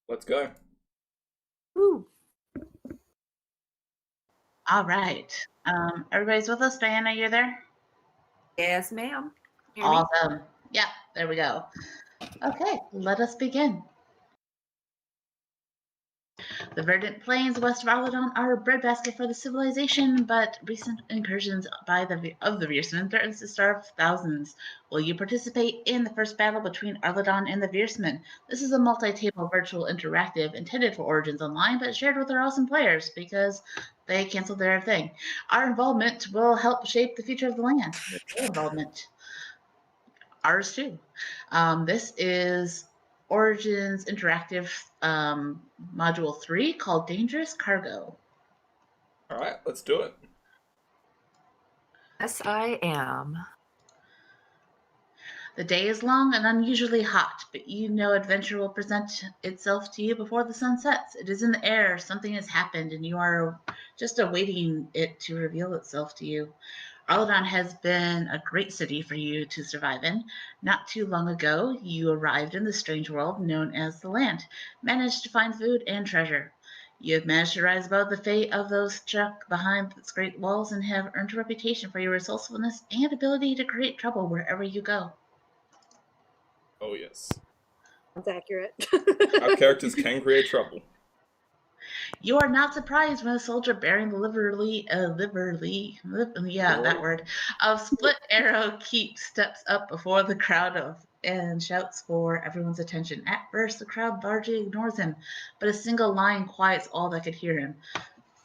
Let's go. Ooh. All right. Everybody's with us. Diana, you're there? Yes, ma'am. Hear me? Awesome. Yep, there we go. Okay, let us begin. The verdant plains west of Arladon are a breadbasket for the civilization, but recent incursions of the Virsmen threatens to starve thousands. Will you participate in the first battle between Arladon and the Virsmen? This is a multi-table virtual interactive intended for Origins Online, but shared with our awesome players because they canceled their thing. Our involvement will help shape the future of the land. Their involvement. Ours too. This is Origins Interactive Module 3 called Dangerous Cargo. All right, let's do it. Yes, I am. The day is long and unusually hot, but you know adventure will present itself to you before the sun sets. It is in the air, something has happened, and you are just awaiting it to reveal itself to you. Arladon has been a great city for you to survive in. Not too long ago, you arrived in the strange world known as the Land, managed to find food and treasure. You have managed to rise above the fate of those stuck behind its great walls and have earned a reputation for your resourcefulness and ability to create trouble wherever you go. Oh, yes. That's accurate. Our characters can create trouble. You are not surprised when a soldier bearing the word, of Split Arrow Keep steps up before the crowd and shouts for everyone's attention. At first, the crowd largely ignores him, but a single line quiets all that could hear him.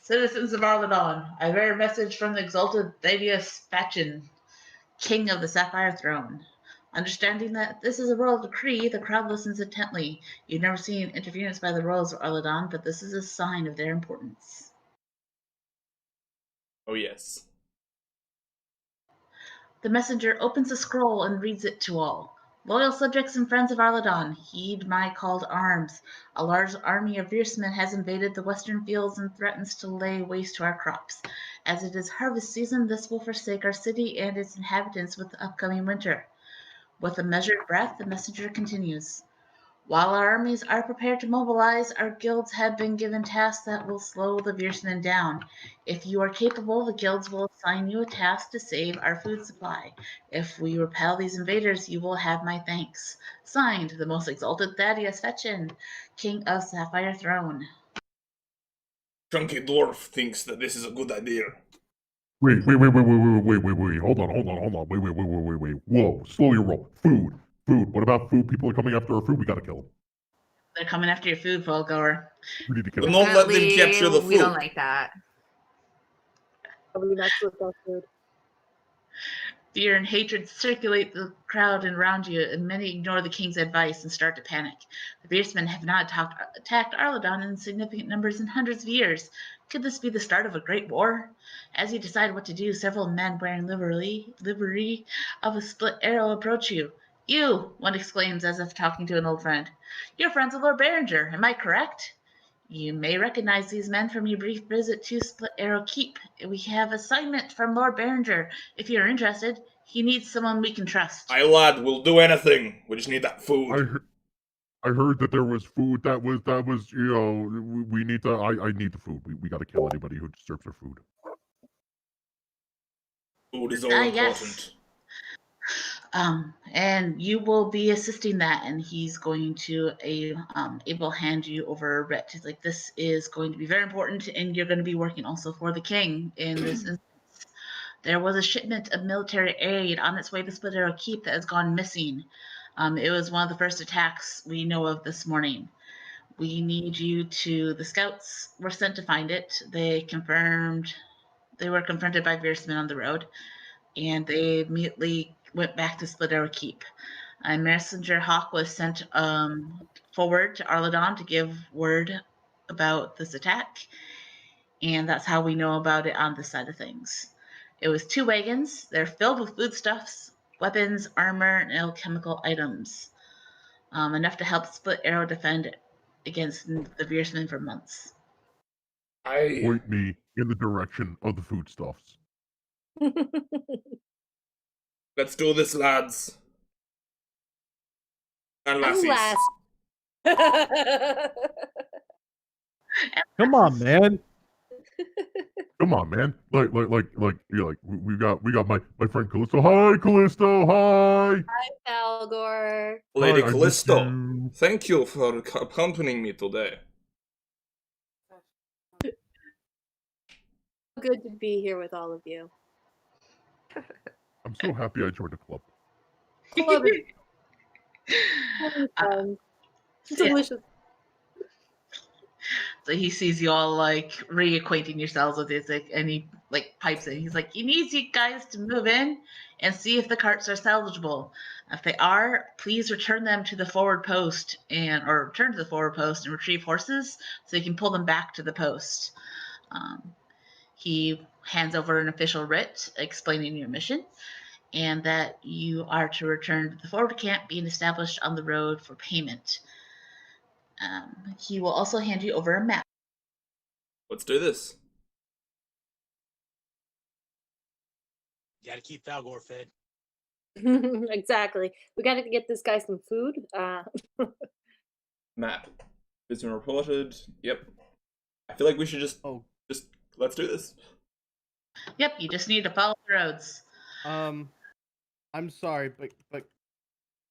Citizens of Arladon, I bear a message from the exalted Thaddeus Fatchin, King of the Sapphire Throne. Understanding that this is a royal decree, the crowd listens intently. You've never seen interference by the royals of Arladon, but this is a sign of their importance. Oh, yes. The messenger opens a scroll and reads it to all. Loyal subjects and friends of Arladon, heed my call to arms. A large army of Virsmen has invaded the western fields and threatens to lay waste to our crops. As it is harvest season, this will forsake our city and its inhabitants with the upcoming winter. With a measured breath, the messenger continues. While our armies are prepared to mobilize, our guilds have been given tasks that will slow the Virsmen down. If you are capable, the guilds will assign you a task to save our food supply. If we repel these invaders, you will have my thanks. Signed, the most exalted Thaddeus Fetchin, King of Sapphire Throne. Chunky Dwarf thinks that this is a good idea. Wait. Hold on. Wait. Whoa, slow your roll. Food. What about food? People are coming after our food. We gotta kill them. They're coming after your food, Volgar. We need to kill Do them. not let them capture the We don't food. like that. We messed with our food. Fear and hatred circulate the crowd around you, and many ignore the king's advice and start to panic. The Virsmen have not attacked Arladon in significant numbers in hundreds of years. Could this be the start of a great war? As you decide what to do, several men wearing livery of a split arrow approach you. You, one exclaims as if talking to an old friend. You're friends of Lord Berenger, am I correct? You may recognize these men from your brief visit to Split Arrow Keep. We have assignment from Lord Berenger. If you're interested, he needs someone we can trust. Aye, lad, we'll do anything. We just need that food. I heard that there was food that was we need to. I need the food. We gotta kill anybody who disturbs our food. Food is all important. Yes. And you will be assisting that, and he's going to able hand you over a writ. He's like, this is going to be very important, and you're going to be working also for the king in this instance. There was a shipment of military aid on its way to Split Arrow Keep that has gone missing. It was one of the first attacks we know of this morning. We need you to. The scouts were sent to find it. They were confronted by Virsmen on the road, and they immediately went back to Split Arrow Keep. A messenger hawk was sent forward to Arladon to give word about this attack, and that's how we know about it on this side of things. It was 2 wagons. They're filled with foodstuffs, weapons, armor, and alchemical items, enough to help Split Arrow defend against the Virsmen for months. Point me in the direction of the foodstuffs. Let's do this, lads. And lassies. Alas. Come on, man. Come on, man. We got my friend Callisto. Hi, Callisto. Hi. Falgor. Lady Hi, I missed Callisto, you. thank you for accompanying me today. Good to be here with all of you. I'm so happy I joined the club. Club is fun. Yeah. Delicious. So he sees you all like reacquainting yourselves with this, and he like pipes in. He's like, he needs you guys to move in and see if the carts are salvageable. If they are, please return them to the forward post or return to the forward post and retrieve horses so you can pull them back to the post. He hands over an official writ explaining your mission and that you are to return to the forward camp being established on the road for payment. He will also hand you over a map. Let's do this. You gotta keep Falgor fed. Exactly. We got to get this guy some food. Map. Virsmen reported. Yep. I feel like we should just let's do this. Yep, you just need to follow the roads. I'm sorry, but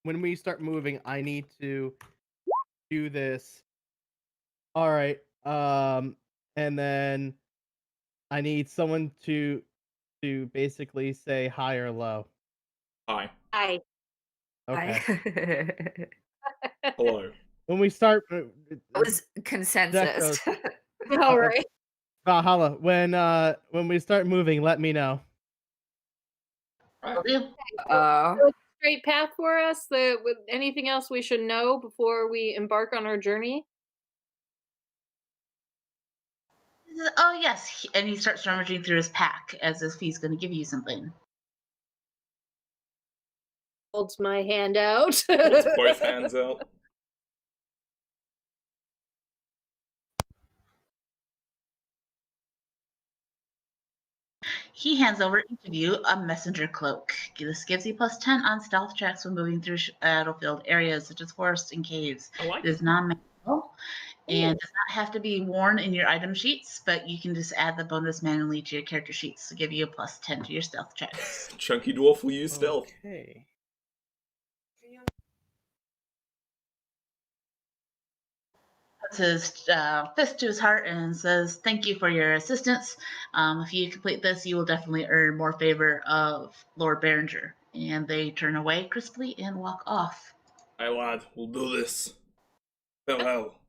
when we start moving, I need to do this. All right. And then I need someone to basically say hi or low. Hi. Hi. Okay. Hello. When we start, It was consensus. All right. Valhalla. When we start moving, let me know. Will do. Straight path for us. With anything else we should know before we embark on our journey? Oh yes, and he starts rummaging through his pack as if he's going to give you something. Holds my hand out. Holds both hands out. He hands over each of you a messenger cloak. This gives you +10 on stealth checks when moving through battlefield areas such as forests and caves. I like It is non-magical and does not have to be worn in your item sheets, but you can just add the bonus manually to your character sheets to give you a +10 to your stealth checks. Chunky dwarf will use stealth. Okay. Puts his fist to his heart and says, "Thank you for your assistance. If you complete this, you will definitely earn more favor of Lord Berenger." And they turn away crisply and walk off. Aye, lad, we'll do this. Farewell.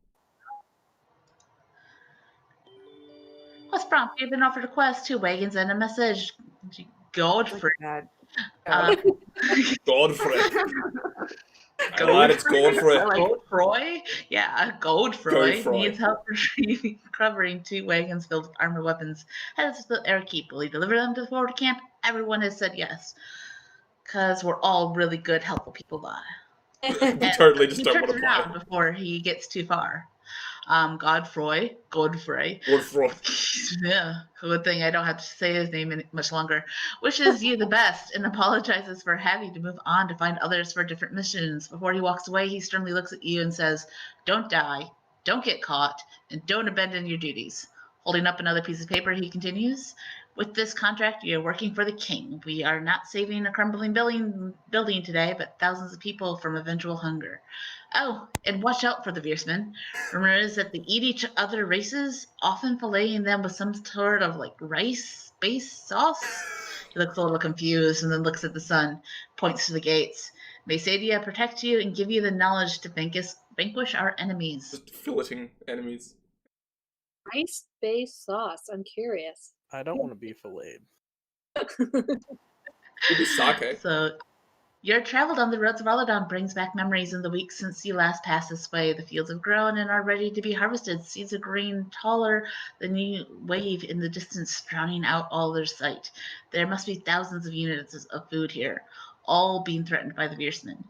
What's prompt? You've been offered a quest, 2 wagons, and a message. Godfrey. God. Godfrey. Aye, lad, it's Godfrey. Godfrey? Yeah, Godfrey Godfrey. needs help retrieving, recovering 2 wagons filled with armored weapons. Heads to the airkeep. Will you deliver them to the forward camp? Everyone has said yes. Because we're all really good, helpful people. We totally just He don't turns want to around play. before he gets too far. Godfrey. Godfrey. Yeah, good thing I don't have to say his name much longer. Wishes you the best and apologizes for having to move on to find others for different missions. Before he walks away, he sternly looks at you and says, "Don't die, don't get caught, and don't abandon your duties." Holding up another piece of paper, he continues, "With this contract, you're working for the king. We are not saving a crumbling building today, but thousands of people from eventual hunger. Oh, and watch out for the Virsmen. Rumor is that they eat each other races, often filleting them with some sort of like rice-based sauce." He looks a little confused and then looks at the sun, points to the gates. "May Sadia protect you and give you the knowledge to vanquish our enemies." Just filleting enemies. Rice-based sauce. I'm curious. I don't want to be filleted. Could be sake. So, your travel on the roads of Aladon brings back memories in the weeks since you last passed this way. The fields have grown and are ready to be harvested. Seeds are green, taller than you wave in the distance, drowning out all their sight. There must be thousands of units of food here, all being threatened by the Virsmen.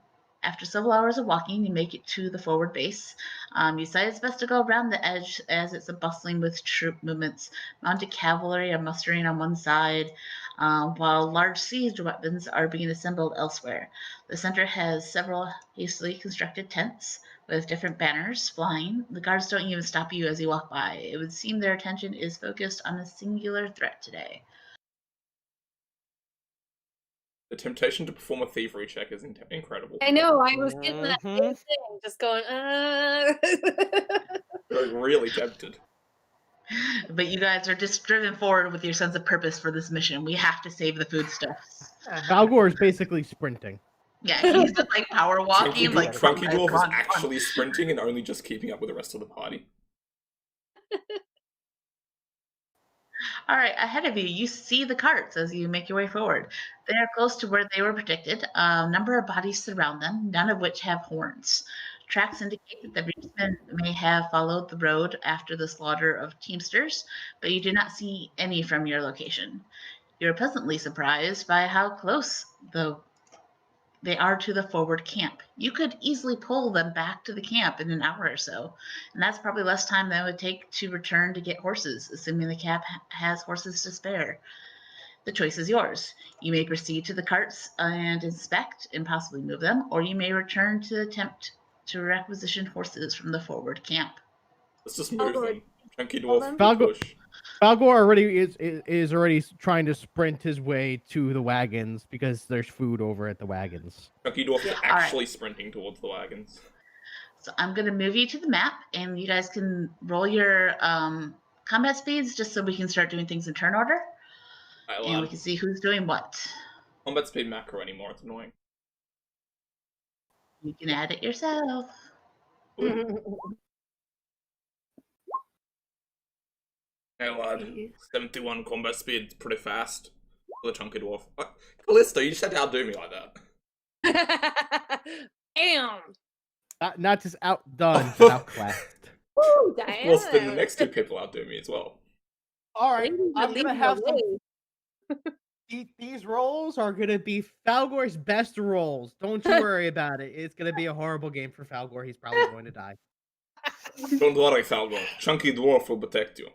After several hours of walking, you make it to the forward base. You decide it's best to go around the edge as it's bustling with troop movements. Mounted cavalry are mustering on one side, while large siege weapons are being assembled elsewhere. The center has several hastily constructed tents with different banners flying. The guards don't even stop you as you walk by. It would seem their attention is focused on a singular threat today. The temptation to perform a thievery check is incredible. I know, I was getting that same thing, just going, We're really tempted. But you guys are just driven forward with your sense of purpose for this mission. We have to save the foodstuffs. Falgor is basically sprinting. Yeah, he's just like power walking. Chunky Dwarf is actually sprinting and only just keeping up with the rest of the party. All right, ahead of you, you see the carts as you make your way forward. They are close to where they were predicted. A number of bodies surround them, none of which have horns. Tracks indicate that the Virsmen may have followed the road after the slaughter of teamsters, but you do not see any from your location. You're pleasantly surprised by how close they are to the forward camp. You could easily pull them back to the camp in an hour or so, and that's probably less time than it would take to return to get horses, assuming the camp has horses to spare. The choice is yours. You may proceed to the carts and inspect and possibly move them, or you may return to attempt to requisition horses from the forward camp. Let's just move them. Chunky Dwarf, push. Falgor already is already trying to sprint his way to the wagons because there's food over at the wagons. Chunky Dwarf is actually sprinting towards the wagons. So I'm going to move you to the map, and you guys can roll your combat speeds just so we can start doing things in turn order. And we can see who's doing what. Combat speed macro anymore, it's annoying. You can add it yourself. Hey lad, 71 combat speed, pretty fast for the Chunky Dwarf. Callisto, you just had to outdo me like that. Damn! Not just outdone, but outclassed. Woo, Diana. Well, then the next two people outdo me as well. Alright, I'm gonna have some... These rolls are gonna be Falgor's best rolls. Don't you worry about it. It's gonna be a horrible game for Falgor. He's probably going to die. Don't worry, Falgor. Chunky Dwarf will protect you.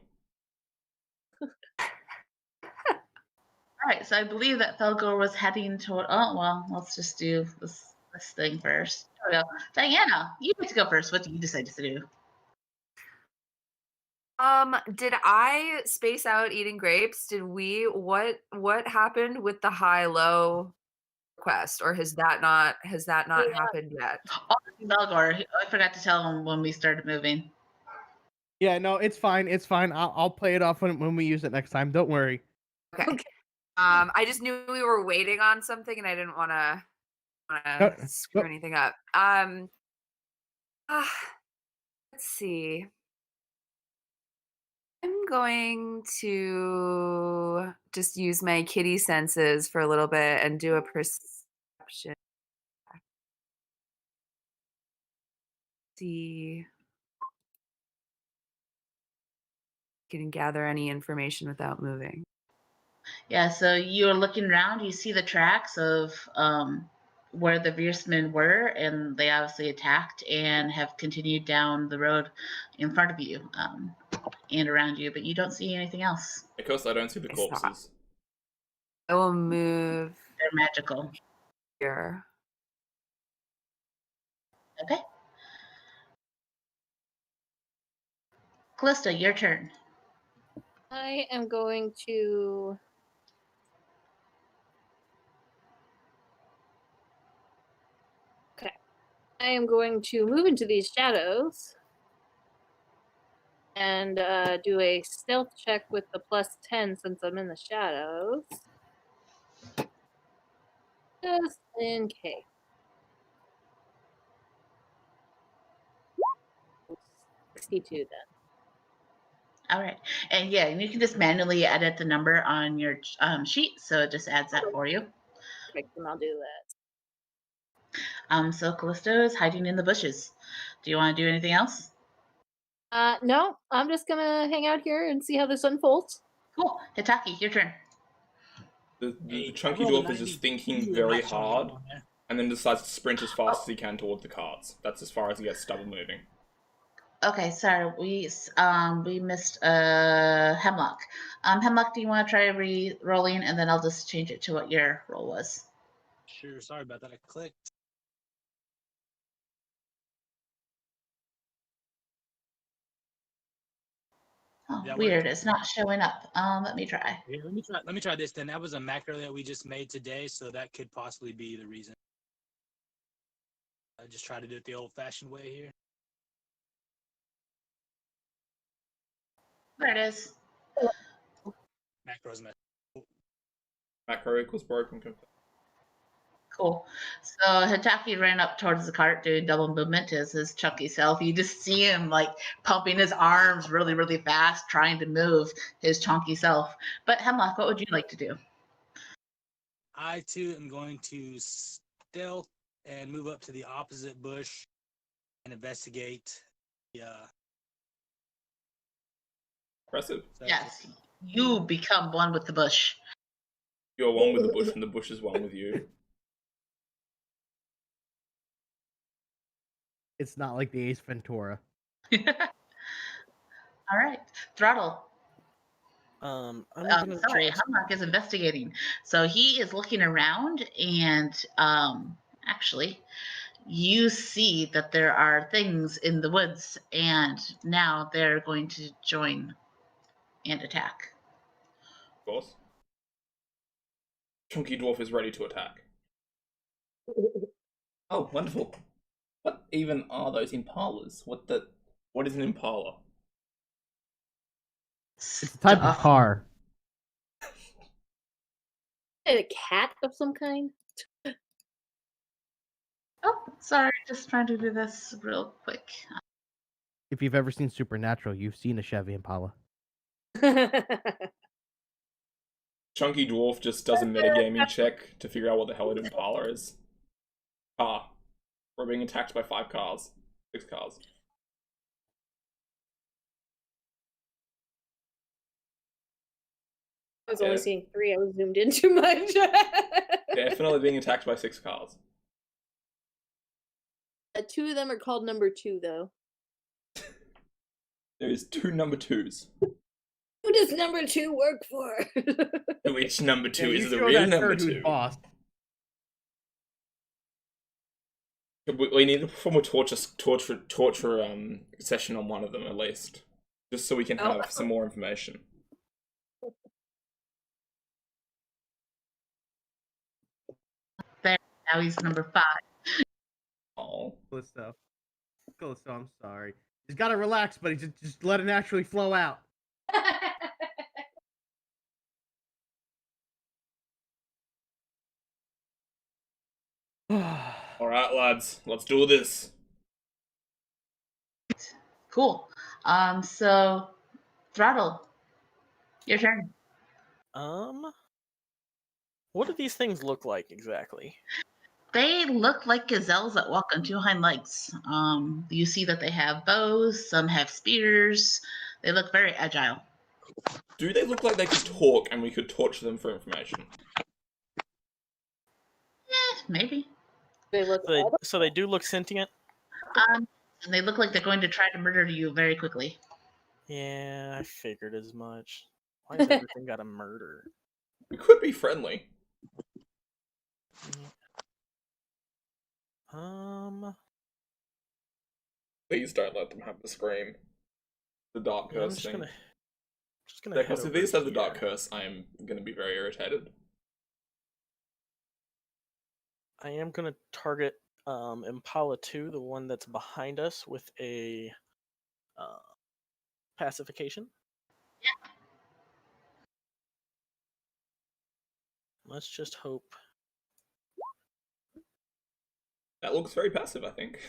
Alright, so I believe that Falgor was heading toward... Oh, well, let's just do this thing first. There we go. Diana, you get to go first. What do you decide to do? Did I space out eating grapes? Did we what happened with the high-low quest, or has that not happened yet? Oh, Falgor, I forgot to tell him when we started moving. Yeah, no, it's fine. It's fine. I'll play it off when we use it next time. Don't worry. Okay. I just knew we were waiting on something, and I didn't want to screw anything up. Let's see. I'm going to just use my kitty senses for a little bit and do a perception. See. Can gather any information without moving. Yeah, so you're looking around, you see the tracks of where the Virsmen were, and they obviously attacked and have continued down the road in front of you and around you, but you don't see anything else. Because I don't see the corpses. I will move. They're magical. Here. Okay. Callisto, your turn. I am going to... Okay. I am going to move into these shadows and do a stealth check with the +10 since I'm in the shadows. Just in case. $62 then. All right. And yeah, you can just manually edit the number on your sheet, so it just adds that for you. Perfect, and I'll do that. So Callisto is hiding in the bushes. Do you want to do anything else? No, I'm just gonna hang out here and see how this unfolds. Cool. Hitaki, your turn. The Chunky Dwarf is just thinking very hard and then decides to sprint as fast as he can towards the cards. That's as far as he gets double moving. Okay, sorry, we missed Hemlock. Hemlock, do you want to try re-rolling, and then I'll just change it to what your roll was. Sure, sorry about that. I clicked. Oh, That weird, work? it's not showing up. Let me try. Here, let me try this then. That was a macro that we just made today, so that could possibly be the reason. I just try to do it the old-fashioned way here. There it is. Macros mess. Macro equals broken. Cool. So Hitaki ran up towards the cart doing double movement as his chunky self. You just see him like pumping his arms really, really fast, trying to move his chunky self. But Hemlock, what would you like to do? I too am going to stealth and move up to the opposite bush and investigate. Yeah. Impressive. Yes, you become one with the bush. You're one with the bush, and the bush is one with you. It's not like the Ace Ventura. All right, Throttle. I'm gonna Sorry, change. Hemlock is investigating. So he is looking around, and actually, you see that there are things in the woods, and now they're going to join and attack. Of course. Chunky Dwarf is ready to attack. Oh, wonderful. What even are those impalas? What is an impala? It's a type of car. A cat of some kind? Oh, sorry, just trying to do this real quick. If you've ever seen Supernatural, you've seen a Chevy Impala. Chunky Dwarf just does a metagaming check to figure out what the hell an impala is. Ah, we're being attacked by 5 cars. 6 cars. I was only Yeah. seeing 3. I was zoomed in too much. Definitely being attacked by 6 cars. 2 of them are called number 2, though. There is 2 number 2s. Who does number 2 work for? Which number 2 Yeah, is you the show real that number nerd who's 2? boss. We need to perform a torture session on one of them at least, just so we can have some more information. There, now he's number 5. Oh, Callisto, I'm sorry. He's got to relax, but he just let it naturally flow out. all right, lads, let's do this. Cool. So Throttle, your turn. What do these things look like exactly? They look like gazelles that walk on 2 hind legs. You see that they have bows, some have spears. They look very agile. Do they look like they could talk and we could torture them for information? Maybe. They look So they do look sentient? And they look like they're going to try to murder you very quickly. Yeah, I figured as much. Why does everything got a murder? We could be friendly. Please don't let them have the scream. The dark Yeah, I'm curse just thing. gonna head Because if over these have the dark here. curse, I am gonna be very irritated. I am gonna target Impala 2, the one that's behind us, with a pacification. Yeah. Let's just hope. That looks very passive, I think.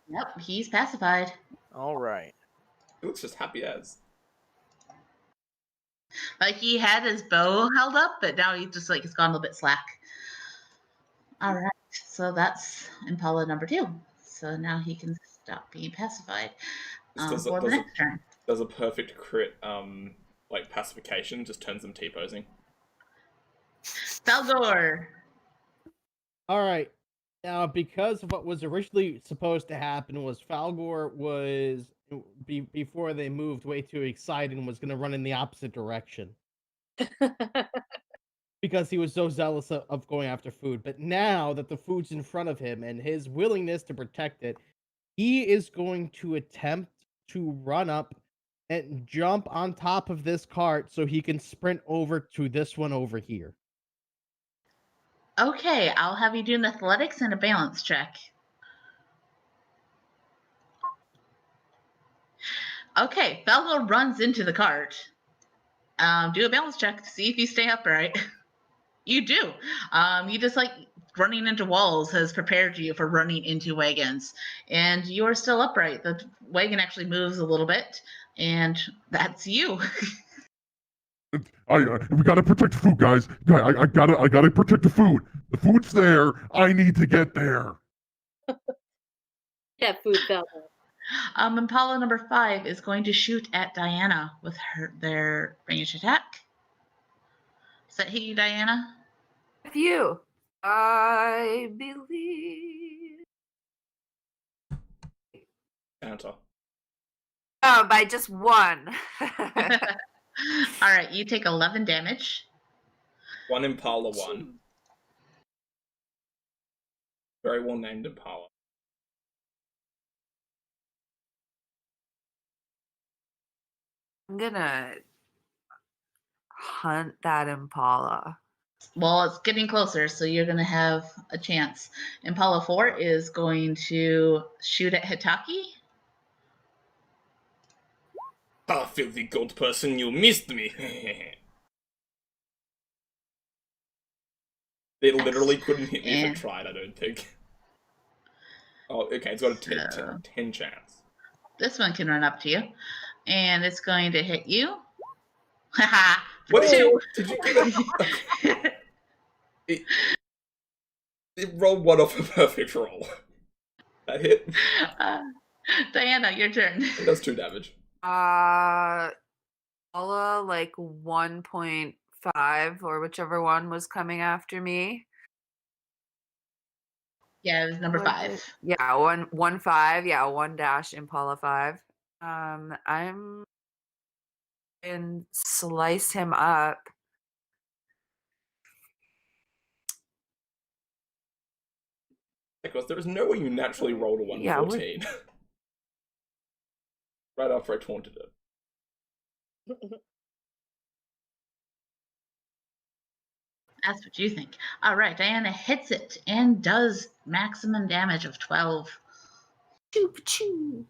Yep, he's pacified. All right. He looks just happy as. Like he had his bow held up, but now he just like it's gone a little bit slack. All right, so that's Impala number 2. So now he can stop being pacified. For the next turn. Does a perfect crit, like pacification, just turns them T-posing. Falgor. All right. Now, because of what was originally supposed to happen was Falgor was before they moved way too excited and was going to run in the opposite direction because he was so zealous of going after food. But now that the food's in front of him and his willingness to protect it, he is going to attempt to run up and jump on top of this cart so he can sprint over to this one over here. Okay, I'll have you do an athletics and a balance check. Okay, Falco runs into the cart. Do a balance check to see if you stay upright. You do. You just like running into walls has prepared you for running into wagons, and you are still upright. The wagon actually moves a little bit, and that's you. We gotta protect the food, guys. I gotta protect the food. The food's there. I need to get there. Yeah, food fell. Impala number 5 is going to shoot at Diana with their ranged attack. Does that hit you, Diana? With you, I believe. Counter. Oh, by just one. All right, you take 11 damage. 1 Impala 1. Very well named Impala. I'm gonna hunt that Impala. Well, it's getting closer, so you're going to have a chance. Impala 4 is going to shoot at Hitaki. Ah, filthy gold person, you missed me. They literally couldn't hit me if it tried, I don't think. Oh, okay, it's got a 10 chance. This one can run up to you, and it's going to hit you. Haha. What did you get? It rolled one off a perfect roll. That hit. Diana, your turn. It does 2 damage. Impala like 1.5 or whichever one was coming after me. Yeah, it was number 5. Yeah, 1.5. Yeah, 1 dash Impala 5. I'm and slice him up. Because there is no way you naturally rolled a 114. Yeah, right after I taunted it. That's what you think. All right, Diana hits it and does maximum damage of 12. Choo-choo.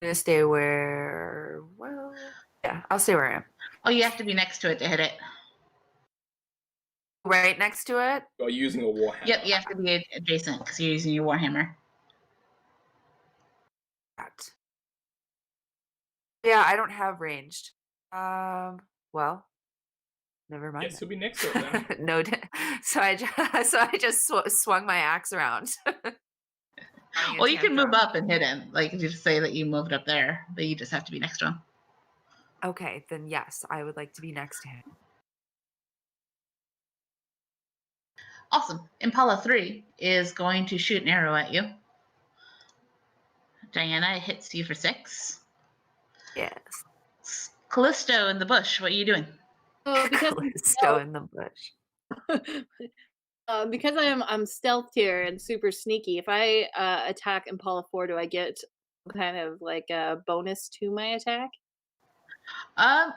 I'm gonna stay where. Well, yeah, I'll stay where I am. Oh, you have to be next to it to hit it. Right next to it? You're using a warhammer. Yep, you have to be adjacent because you're using your warhammer. Yeah, I don't have ranged. Well, never mind. Yes, you'll be next to it then. No, so I just swung my axe around. Well, you can move up and hit him. Like, you just say that you moved up there, but you just have to be next to him. Okay, then yes, I would like to be next to him. Awesome. Impala 3 is going to shoot an arrow at you. Diana, it hits you for 6. Yes. Callisto in the bush, what are you doing? Because Callisto in the bush. Because I'm stealth here and super sneaky, if I attack Impala 4, do I get kind of like a bonus to my attack?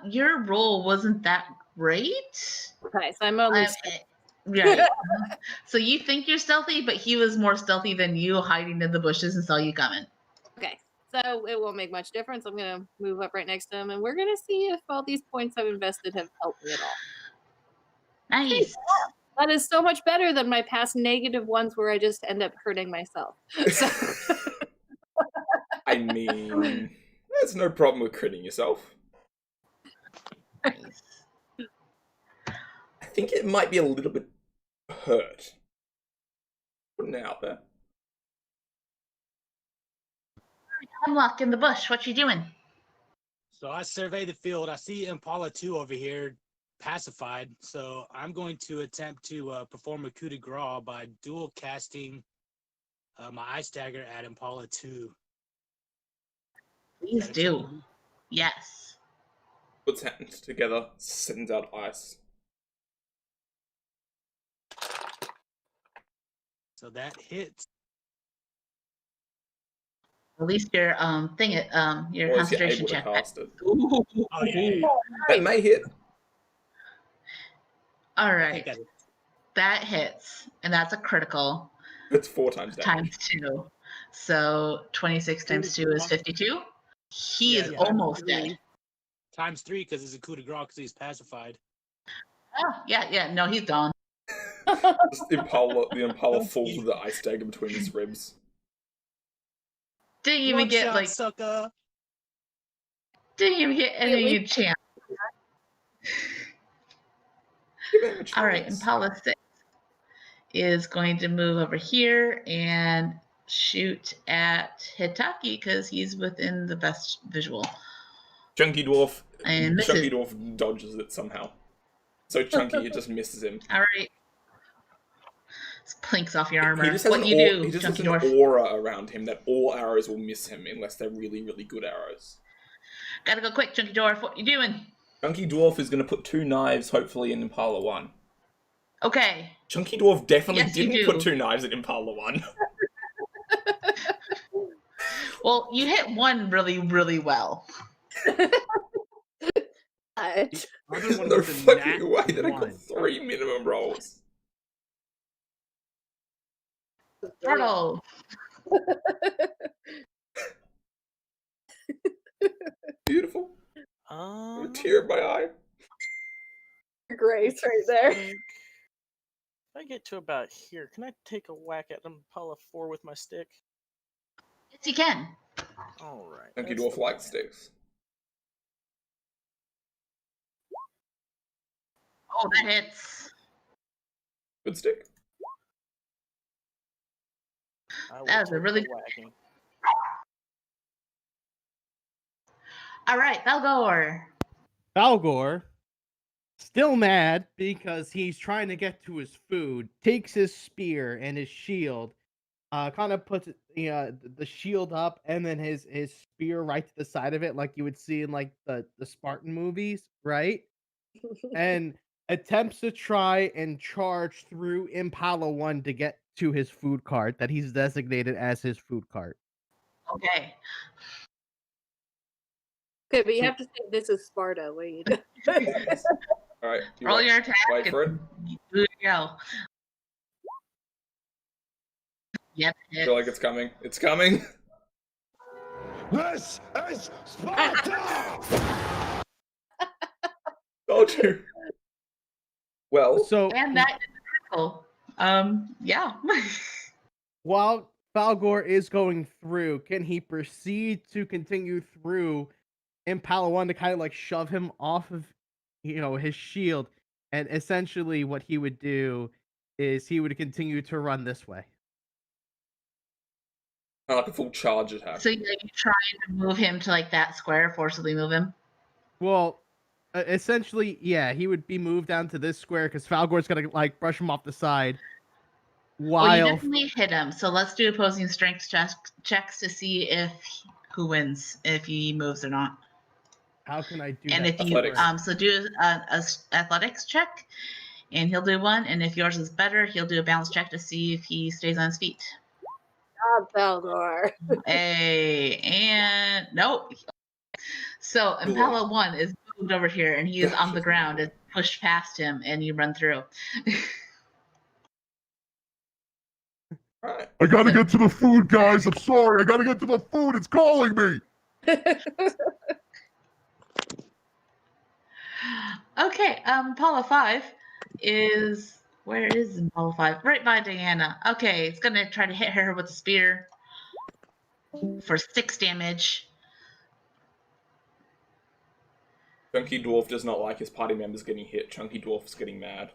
Your roll wasn't that great. Okay, so I'm only right. So you think you're stealthy, but he was more stealthy than you, hiding in the bushes and saw you coming. Okay, so it won't make much difference. I'm gonna move up right next to him, and we're gonna see if all these points I've invested have helped me at all. Nice. That is so much better than my past negative ones where I just end up hurting myself. So I mean, there's no problem with critting yourself. Nice. I think it might be a little bit hurt. Putting it out there. Hemlock in the bush, what you doing? So I survey the field. I see Impala 2 over here pacified, so I'm going to attempt to perform a coup de grace by dual casting my Ice Dagger at Impala 2. Please Is that do. acceptable? Yes. Puts hands together, sends out ice. So that hits. At least your your Or is he concentration able to check. cast it? Ooh. Oh, yeah. That may hit. All I right. think that That hits, and that's a critical It's 4 times damage. times 2. So 26 times 2 is 52. He is times almost dead. 3. Times 3 because it's a coup de grace because he's pacified. Oh, yeah. No, he's gone. Just the Impala falls with the ice dagger between his ribs. Didn't even One get shot, sucker. Didn't even get any chance. Give him a All right, chance. Impala 6 is going to move over here and shoot at Hitaki because he's within the best visual. Chunky Dwarf. And misses. Chunky Dwarf dodges it somehow. So Chunky, it just misses him. All right. Just plinks off your armor. He just has What an you do, he just Chunky has an Dwarf? aura around him that all arrows will miss him unless they're really, really good arrows. Gotta go quick, Chunky Dwarf. What you doing? Chunky Dwarf is going to put 2 knives, hopefully, in Impala 1. Okay. Chunky Dwarf definitely Yes, you didn't do. put 2 knives in Impala 1. Well, you hit one really, really well. The other There's one no was a fucking nat way that I got 1. 3 minimum rolls. Turtle. Beautiful. A Um, tear in my eye. Grace right there. think if I get to about here, can I take a whack at Impala 4 with my stick? Yes, you can. All right. Chunky that's Dwarf the likes plan. sticks. Oh, that hits. Good stick. I will That was a take really the good whacking. All right, Valgor. Balgor, still mad because he's trying to get to his food, takes his spear and his shield, kind of puts the shield up and then his spear right to the side of it, like you would see in like the Spartan movies, right? And attempts to try and charge through Impala 1 to get to his food cart that he's designated as his food cart. Okay. Okay, but you So- have to say this is Sparta. What are you doing? Alright, you Roll watch. your attack. Wait for it. and do it go. Yep. I feel like it's coming. It's coming. This is Sparta! Told you. Well, So And that is critical. Yeah. while Falgor is going through, can he proceed to continue through Impala 1 to kind of like shove him off of his shield? And essentially what he would do is he would continue to run this way. like a full charge attack. So you're trying to move him to like that square, forcibly move him. Well, essentially, yeah, he would be moved down to this square because Falgor's gonna like brush him off the side. Well, you While definitely hit him. So let's do opposing strength checks to see who wins, if he moves or not. how can I do And that? if you Athletics. so do a athletics check, and he'll do one. And if yours is better, he'll do a balance check to see if he stays on his feet. Balgor. And nope. So Impala 1 is moved over here, and he is on the ground and pushed past him, and you run through. Alright. I gotta get to the food, guys. I'm sorry. I gotta get to the food. It's calling me. Okay, Impala 5 is where is Impala 5? Right by Diana. Okay, it's gonna try to hit her with a spear for 6 damage. Chunky Dwarf does not like his party members getting hit. Chunky Dwarf is getting mad.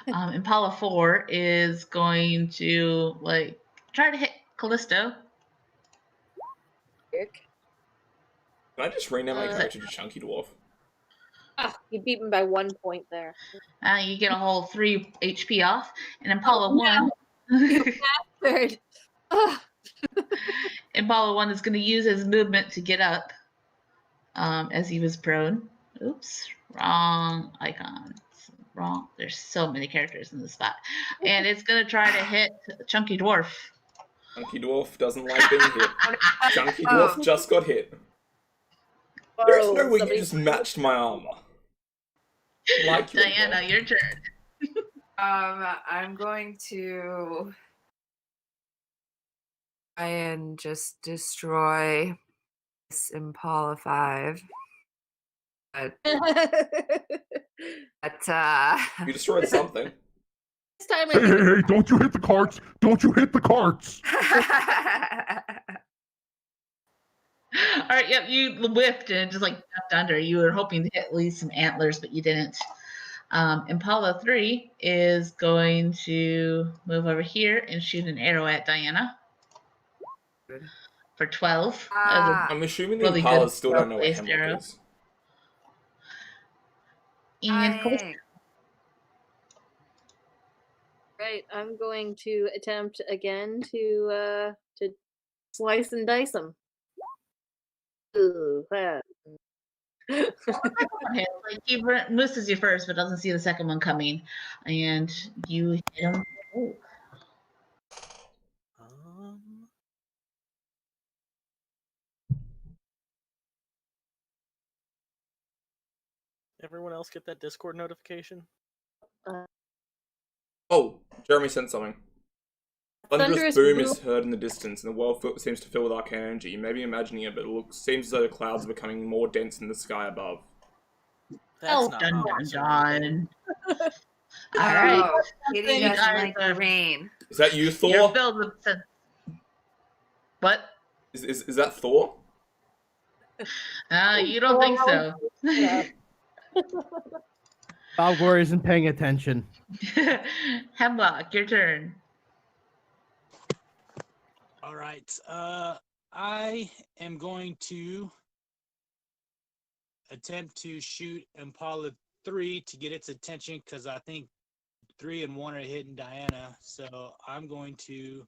Impala 4 is going to like try to hit Callisto. Can I just rename my Uh, character to Chunky Dwarf? You beat me by 1 point there. You get a whole 3 HP off. And Impala Oh, no. 1. You bastard. Ugh. Impala 1 is going to use his movement to get up as he was prone. Oops, wrong icon. Wrong. There's so many characters in this spot. And it's going to try to hit Chunky Dwarf. Chunky Dwarf doesn't like being hit. Chunky Dwarf just got hit. There's no way you just matched my armor. Like you, Diana, your turn. I'm going to try and just destroy this Impala 5. But You destroyed something. This time Hey, hey, hey, don't you hit the carts! Don't you hit the carts! All right, yep, you whipped and just like jumped under. You were hoping to hit at least some antlers, but you didn't. Impala 3 is going to move over here and shoot an arrow at Diana for 12. I'm assuming the Really Impalas good still don't know what well-placed Hemlock arrow. is. And Dang. Right, I'm going to attempt again to slice and dice them. Ooh, like he misses you first, but doesn't see the second one coming, and you hit him. Oh. Everyone else get that Discord notification? Oh, Jeremy sent something. Thunderous boom is heard in the distance, and the world seems to fill with arcane energy. You may be imagining it, but it seems as though the clouds are becoming more dense in the sky above. That's Oh, not dun ominous dun or anything. dun. All right. Oh, Kitty You doesn't guys like are- the rain. Is that you, You're Thor? filled with what? Is that Thor? You don't think so? Yeah. Falgor isn't paying attention. Hemlock, your turn. All right. I am going to attempt to shoot Impala 3 to get its attention because I think 3 and 1 are hitting Diana. So I'm going to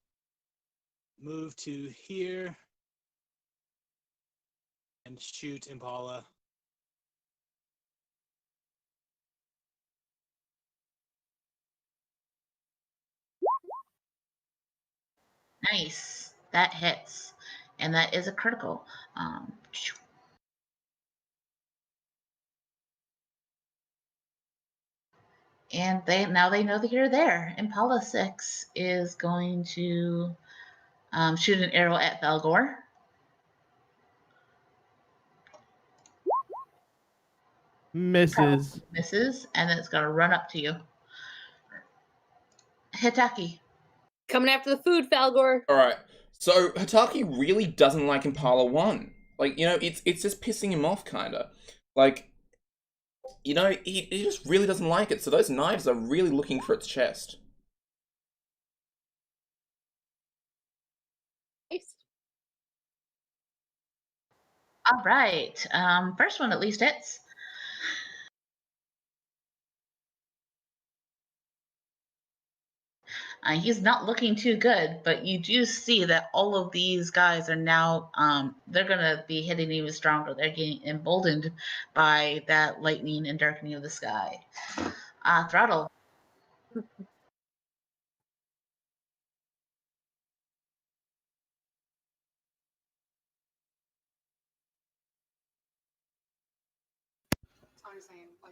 move to here and shoot Impala. Nice. That hits. And that is a critical. And now they know that you're there. Impala 6 is going to shoot an arrow at Falgor. Misses. Misses, and then it's going to run up to you. Hitaki. Coming after the food, Falgor. Alright, so Hataki really doesn't like Impala 1. Like, you know, it's just pissing him off, kinda. Like, you know, he just really doesn't like it, so those knives are really looking for its chest. Nice. All right. First one at least hits. He's not looking too good, but you do see that all of these guys are now, they're going to be hitting even stronger. They're getting emboldened by that lightning and darkening of the sky. Throttle.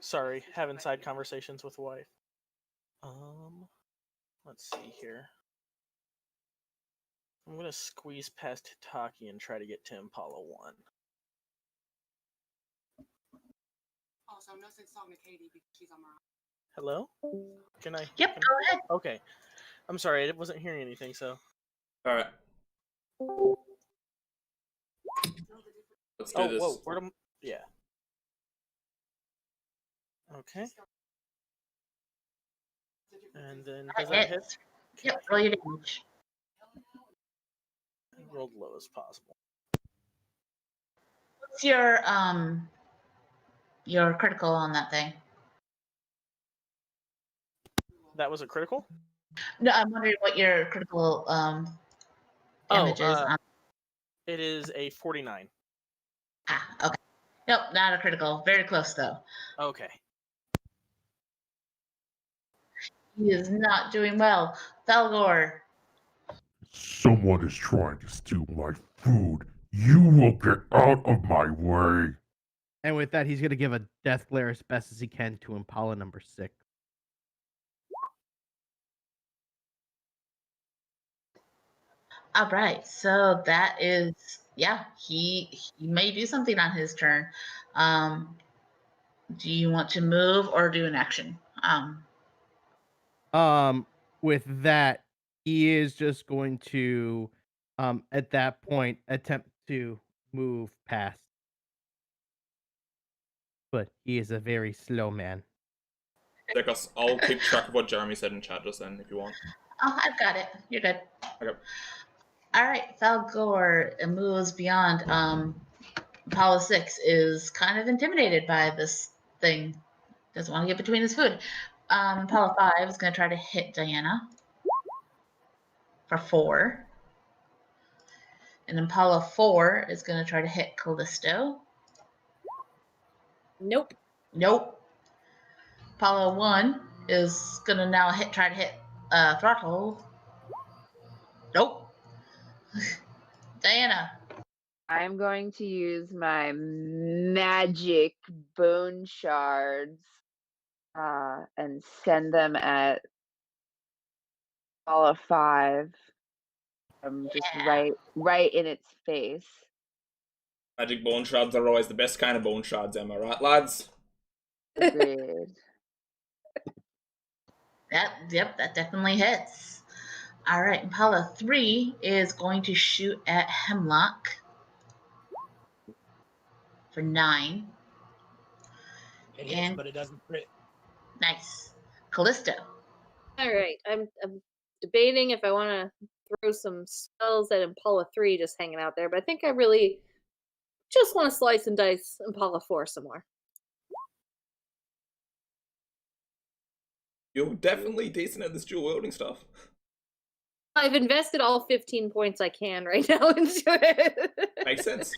Sorry, having side conversations with the wife. Let's see here. I'm gonna squeeze past Hitaki and try to get to Impala 1. Also, I'm not talking to Katie because she's on my. Hello? Can I? Yep, can go ahead. Okay. I'm sorry, I wasn't hearing anything, so. Alright. Let's do this. Whoa, where am... Yeah. Okay. And then, does that hit? Yep, roll your damage. I rolled low as possible. What's your Your critical on that thing. That was a critical? No, I'm wondering what your critical damage is on. It is a 49. Okay. Nope, not a critical. Very close though. Okay. He is not doing well. Felgor. Someone is trying to steal my food. You will get out of my way. And with that, he's gonna give a death glare as best as he can to Impala number 6. All right, so that is he may do something on his turn. Do you want to move or do an action? With that, he is just going to at that point attempt to move past. But he is a very slow man. I'll keep track of what Jeremy said in chat just then, if you want. Oh, I've got it. You're good. Okay. All right, Falgor moves beyond. Apollo 6 is kind of intimidated by this thing. Doesn't want to get between his food. Apollo 5 is going to try to hit Diana for 4. And Apollo 4 is going to try to hit Callisto. Nope. Nope. Apollo 1 is going to now try to hit Throttle. Nope. Diana. I'm going to use my magic bone shards and send them at all of 5. Just right in its face. Magic bone shards are always the best kind of bone shards, am I right, lads? Agreed. That definitely hits. All right, Impala 3 is going to shoot at Hemlock for 9. It hits, but it doesn't crit. Nice. Callisto. All right. I'm debating if I want to throw some spells at Impala 3 just hanging out there, but I think I really just want to slice and dice Impala 4 some more. You're definitely decent at this dual wielding stuff. I've invested all 15 points I can right now into it. Makes sense.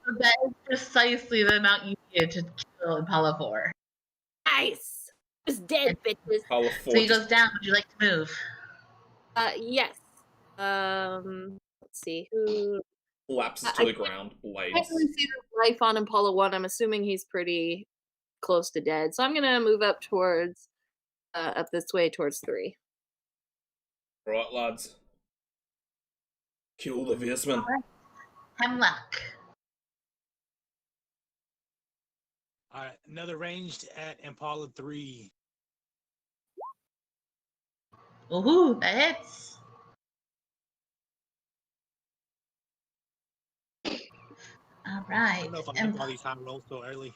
So that is precisely the amount you needed to kill Impala 4. Nice. Just dead, bitches. Impala 4 So he goes down. Would you like to move? Yes. Let's see who collapses to the ground, I can't blades. really see the life on Impala 1. I'm assuming he's pretty close to dead. So I'm gonna move up towards up this way towards 3. Right, lads. Kill the Virsmen. Hemlock. All right, another ranged at Impala 3. Woohoo, that hits. All right. I don't know if I'm having all these high rolls so early.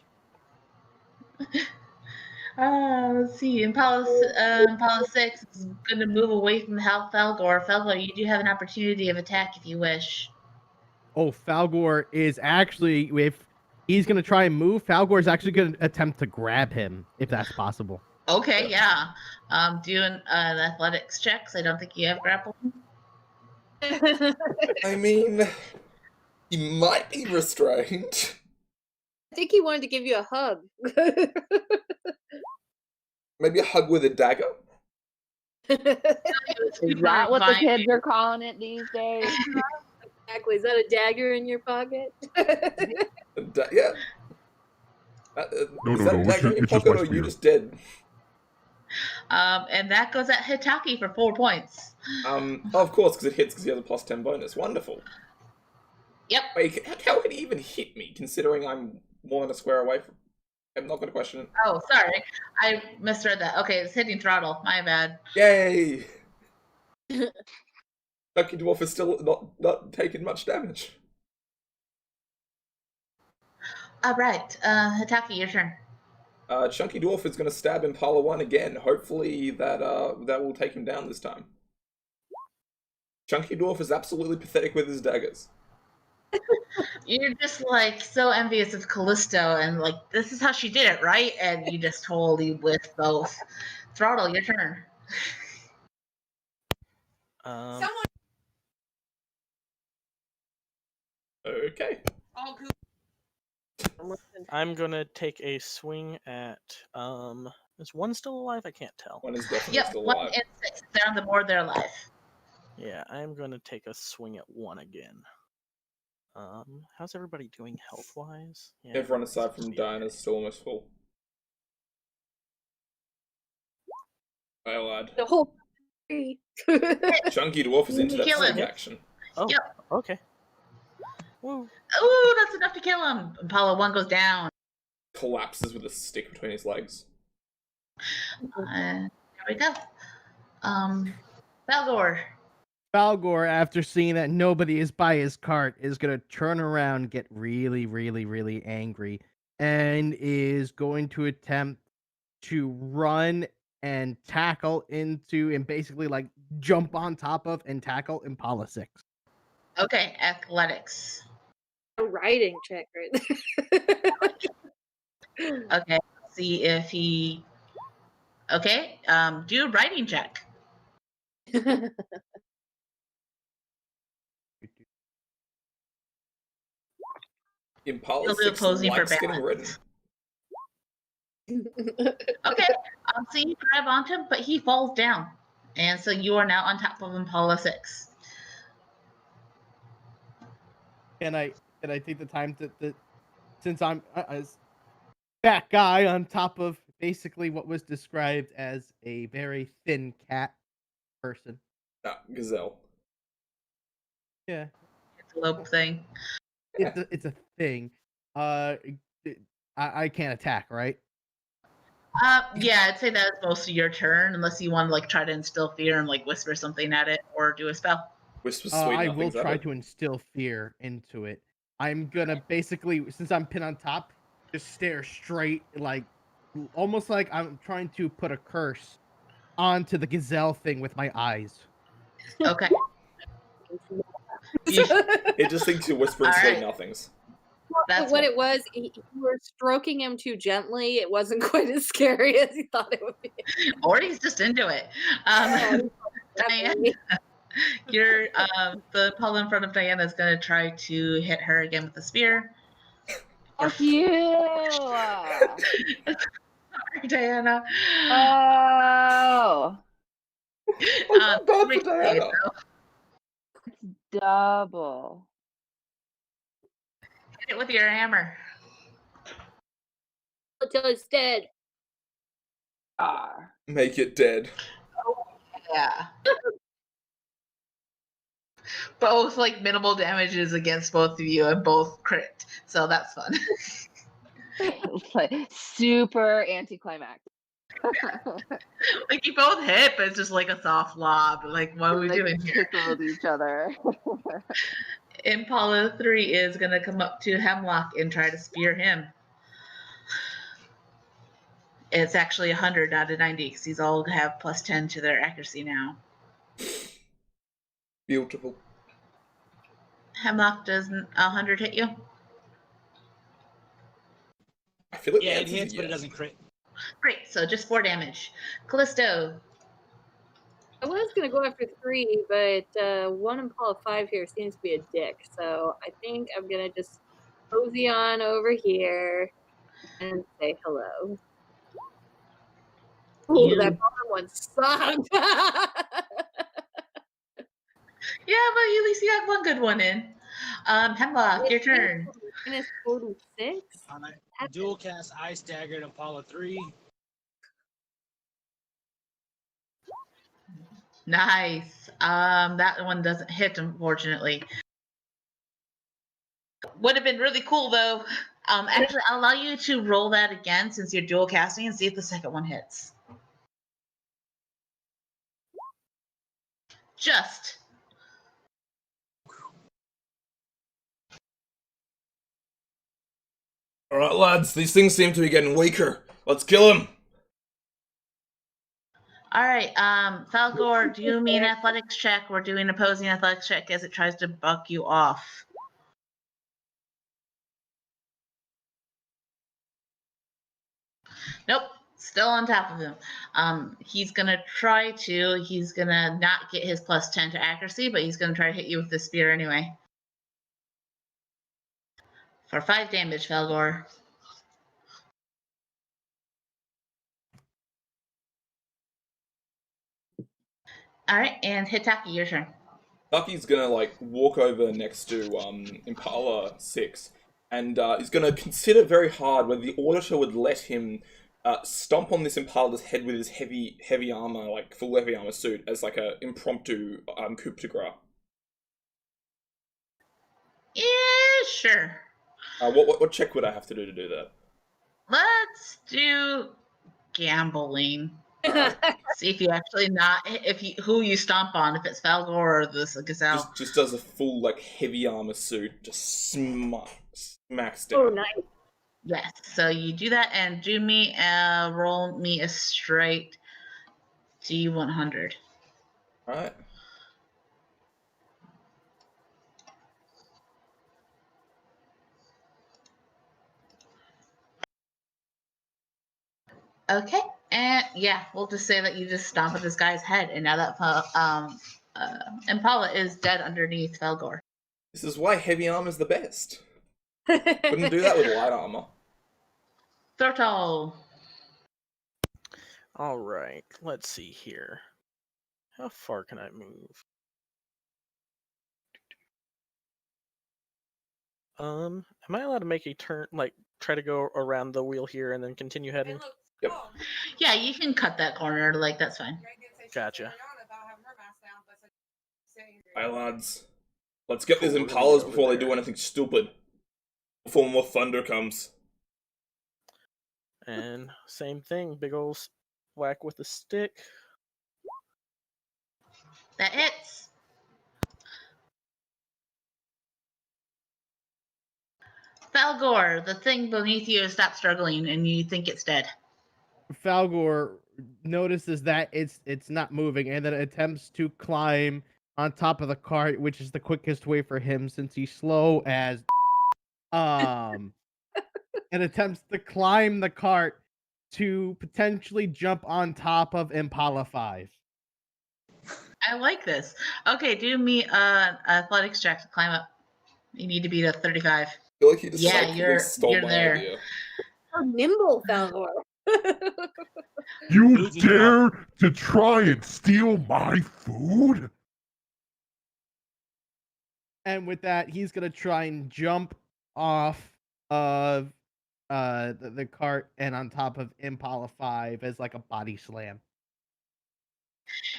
Let's see. Impala 6 is going to move away from Falgor. Falgor, you do have an opportunity of attack if you wish. Oh, Falgor is actually, if he's going to try and move, Falgor is actually going to attempt to grab him, if that's possible. Okay, yeah. Do an athletics check, 'cause I don't think you have grapple. I mean, he might be restrained. I think he wanted to give you a hug. Maybe a hug with a dagger? Is that what the kids are calling it these days? Exactly. Is that a dagger in your pocket? Yeah. No, is no, that no, a it's dagger in your just pocket, my or are you spear. just dead? And that goes at Hitaki for 4 points. Oh, of course, because it hits because he has a plus 10 bonus. Wonderful. Yep. Wait, how could he even hit me, considering I'm more than a square away from... I'm not going to question it. Oh, sorry. I misread that. Okay, it's hitting Throttle. My bad. Yay! Lucky Dwarf is still not taking much damage. All right. Hitaki, your turn. Chunky Dwarf is going to stab Impala 1 again. Hopefully that will take him down this time. Chunky Dwarf is absolutely pathetic with his daggers. You're just like so envious of Callisto, and like this is how she did it, right? And you just totally with both. Throttle, your turn. Um, Okay. All good. I'm gonna take a swing at is one still alive? I can't tell. One is definitely Yep, still 1 alive. and 6. They're on the board. They're alive. Yeah, I'm gonna take a swing at one again. How's everybody doing health wise? Yeah, Everyone everybody's aside from supposed to be Diana's okay. still almost full. Hey, lad. The whole tree. Chunky Dwarf is into that Kill stick him. action. Oh, Yep. okay. Woo. Ooh, that's enough to kill him. Apollo 1 goes down. Collapses with a stick between his legs. There we go. Balgor. Falgor, after seeing that nobody is by his cart, is gonna turn around, get really, really, really angry, and is going to attempt to run and tackle into and basically like jump on top of and tackle Impala 6. Okay, athletics. A writing check right there. Okay, let's see if he. Okay, do a writing check. Impala He'll do 6 opposing for likes getting balance. ridden. Okay, so you grab onto him, but he falls down, and so you are now on top of Impala 6. Can I take the time to since I'm as fat guy on top of basically what was described as a very thin cat person. Ah, gazelle. Yeah, Antelope thing. it's a thing. I can't attack, right? Yeah, I'd say that's most of your turn, unless you want to like try to instill fear and like whisper something at it or do a spell. Whisper sweet I will nothings at try it. to instill fear into it. I'm gonna basically, since I'm pinned on top, just stare straight, like almost like I'm trying to put a curse onto the gazelle thing with my eyes. Okay. You- It just thinks you're whispering All sweet right. nothings. That's what it was, you were stroking him too gently. It wasn't quite as scary as you thought it would be. Or he's just into it. Diane, you're the pole in front of Diana is going to try to hit her again with the spear. Fuck you! Sorry, Diana. Oh, I feel bad for Ricky, Diana. double. hit it with your hammer. Until it's dead. R. Make it dead. Yeah. Both like minimal damages against both of you and both crit. So that's fun. It's like super anticlimactic. Like you both hit, but it's just like a soft lob. Like, what are we Like, doing here? tickled each other. Impala 3 is gonna come up to Hemlock and try to spear him. It's actually 100 out of 90 because these all have plus 10 to their accuracy now. Beautiful. Hemlock, does 100 hit you? I feel like Yeah, the it answer's a hits, but it yes. doesn't crit. Great, so just 4 damage. Callisto. I was gonna go after 3, but one Impala 5 here seems to be a dick. So I think I'm gonna just cozy on over here and say hello. Ooh, You... that bottom one sucked. Yeah, but at least you got one good one in. Hemlock, your turn. Minus 46. Dual cast Ice Dagger at Impala 3. Nice. That one doesn't hit, unfortunately. Would have been really cool though. Actually, I'll allow you to roll that again since you're dual casting and see if the second one hits. Just. Alright, lads, these things seem to be getting weaker. Let's kill him! All right, Falgor, do me an athletics check. We're doing opposing athletics check as it tries to buck you off. Nope, still on top of him. He's gonna try to. He's gonna not get his +10 to accuracy, but he's gonna try to hit you with the spear anyway. For 5 damage, Felgor. All right, and Hitaki, your turn. Ducky's gonna like walk over next to Impala 6, and he's gonna consider very hard whether the auditor would let him stomp on this Impala's head with his heavy armor, like full heavy armor suit, as like a impromptu coup de grace. Yeah, sure. What check would I have to do that? Let's do gambling. See if you actually who you stomp on, if it's Falgor or this gazelle. Just does a full like heavy armor suit, just smacks down. Oh, nice. Yes, so you do that and roll me a straight D100. All right. Okay, and yeah, we'll just say that you just stomp at this guy's head, and now that Impala is dead underneath Felgor. This is why heavy armor is the best. Couldn't do that with light armor. Thortal. All right, let's see here. How far can I move? Am I allowed to make a turn, like try to go around the wheel here and then continue heading? Yep. Yeah, you can cut that corner, like that's fine. Gotcha. Hey lads, let's get these Impalas before they do anything stupid. Before more thunder comes. And same thing, big ol' whack with a stick. That hits. Falgor, the thing beneath you has stopped struggling, and you think it's dead. Falgor notices that it's not moving, and then attempts to climb on top of the cart, which is the quickest way for him since he's slow as and attempts to climb the cart to potentially jump on top of Impala 5. I like this. Okay, do me athletics check to climb up. You need to beat a 35. I feel like you just Yeah, stole you're my there. idea. How nimble, Falgor. You dare to try and steal my food? And with that, he's gonna try and jump off of the cart and on top of Impala 5 as like a body slam.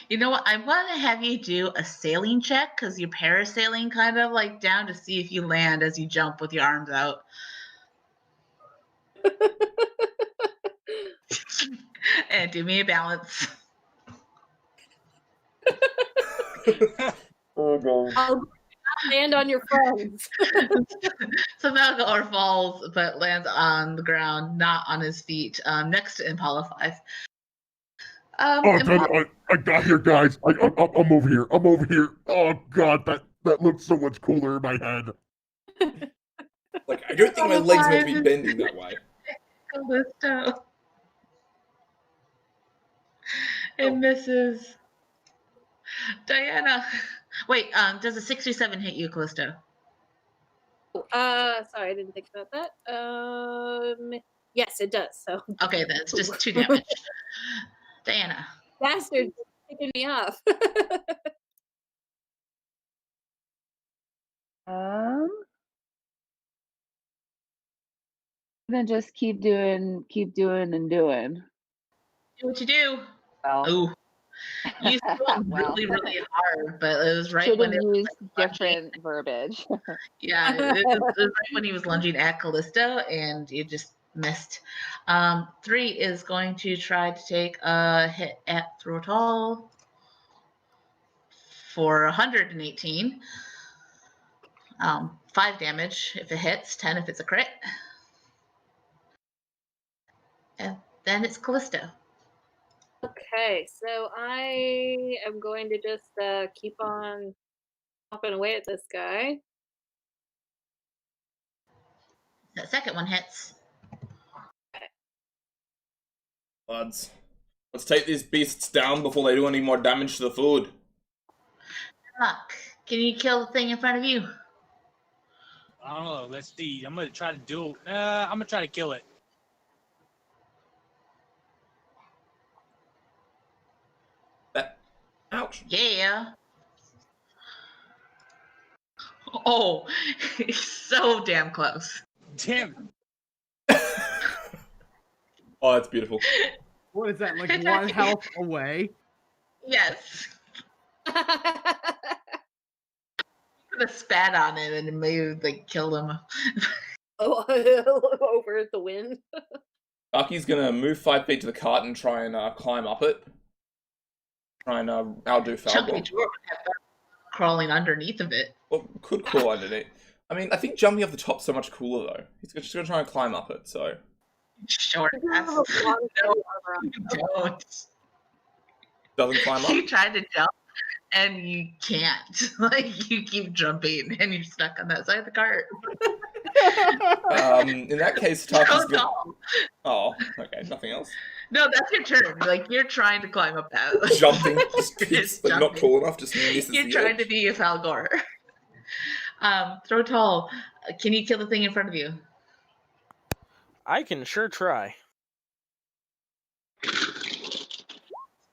You know what? I want to have you do a sailing check because you're parasailing kind of like down to see if you land as you jump with your arms out. And do me a balance. Oh no. I'll land on your friends. So Falgor falls but lands on the ground, not on his feet, next to Impala 5. I got here, guys. I'm over here. I'm over here. Oh god, that looks so much cooler in my head. Like, I don't think my legs meant to be bending that way. Callisto. It misses. Diana. Wait, does a 67 hit you, Callisto? Sorry, I didn't think about that. Yes, it does. So Okay, then it's just 2 damage. Diana. bastard picking me off. I'm gonna just keep doing and doing. Do what you do. Well, Ooh. You threw well, really, really hard, but it was right should when have it was used like, different verbiage. yeah, it was right when he was lunging at Callisto, and you just missed. 3 is going to try to take a hit at Throtal for 118. 5 damage if it hits, 10 if it's a crit. And then it's Callisto. Okay, so I am going to just keep on chopping away at this guy. That second one hits. Lads, let's take these beasts down before they do any more damage to the food. Look, can you kill the thing in front of you? I don't know. Let's see. I'm gonna try to do. I'm gonna try to kill it. Ouch. Yeah. Oh, so damn close. Damn. Oh, that's beautiful. What is that, like one health away? Yes. Could have spat on it and maybe like killed him. Over at the wind. Aki's gonna move 5 feet to the cart and try and climb up it. Try and outdo Chunky Falgor. dwarf would have crawling underneath of it. Well, could crawl underneath. I mean, I think jumping off the top's so much cooler though. He's just gonna try and climb up it. So Short ass. No, you don't. doesn't climb up. You tried to jump and you can't. Like you keep jumping and you're stuck on that side of the cart. In that case, So Taki's gonna. tall. Oh, okay. Nothing else. No, that's your turn. Like you're trying to climb up that. Jumping, just You're keeps like not jumping. tall enough, just misses You're the trying edge. to be a Falgor. Throw tall. Can you kill the thing in front of you? I can sure try.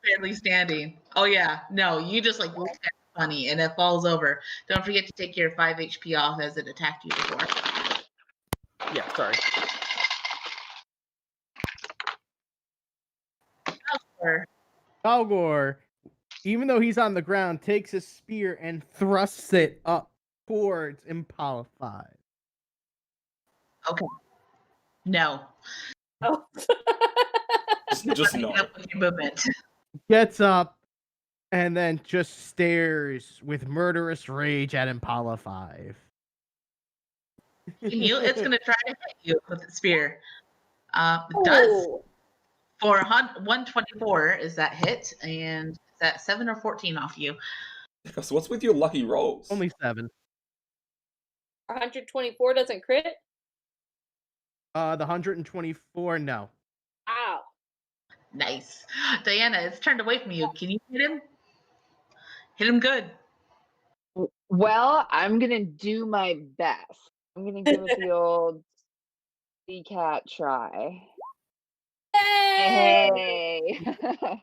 Barely standing. Oh yeah. No, you just like look at it funny and it falls over. Don't forget to take your 5 HP off as it attacked you before. Yeah, sorry. Falgor, even though he's on the ground, takes his spear and thrusts it up towards Impala 5. Okay. No. Oh. Just not. Up with your movement. Gets up and then just stares with murderous rage at Impala 5. It's gonna try to hit you with its spear. It does. Oh. For 124 is that hit, and is that 7 or 14 off you? So what's with your lucky rolls? Only 7. 124 doesn't crit? The 124, no. Ow. Nice. Diana, it's turned away from you. Can you hit him? Hit him good. Well, I'm gonna do my best. I'm gonna give it the old sea cat try. Hey! Hey!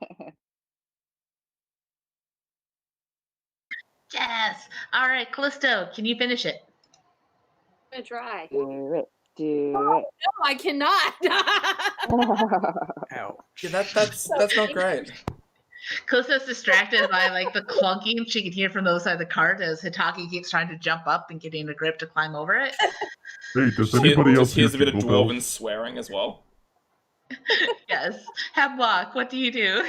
Yes. All right, Callisto, can you finish it? I'm gonna try. do it. Do No, I cannot. it. Ouch. Yeah, that's not great. Callisto's distracted by like the clunking she can hear from the other side of the cart as Hitaki keeps trying to jump up and getting a grip to climb over it. Hey, does anybody else Just hear hears a bit of jingle dwarven bells? swearing as well. Yes. Hemlock, what do you do?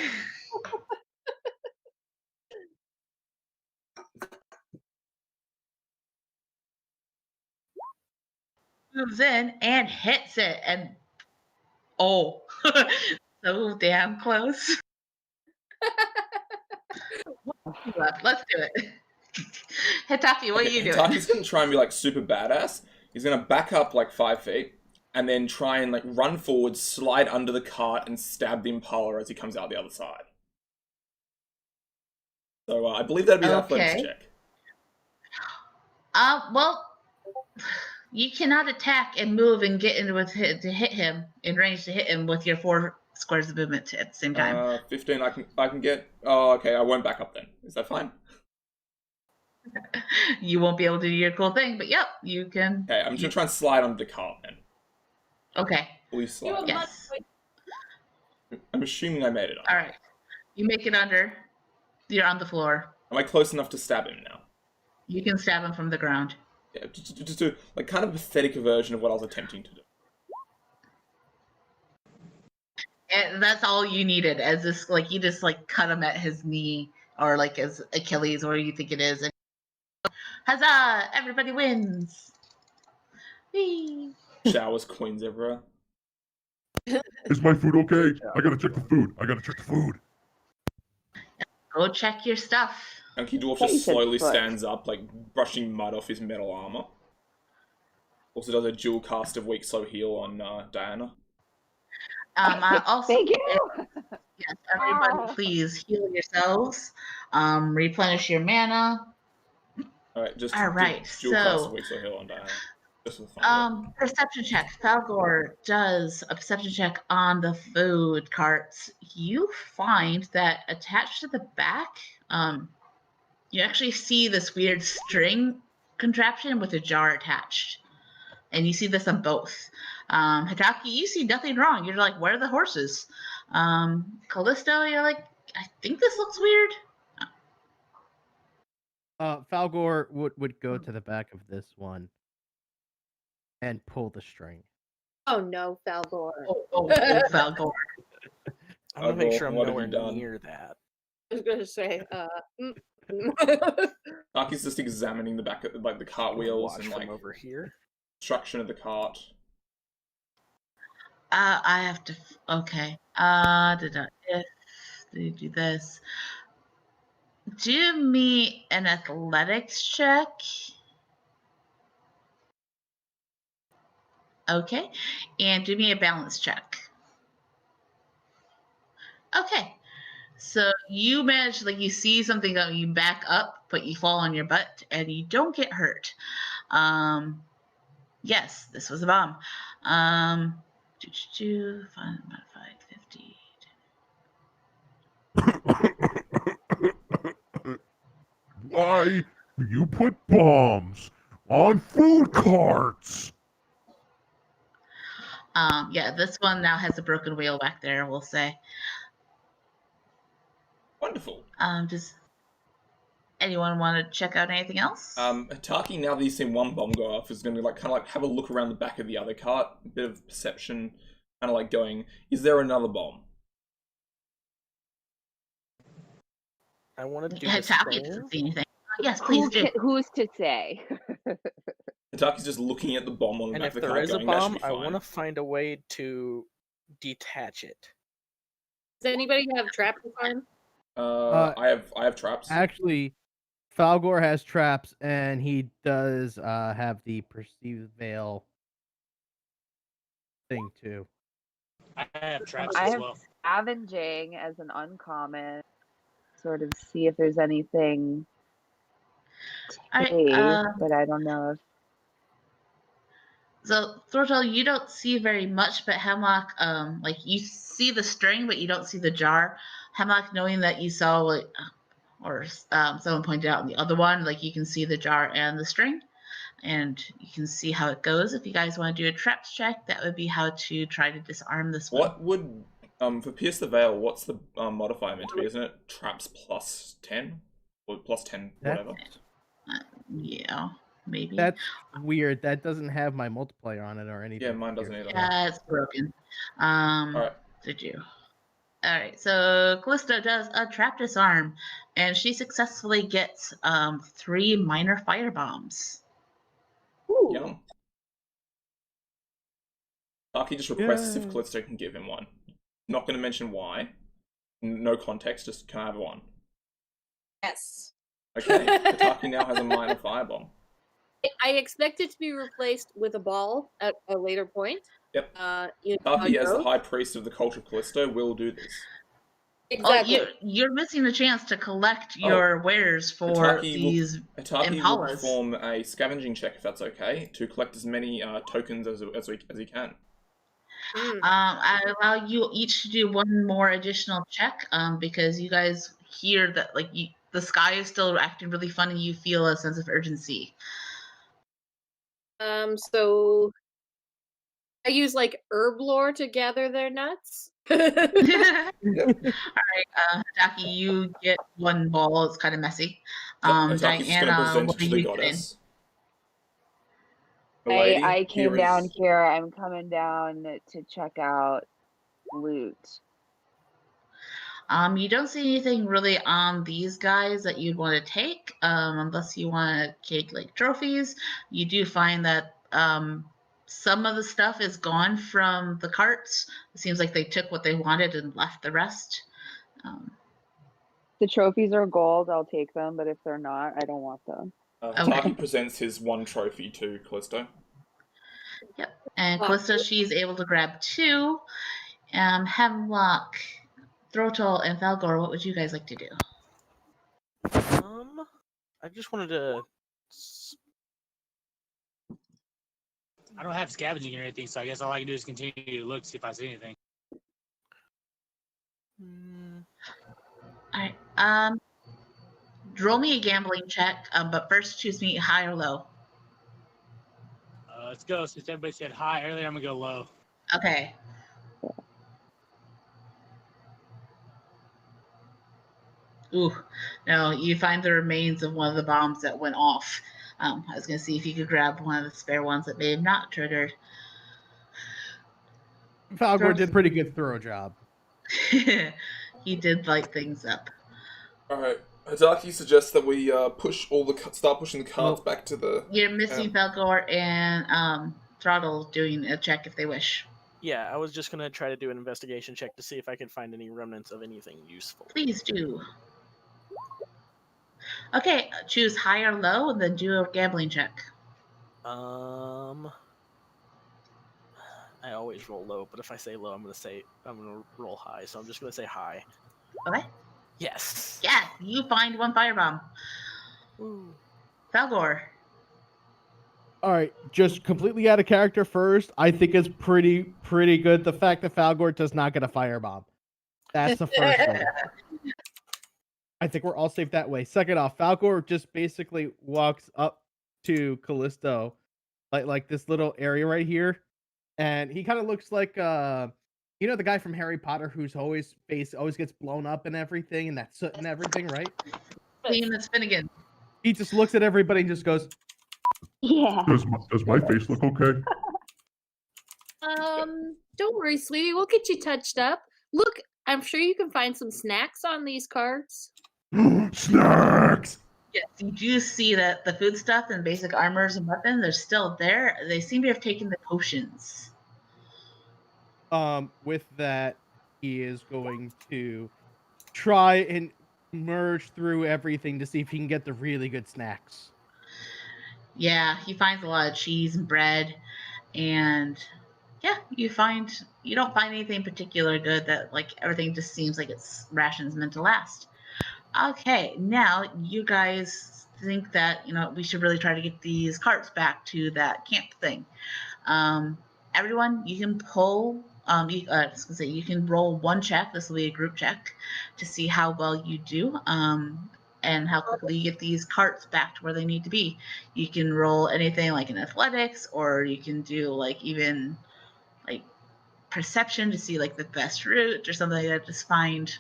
Moves in and hits it, and oh, so damn close. Let's do it. Hitaki, what are you doing? Hitachi's gonna try and be like super badass. He's gonna back up like 5 feet and then try and like run forward, slide under the cart, and stab the Impala as he comes out the other side. So I believe that'd be an athletics Okay. check. Well, you cannot attack and move and get in with to hit him in range to hit him with your 4 squares of movement at the same time. 15. I can get. Oh, okay. I won't back up then. Is that fine? You won't be able to do your cool thing, but yep, you can. Okay. I'm just gonna try and slide under the cart then. Okay. Fully You slide. have Yes. I'm assuming I made it. All right. You make it under. You're on the floor. Am I close enough to stab him now? You can stab him from the ground. Yeah, just do like kind of a pathetic version of what I was attempting to do. And that's all you needed, as this like you just like cut him at his knee or like his Achilles, or you think it is, and huzzah! Everybody wins. Whee! Showers, coins everywhere. Is my food okay? I gotta check the food. Go check your stuff. Hunky Dwarf Thought you just said slowly foot. stands up, like brushing mud off his metal armor. Also does a dual cast of Weak Slow Heal on Diana. I also Thank you. yes, everybody, Ah. please heal yourselves. Replenish your mana. All right, just All right, dual class so weak soul heal on Diana, just for the fun of it. perception check. Falgor does a perception check on the food carts. You find that attached to the back, you actually see this weird string contraption with a jar attached. And you see this on both. Hitaki, you see nothing wrong. You're like, where are the horses? Callisto, you're like, I think this looks weird. Falgor would go to the back of this one and pull the string. Oh no, Falgor. Oh, Falgor. I'm gonna make Falgor, sure I'm what have nowhere you done? near that. I was gonna say, Aki's just examining the back of like the cartwheels Watch and from like over here. construction of the cart. I have to. Okay. If they do this, do me an athletics check. Okay, and do me a balance check. Okay. So you manage, like, you see something that you back up, but you fall on your butt and you don't get hurt. Yes, this was a bomb. 550. Why do you put bombs on food carts? Yeah, this one now has a broken wheel back there, we'll say. Wonderful. Does anyone want to check out anything else? Hitaki, now that he's seen one bomb go off, is going to like kind of like have a look around the back of the other cart, a bit of perception, kind of like going, is there another bomb? I want to do Hitaki this doesn't thing. see anything. Yes, please do. Who's to say? Hitaki's just looking at the bomb on the And back if of the there cart is a going, that should bomb, be I fine. want to find a way to detach it. does anybody have trap disarm? I have traps. Actually, Falgor has traps, and he does have the perceived veil thing too. I have traps I as have well. scavenging as an uncommon. Sort of see if there's anything All take, right. but I don't know if So Thortel, you don't see very much, but Hemlock, like you see the string, but you don't see the jar. Hemlock, knowing that you saw like, or someone pointed out in the other one, like you can see the jar and the string, and you can see how it goes. If you guys want to do a traps check, that would be how to try to disarm this one. What would for pierce the veil? What's the modifier meant to be? Isn't it traps plus 10 or plus 10 whatever? Yeah, maybe. That's weird. That doesn't have my multiplier on it or anything. Yeah, mine doesn't either. Yeah, it's broken. All right. Did you? All right, so Callisto does a trap disarm, and she successfully gets 3 minor fire bombs. Yum. Aki just requests if Callisto can give him one. Not going to mention why. No context, just can I have one? Yes. Okay, Hitaki now has a minor firebomb. I expect it to be replaced with a ball at a later point. Yep. Hitaki, as the high priest of the cult of Callisto, will do this. Exactly. Oh, you're missing the chance to collect your wares for these Hitaki will Impalas. perform a scavenging check, if that's okay, to collect as many tokens as he can. I allow you each to do one more additional check, because you guys hear that like the sky is still acting really funny. You feel a sense of urgency. So I use like herb lore to gather their nuts. All right, Hitaki, you get one ball. It's kind of messy. Hitaki's just going to Diana, present what it are to the you doing? goddess. The lady, I came down is... here. I'm coming down to check out loot. You don't see anything really on these guys that you'd want to take, unless you want to take like trophies. You do find that some of the stuff is gone from the carts. It seems like they took what they wanted and left the rest. The trophies are gold. I'll take them, but if they're not, I don't want them. Hitaki presents his one trophy to Callisto. Yep. And Callisto, she's able to grab 2. Hemlock, Throtal, and Falgor, what would you guys like to do? I just wanted to. I don't have scavenging or anything, so I guess all I can do is continue to look, see if I see anything. All right. Roll me a gambling check, but first choose me high or low. Let's go. Since everybody said high earlier, I'm gonna go low. Okay. Ooh, no, you find the remains of one of the bombs that went off. I was going to see if you could grab one of the spare ones that may have not triggered. Falgor did a pretty good throw job. He did light things up. All right. Hadaki suggests that we start pushing the carts back to the. You're missing Falgor and Throttle doing a check if they wish. Yeah, I was just gonna try to do an investigation check to see if I could find any remnants of anything useful. Please do. Okay, choose high or low, and then do a gambling check. I always roll low, but if I say low, I'm gonna roll high. So I'm just gonna say high. Okay. Yes. Yeah, you find one firebomb. Ooh. Falgor. All right, just completely out of character first. I think it's pretty good the fact that Falgor does not get a firebomb. That's the first thing. I think we're all safe that way. Second off, Falgor just basically walks up to Callisto, like this little area right here, and he kind of looks like the guy from Harry Potter whose always gets blown up and everything, and that soot and everything, right? Seamus Finnegan. He just looks at everybody and just goes, Yeah. Does my face look okay? Don't worry, sweetie. We'll get you touched up. Look, I'm sure you can find some snacks on these carts. Snacks! Yes, you do see that the food stuff and basic armors and weapons are still there. They seem to have taken the potions. With that, he is going to try and merge through everything to see if he can get the really good snacks. Yeah, he finds a lot of cheese and bread, and yeah, you don't find anything particular good. That like everything just seems like it's rations meant to last. Okay, now you guys think that we should really try to get these carts back to that camp thing. Everyone, you can pull. You can roll one check. This will be a group check to see how well you do. And how quickly you get these carts back to where they need to be. You can roll anything like in athletics, or you can do even perception to see like the best route or something like that. Just find.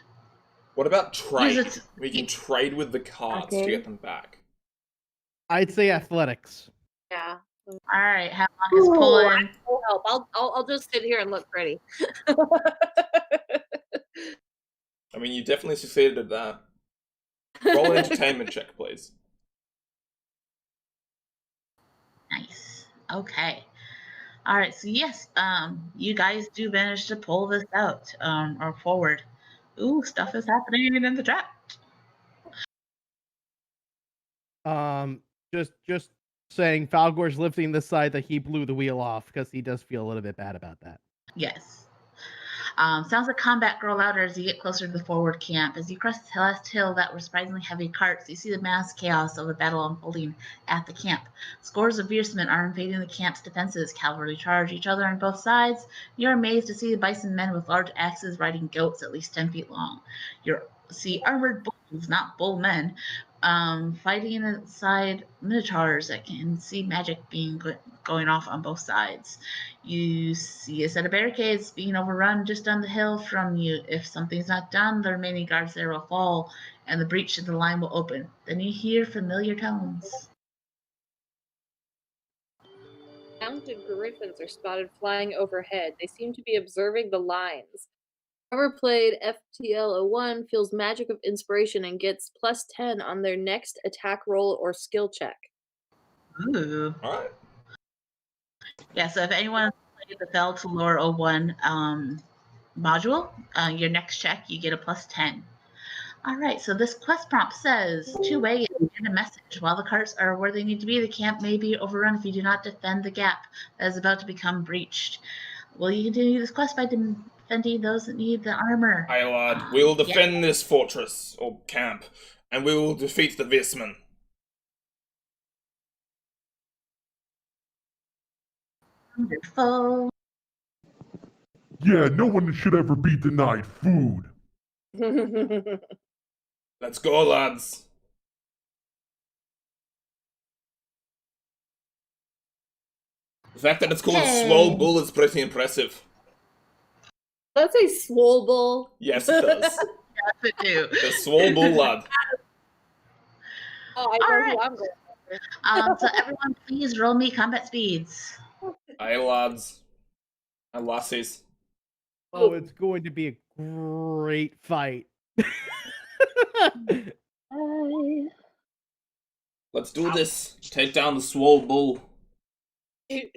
What about trade? We can trade with the carts to get them back. I'd say athletics. Yeah. All right, how long is pulling? I'll help. I'll just sit here and look pretty. I mean, you definitely succeeded at that. Roll an entertainment check, please. Nice. Okay. All right. So yes, you guys do manage to pull this out, or forward. Ooh, stuff is happening in the chat. Just saying, Falgor's lifting the side that he blew the wheel off because he does feel a little bit bad about that. Yes. Sounds like combat grow louder as you get closer to the forward camp. As you crest the last hill that were surprisingly heavy carts, you see the mass chaos of the battle unfolding at the camp. Scores of Virsmen are invading the camp's defenses. Cavalry charge each other on both sides. You're amazed to see the bison men with large axes riding goats at least 10 feet long. You see armored bulls, not bull men, fighting inside minotaurs that can see magic being going off on both sides. You see a set of barricades being overrun just down the hill from you. If something's not done, the remaining guards there will fall, and the breach in the line will open. Then you hear familiar tones. Mounted griffins are spotted flying overhead. They seem to be observing the lines. Whoever played FTL01 feels magic of inspiration and gets +10 on their next attack roll or skill check. Ooh. All right. Yeah, so if anyone played the Fell to Lore 01 module, your next check, you get a +10. All right, so this quest prompt says, 2 wagons and a message. While the carts are where they need to be, the camp may be overrun if you do not defend the gap that is about to become breached. Will you continue this quest by defending defending those that need the armor. Aye, lad. We will Yeah. defend this fortress, or camp, and we will defeat the Virsmen. Wonderful. Yeah, no one should ever be denied food. Let's go, lads. The fact that it's called Yay. Swole Bull is pretty impressive. Let's say swole bull. Yes, it does. Yes, it do. The Swole Bull, lad. Oh, I All know right. who I'm going So everyone, please roll me combat speeds. Aye, lads. And lassies. Oh, it's going to be a great fight. Let's do this. Take down the Swole Bull.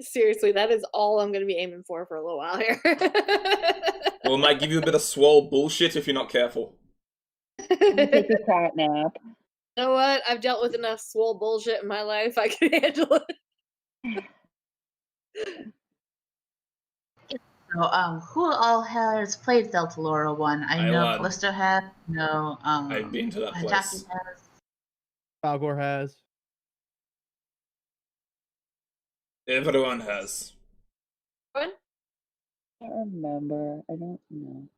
Seriously, that is all I'm going to be aiming for a little while here. Well, it might give you a bit of Swole bullshit if you're not careful. Take a cat nap. You know what? I've dealt with enough swole bullshit in my life. I can handle it. So, who all has played Delta Laura 1? I Aye, know lad. Callisto has. No, I've been to that Hitaki place. has. Falgor has. Everyone has. I don't remember. I don't know.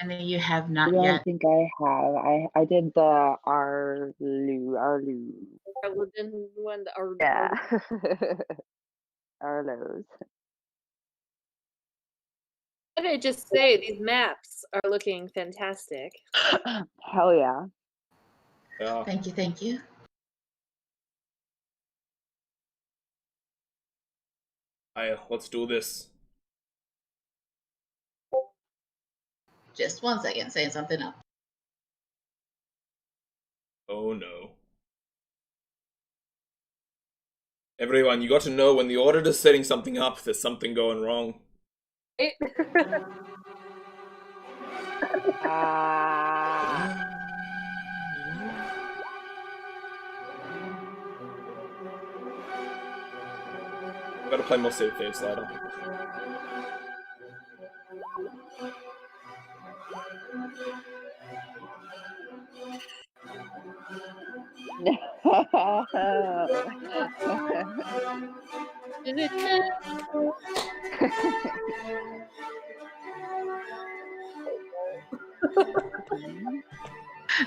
And then you have I not don't yet. think I have. I did the Arlu. Arleden one, the Arleden. Yeah. Arlos. What did I just say? These maps are looking fantastic. Hell yeah. Yeah. Thank you, thank you. Aye, let's do this. Just 1 second, saying something up. Oh no. Everyone, you got to know when the auditor's setting something up, there's something going wrong. Gotta play more save saves later.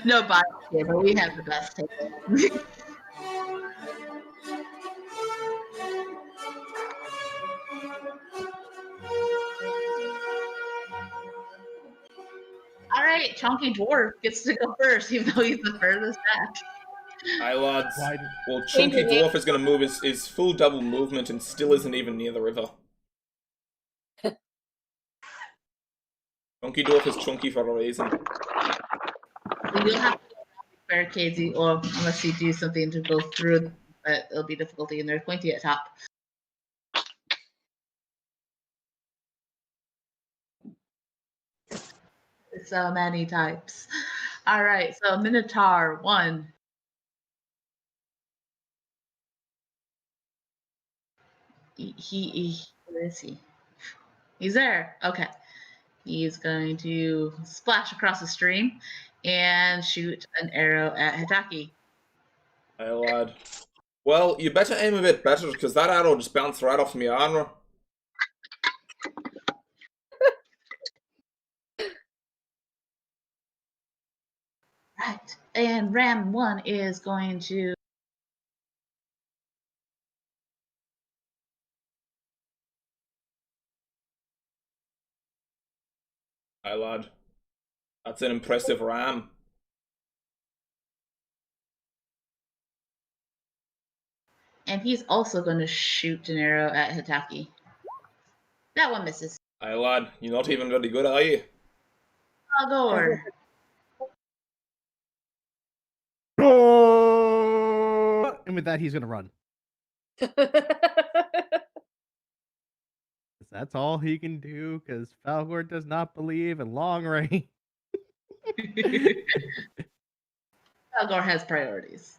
No bias here, but we have the best taste. All right, Chunky Dwarf gets to go first, even though he's the furthest back. Aye, lads. Why? Well, Chunky Dwarf is gonna move his full double movement and still isn't even near the river. Chunky Dwarf is chunky for a reason. So you'll have to barricades, or unless you do something to go through, but it'll be difficulty, and there's pointy at top. So many types. All right, so Minotaur 1. Where is he? He's there. Okay. He's going to splash across the stream and shoot an arrow at Hitaki. Aye, lad. Well, you better aim a bit better, because that arrow just bounced right off my armor. Right. And Ram 1 is going to Aye, lad. That's an impressive ram. and he's also going to shoot an arrow at Hitaki. That one misses. Aye, lad. You're not even very good, are you? Falgor. And with that, he's going to run. That's all he can do, because Falgor does not believe in long range. Falgor has priorities.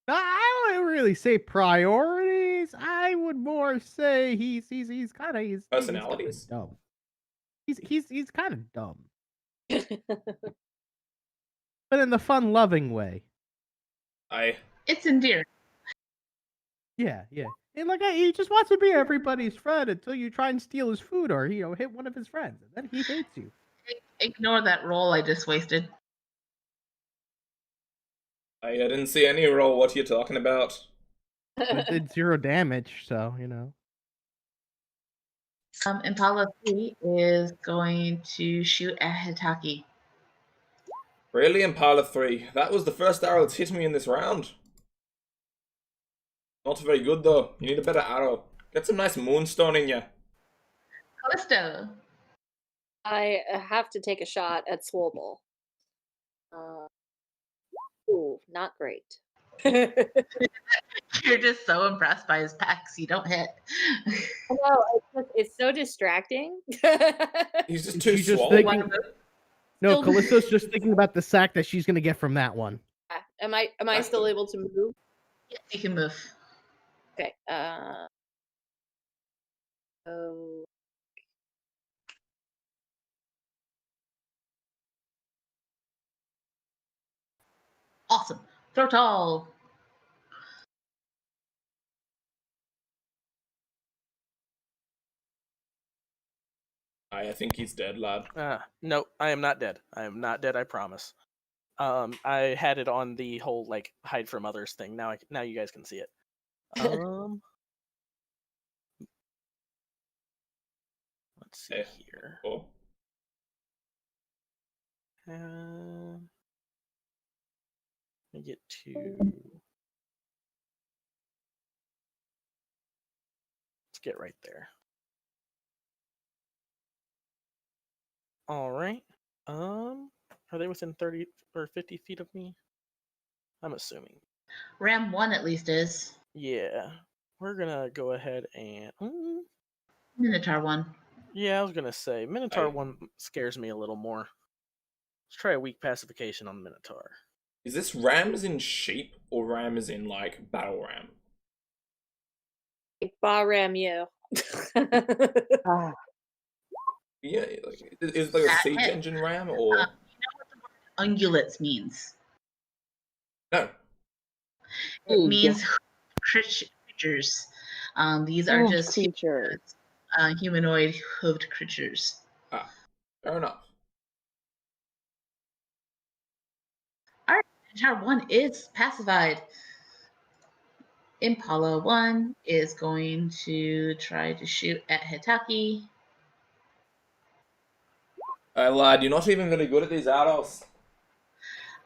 I wouldn't really say priorities. I would more say he's kind of Personalities? dumb. He's kind of dumb, but in the fun, loving way. It's endearing. Yeah, yeah. And like he just wants to be everybody's friend until you try and steal his food or hit one of his friends, and then he hates you. Ignore that roll I just wasted. I didn't see any roll. What are you talking about? It did 0 damage, so Impala 3 is going to shoot at Hitaki. Really, Impala 3? That was the first arrow that's hit me in this round. Not very good, though. You need a better arrow. Get some nice moonstone in you. Callisto. I have to take a shot at Swolble. Ooh, not great. You're just so impressed by his packs, you don't hit. I know, it's so distracting. He's just too She's just swole. thinking. No, Callisto's just thinking about the sack that she's gonna get from that one. Am I still able to move? Yes, you can move. Okay. Oh. Awesome. Throw tall. I think he's dead, lad. No, I am not dead. I am not dead. I promise. I had it on the whole like hide from others thing. Now you guys can see it. Let's see here. Cool. I get to. Let's get right there. All right. Are they within 30 or 50 feet of me? I'm assuming. Ram 1 at least is. Yeah. We're gonna go ahead and. Minotaur 1. Yeah, I was gonna say Minotaur 1 scares me a little more. Let's try a weak pacification on Minotaur. Is this ram as in sheep or ram as in like battle ram? Ram you. Yeah, like, is it like a siege engine ram or? You know what the word ungulates means? No. It means creatures. These are just creatures. Humanoid hooved creatures. Ah, fair enough. Alright, Minotaur 1 is pacified. Impala 1 is going to try to shoot at Hitaki. Hey lad, you're not even very good at these arrows.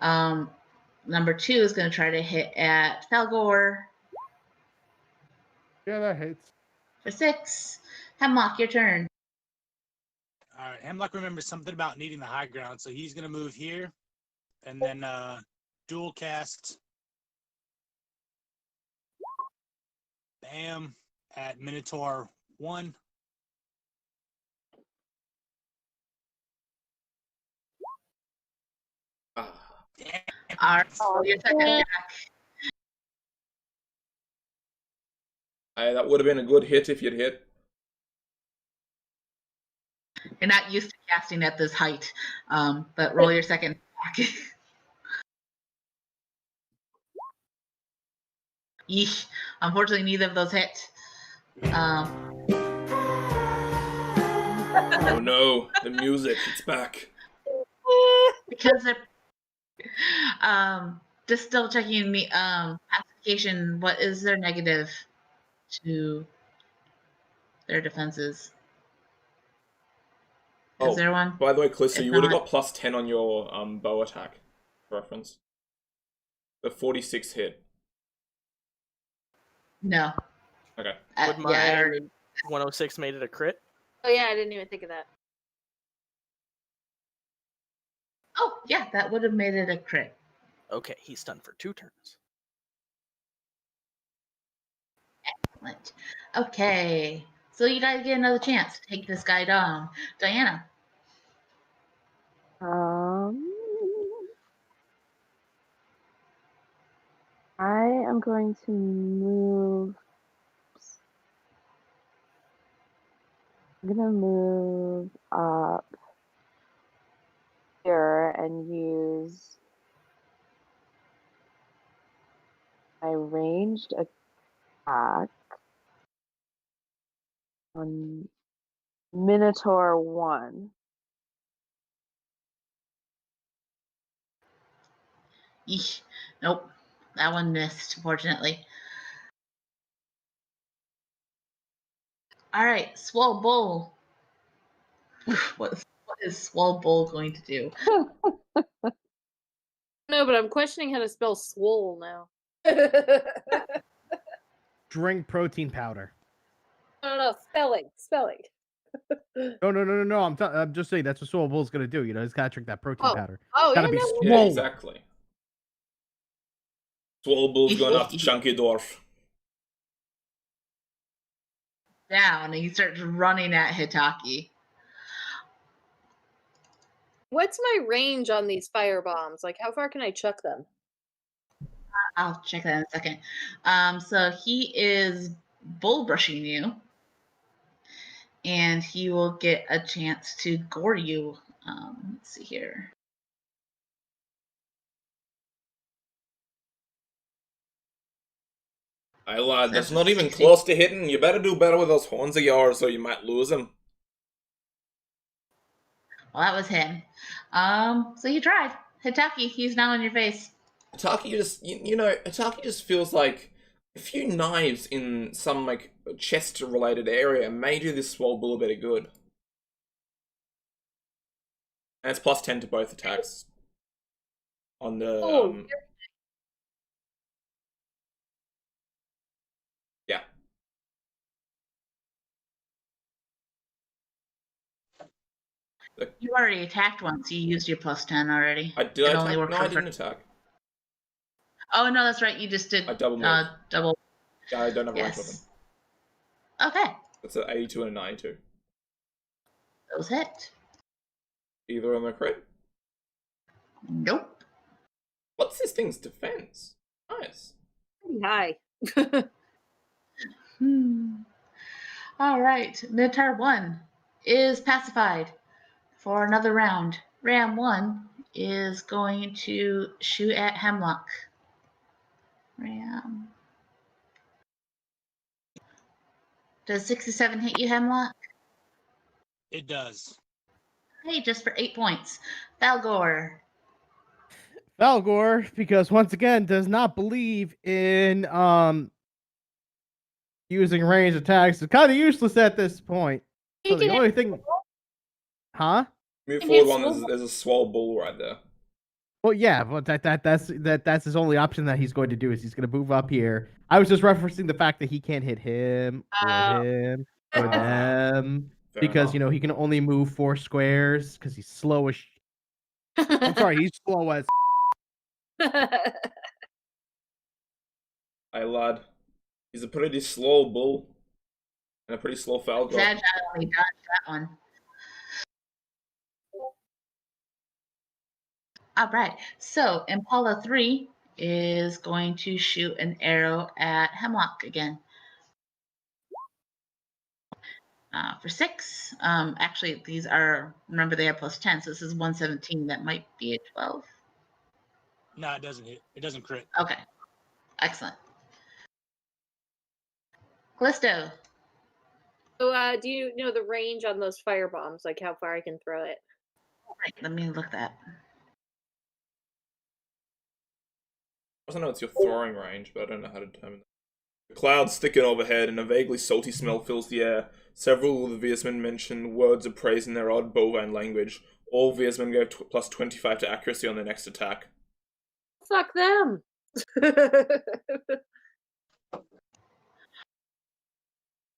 Number 2 is going to try to hit at Falgor. Yeah, that hits. For 6. Hemlock, your turn. All right, Hemlock remembers something about needing the high ground, so he's gonna move here, and then dual cast. Bam at Minotaur 1. Alright, so your second attack. Hey, that would have been a good hit if you'd hit. You're not used to casting at this height, but roll your second attack. Yeesh. Unfortunately, neither of those hit. Oh no, the music, it's back. Because they're just double checking me pacification, what is their negative to their defenses? Is there one? By the way, Callisto, If you would have not- got plus 10 on your bow attack reference. The 46 hit. No. Okay. Would my Yeah, I already. 106 made it a crit? Oh yeah, I didn't even think of that. Oh, yeah, that would have made it a crit. Okay, he's stunned for 2 turns. Excellent. Okay. So you guys get another chance to take this guy down. Diana. I am going to move I'm gonna move up here and use my ranged attack on Minotaur 1. Eesh. Nope. That one missed, unfortunately. All right, Swole Bull. what is Swole Bull going to do? No, but I'm questioning how to spell swole now. Drink protein powder. No, spelling. No. I'm just saying that's what Soul Bull's gonna do. You know, he's gotta drink that protein powder. Oh, Gotta yeah, be no, Yeah, swole. exactly. Swole Bull's going after Chunky Dwarf. Down, and he starts running at Hitaki. What's my range on these fire bombs? Like, how far can I chuck them? I'll check that in a second. So he is bull brushing you, and he will get a chance to gore you. Let's see here. Hey lad, that's That's not even 60. close to hitting. You better do better with those horns of yours, or you might lose them. Well, that was him. So you tried. Hitaki, he's now in your face. Ataki just, Ataki just feels like a few knives in some, like, chest-related area may do this Swole Bull a bit of good. And it's plus 10 to both attacks. On the, yeah. You already attacked once. You used your plus 10 already. I did It attack? only worked No, for I didn't attack. Oh, no, that's right. You just did I double moved. double. Yeah, I don't have a range Yes. weapon. Okay. That's an 82 and a 92. Those hit. Either of them are crit. Nope. What's this thing's defense? Nice. Pretty high. All right. Minotaur 1 is pacified for another round. Ram 1 is going to shoot at Hemlock. Ram. Does 67 hit you, Hemlock? It does. Hey, just for 8 points. Falgor. Falgor, because once again, does not believe in using range attacks. It's kind of useless at this point. So the only thing, huh? Move forward one. There's a Swole Bull right there. Well, yeah, but that's his only option that he's going to do is he's going to move up here. I was just referencing the fact that he can't hit him or him or them because enough. he can only move 4 squares because he's slow as. I'm sorry, he's slow as. Hey lad, he's a pretty slow bull and a pretty slow Falgor. Zag only dodged that one. All right. So Impala 3 is going to shoot an arrow at Hemlock again. For 6. Actually, these are, remember they have plus 10, so this is 117. That might be a 12. No, it doesn't hit. It doesn't crit. Okay. Excellent. Callisto. So, do you know the range on those fire bombs? Like how far I can throw it? All right, let me look that. I also know it's your throwing range, but I don't know how to determine that. The clouds thicken overhead, and a vaguely salty smell fills the air. Several of the Virsmen mention words of praise in their odd bovine language. All Virsmen go plus 25 to accuracy on their next attack. Fuck them.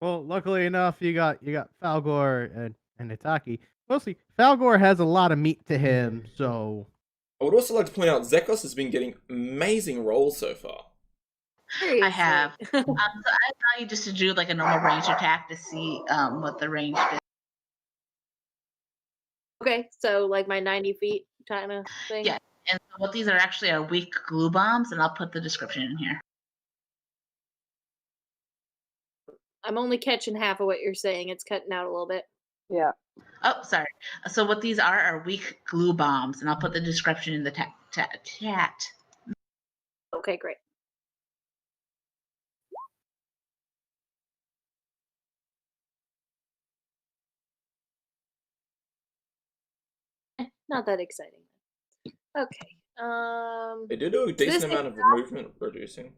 Well, luckily enough, you got Falgor and Hitaki. Mostly, Falgor has a lot of meat to him, so. I would also like to point out Zekos has been getting amazing rolls so far. I have. So I allow you just to do like a normal range attack to see what the range is. Okay, so like my 90 feet kind of thing. Yeah, and so what these are actually are weak glue bombs, and I'll put the description in here. I'm only catching half of what you're saying. It's cutting out a little bit. Yeah. Oh, sorry. So what these are weak glue bombs, and I'll put the description in the chat. Okay, great. Not that exciting. Okay. They do do a decent amount of movement reducing. Is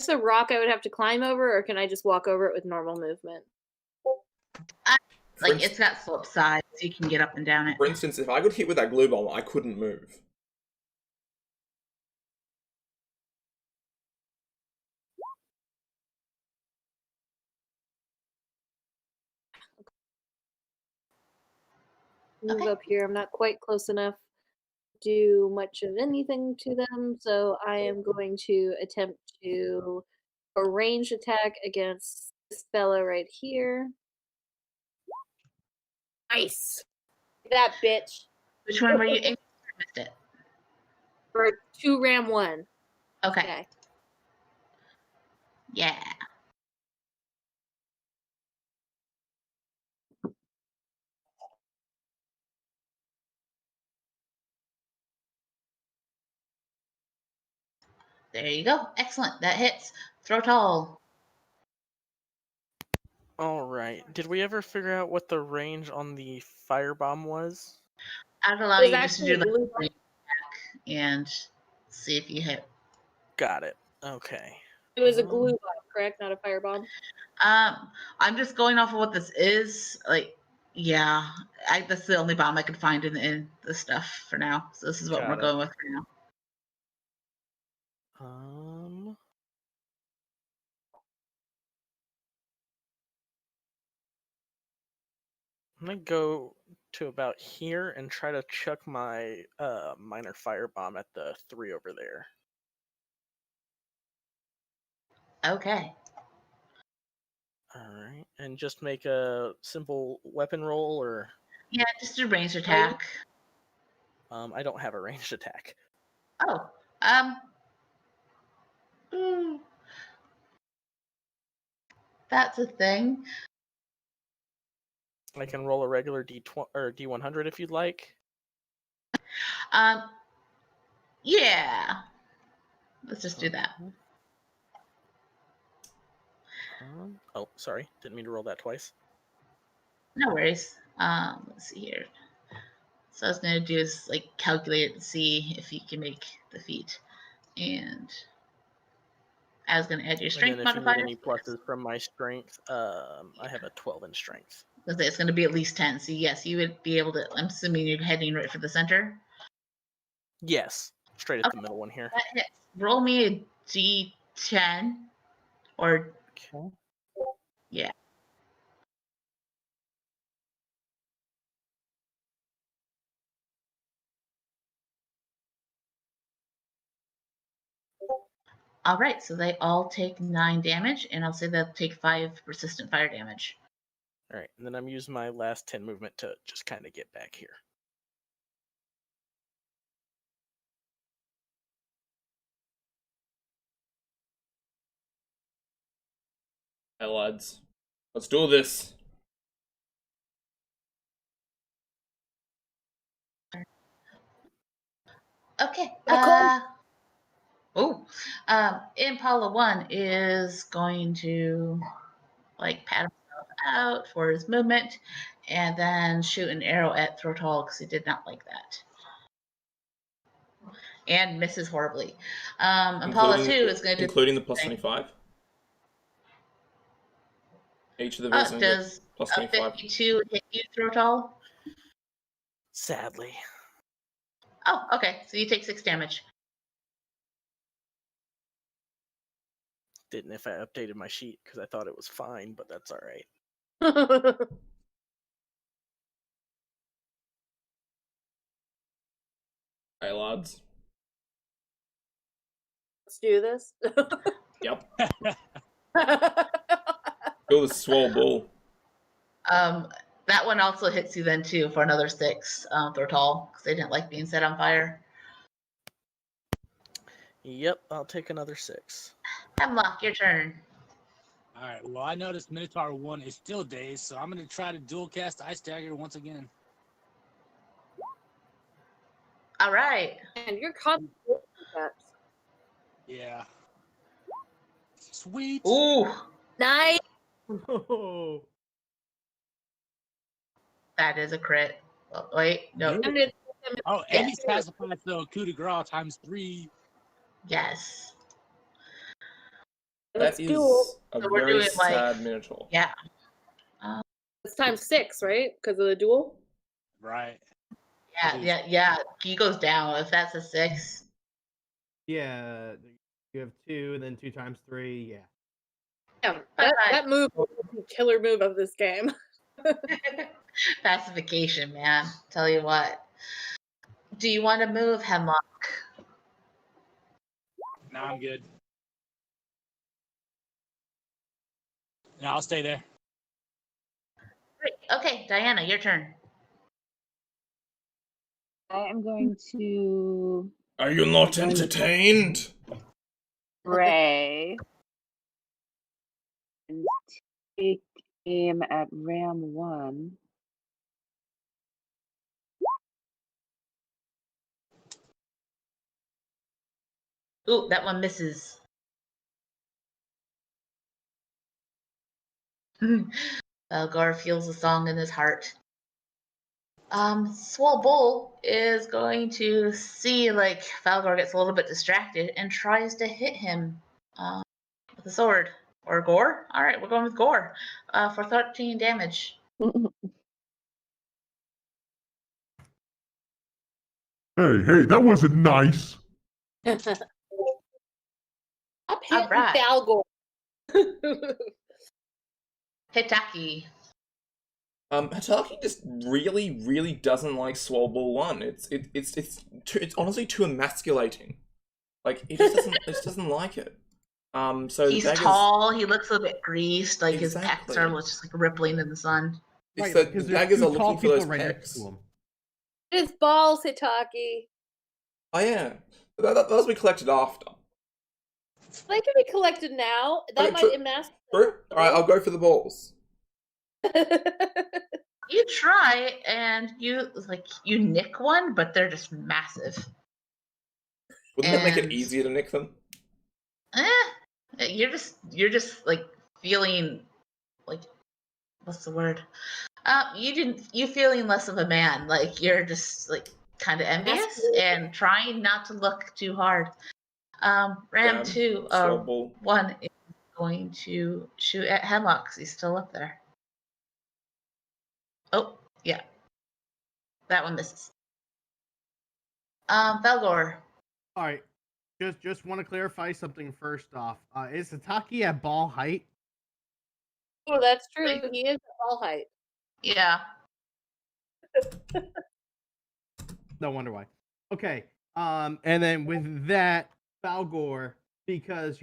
this a rock I would have to climb over, or can I just walk over it with normal movement? Like, it's got slope sides, so you can get up and down it. For instance, if I got hit with that glue bomb, I couldn't move. Move up here. I'm not quite close enough to do much of anything to them, so I am going to attempt to a ranged attack against this fella right here. Nice. That bitch. Which one were you aiming for? I missed it. For 2 ram 1. Okay. Yeah. There you go. Excellent. That hits. Throw tall. All right. Did we ever figure out what the range on the firebomb was? I'd allow It was you just to do actually like blue a range attack and see if you hit. Got it. Okay. It was a glue bomb, correct? Not a firebomb? I'm just going off of what this is. Like, yeah, that's the only bomb I could find in the stuff for now. So this is what we're going with for now. I'm gonna go to about here and try to chuck my minor firebomb at the 3 over there. Okay. Alright, and just make a simple weapon roll, or... Yeah, just a ranged attack. I don't have a ranged attack. Oh, that's a thing. I can roll a regular D20 or D100 if you'd like. Yeah. Let's just do that. Oh, sorry, didn't mean to roll that twice. No worries. Let's see here. So I was gonna do is like calculate it and see if you can make the feat, and I was gonna add your strength and then if modifier. you need any pluses from my strength, I have a 12 in strength. Because it's gonna be at least 10. So yes, you would be able to. I'm assuming you're heading right for the center. Yes, straight at the middle one here. That hits. Roll me a D10, or okay. Yeah. All right, so they all take 9 damage, and I'll say they'll take 5 persistent fire damage. All right, and then I'm using my last 10 movement to just kind of get back here. Hey lads, let's do this. Okay. Impala 1 is going to like pat himself out for his movement, and then shoot an arrow at Throtal because he did not like that, and misses horribly. Impala 2 is going to including the plus 25. Each of the Virsmen does plus a 25. 52 hit you, Throtal? Sadly. Oh, okay. So you take 6 damage. Didn't if I updated my sheet because I thought it was fine, but that's all right. Hey lads. Let's do this. Yep. Feel the swole bull. That one also hits you then too for another 6, Throtal, because they didn't like being set on fire. Yep, I'll take another 6. Hemlock, your turn. All right, right. Well, I noticed Minotaur 1 is still dazed, so I'm going to try to dual cast Ice Dagger once again. All right. And you're constantly that. Yeah. Sweet. Ooh, Nice. Oh, that is a crit. Oh, wait, no. And it's Oh, and Yes. he's pacified, so coup de grace times 3. Yes. Let's That is duel. a So we're very doing, like- sad Minotaur. Yeah. It's times 6, right? Because of the duel. Right. Yeah. He goes down if that's a 6. yeah. You have 2, and then 2 times 3. Yeah. Yeah, that move was the killer move of this game. Pacification, man. Tell you what. Do you want to move, Hemlock? No, I'm good. No, I'll stay there. Great. Okay, Diana, your turn. I am going to Are you not entertained? spray and take aim at Ram 1. Ooh, that one misses. Belgar feels the song in his heart. Swole Bull is going to see like Falgor gets a little bit distracted and tries to hit him with a sword. Or gore? Alright, we're going with gore. For 13 damage. Hey, that wasn't nice. I'm hitting Alright. Falgor. Hitaki. Hataki just really, really doesn't like Swoleball 1. It's honestly too emasculating. Like he just doesn't like it. So He's Dagger's, tall, he looks a little bit greased, like his Exactly. pecs are just like rippling in the sun. It's Right, the because there's daggers 2 are tall looking for people those right next to pecs. him. His balls, Hitaki. Oh yeah, those we collected after. They can be collected now. That Okay, might true. emasculate. True. All right, I'll go for the balls. You try and you nick one, but they're just massive. Wouldn't that make it And- easier to nick them? You're just like feeling like what's the word? You feeling less of a man. Like you're just like kind of envious and trying not to look too hard. Ram 2 Swoleball. 1 is going to shoot at Hemlock 'cause he's still up there. Oh, yeah. That one misses. Felgor. All right. Just want to clarify something first off. Is Hataki at ball height? Oh, that's true. He is at ball height. Yeah. No wonder why. Okay. And then with that, Falgor, because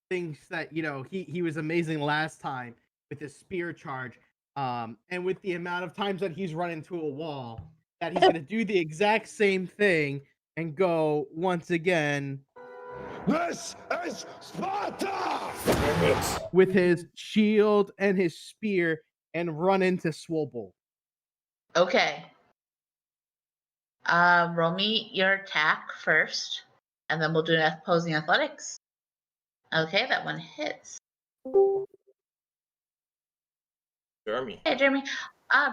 thinks that he was amazing last time with his spear charge, and with the amount of times that he's run into a wall, that he's gonna do the exact same thing and go once again This is Sparta! with his shield and his spear and run into Swoleball. Okay. Roll me your attack first, and then we'll do opposing athletics. Okay, that one hits. Jeremy. Hey, Jeremy.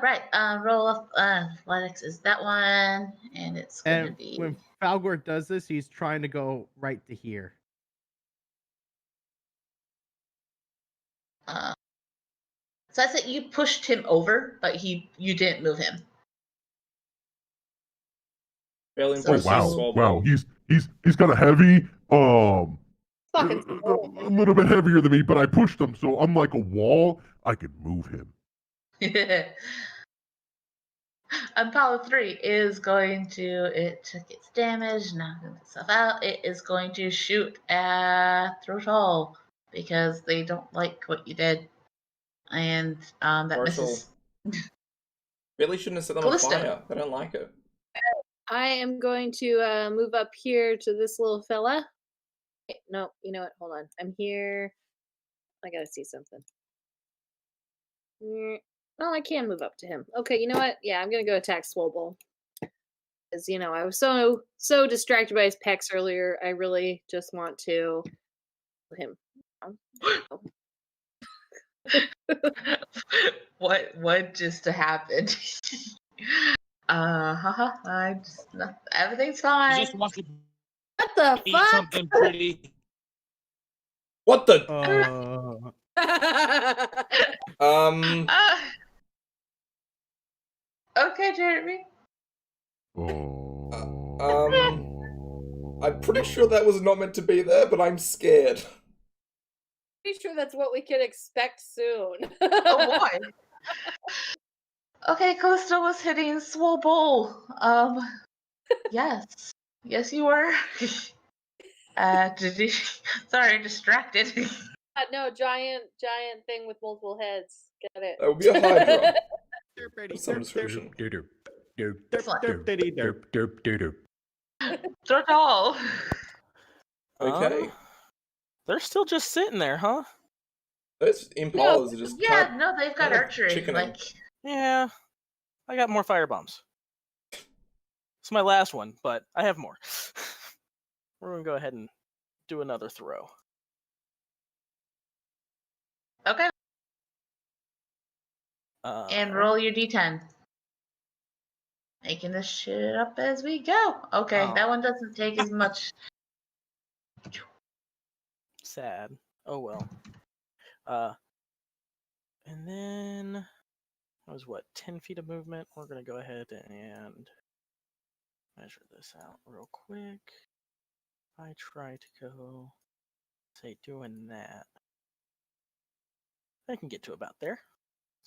Right. Roll of athletics is that one, and it's gonna And be. when Falgor does this, he's trying to go right to here. So I said you pushed him over, but you didn't move him. Fairly So- Oh impressive. wow, he's kind of heavy. Fucking A little bit heavier than me, but I pushed him, so I'm like a wall. I can move him. Apollo 3 is going to. It took its damage, knocking itself out. It is going to shoot at Throtal because they don't like what you did, and that misses. Really shouldn't have set them on Callisto. fire. They don't like it. I am going to move up here to this little fella. No, you know what? Hold on. I'm here. I gotta see something. Oh, I can move up to him. Okay, you know what? Yeah, I'm gonna go attack Swole. Because I was so distracted by his pecs earlier. I really just want to him. What just happened? I just everything's He fine. just wants to What the eat fuck? something pretty. What the? Uh, okay, Jeremy. I'm pretty sure that was not meant to be there, but I'm scared. Pretty sure that's what we can expect soon. Oh boy. Okay, Costa was hitting Swole Bowl. Yes. Yes, you were. Did you? Sorry, distracted. No, giant thing with multiple heads. Get it? That would be a Hydra of some description. Throw it all. Okay. They're still just sitting there, huh? Those impalas are just Yeah, no, they've got kind of archery. chickening. Like, Yeah. I got more fire bombs. It's my last one, but I have more. We're gonna go ahead and do another throw. okay. And roll your d10. Making this shit up as we go. Okay, that one doesn't take as much. Sad. Oh well. And then that was what, 10 feet of movement. We're gonna go ahead and measure this out real quick. I try to go, say, doing that. I can get to about there.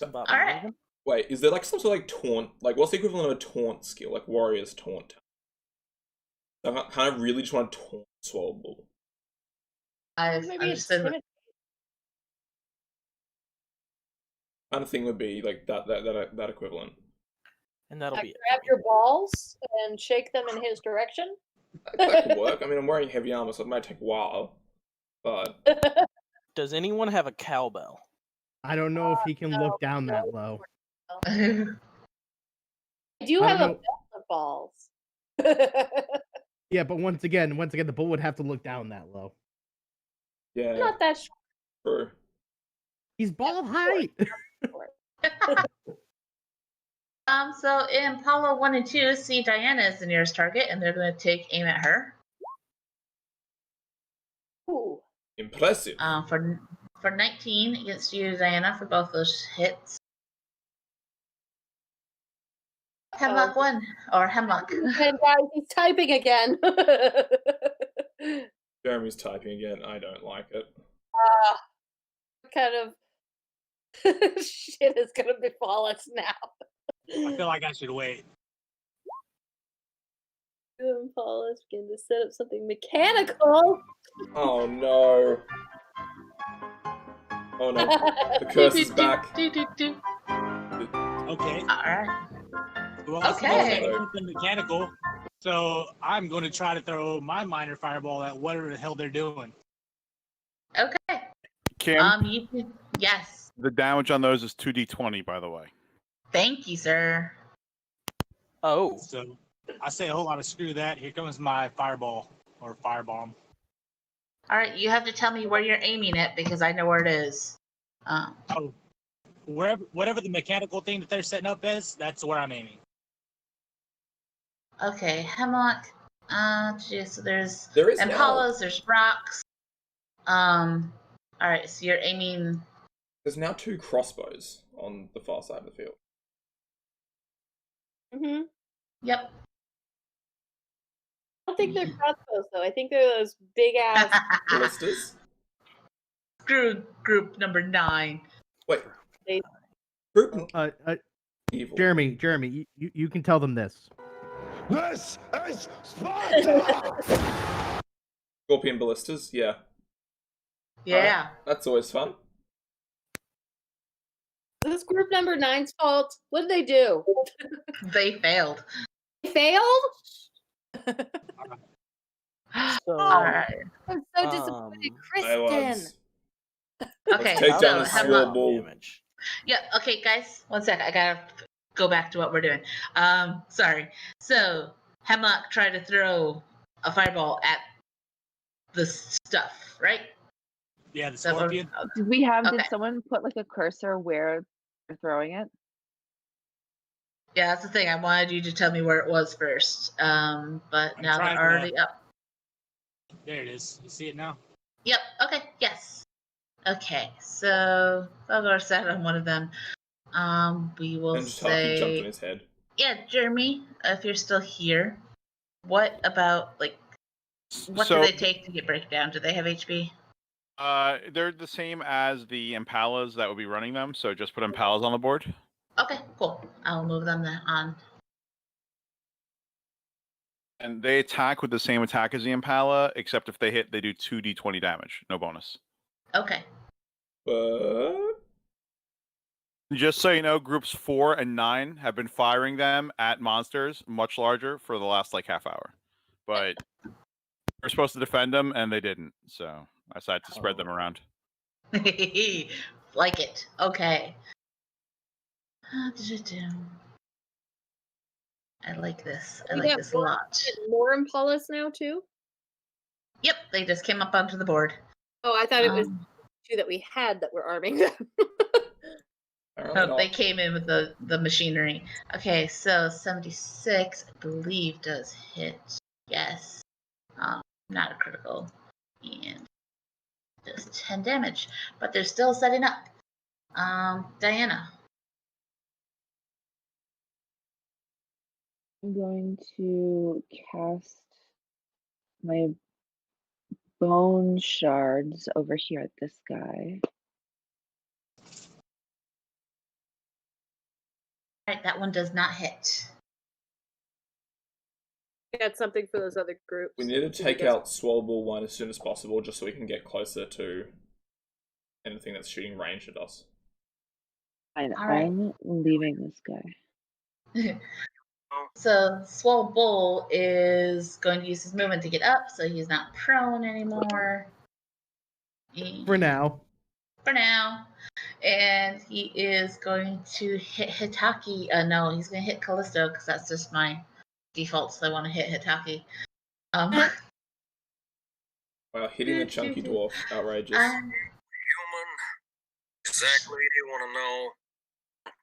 About All right. Wait, is there like some sort of like taunt? Like, what's the equivalent of a taunt skill? Like Warrior's Taunt. I kind of really just want to taunt Swole. Maybe it's timid. Kind of thing would be like that equivalent. And that'll be grab your balls and shake them in his direction. That could work. I mean, I'm wearing heavy armor, so it might take a while. But Does anyone have a cowbell? I don't know if he can look down that low. I do have a belt of balls. Yeah, but once again, the bull would have to look down that low. Yeah. Not that short. True. He's ball height. So in Apollo 1 and 2, see Diana is the nearest target, and they're going to take aim at her. Ooh. Impressive. For 19 against you, Diana, for both those hits. Hemlock 1 or Hemlock. And guys, he's typing again. Jeremy's typing again. I don't like it. What kind of shit is gonna befall us now? I feel like I should wait. Befall us, begin to set up something mechanical. Oh no. Oh no. The curse is back. Okay. Alright. Well, Okay. something mechanical. So I'm going to try to throw my minor fireball at whatever the hell they're doing. Okay. Kim, You can, yes. the damage on those is 2d20, by the way. Thank you, sir. Oh. So I say a whole lot of screw that. Here comes my fireball or firebomb. All right, you have to tell me where you're aiming it because I know where it is. Oh, whatever the mechanical thing that they're setting up is, that's where I'm aiming. Okay, Hemlock. Geez, so there's There is Impalas, there's rocks. All right, so you're aiming. There's now 2 crossbows on the far side of the field. Mm-hmm. Yep. I don't think they're crossbows though. I think they're those big ass Ballistas? Screw group number 9. Wait. Group evil. Jeremy, you can tell them this. This is Sparta! Scorpion ballistas, yeah. Yeah. That's always fun. This group number 9's fault. What did they do? They failed. They failed? So, All right. I'm so disappointed, Hey, Kristen. lads. Okay, Let's take so down this Hemlock. swirl ball. damage. Yeah. Okay, guys. 1 sec. I gotta go back to what we're doing. Sorry. So Hemlock tried to throw a fireball at the stuff, right? Yeah, the Is that what- scorpion. Did we have? Okay. Did someone put like a cursor where they're throwing it? Yeah, that's the thing. I wanted you to tell me where it was first. But I'm now they're trying to- already up. There it is. You see it now? Yep. Okay. Yes. Okay. So Felgar sat on one of them. We will And Hataki jumped on say, his head. yeah, Jeremy, if you're still here, what about like what So do they take to get breakdown? Do they have HP? they're the same as the Impalas that would be running them. So just put Impalas on the board. Okay, cool. I'll move them on. And they attack with the same attack as the Impala, except if they hit, they do 2d20 damage. No bonus. Okay. But Just so you know, groups 4 and 9 have been firing them at monsters much larger for the last like half hour. But we're supposed to defend them, and they didn't. So I decided to spread them around. Like it. Okay. I like this. I We like got this a lot. more Impalas now too. Yep, they just came up onto the board. Oh, I thought it was Um, 2 that we had that were arming them. apparently No, they not. came in with the machinery. Okay, so 76, I believe, does hit. Yes. Not a critical. And just 10 damage. But they're still setting up. Diana. I'm going to cast my bone shards over here at this guy. Alright, that one does not hit. Got something for those other groups. We need to Did you take guys- out Swellball 1 as soon as possible, just so we can get closer to anything that's shooting range at us. Fine, All right. I'm leaving this guy. So Swole Bull is going to use his movement to get up, so he's not prone anymore. For now. For now. And he is going to hit Hitaki. No, he's going to hit Callisto, because that's just my default, so I want to hit Hitaki. Wow, hitting the chunky dwarf, outrageous. Human, exactly, you want to know?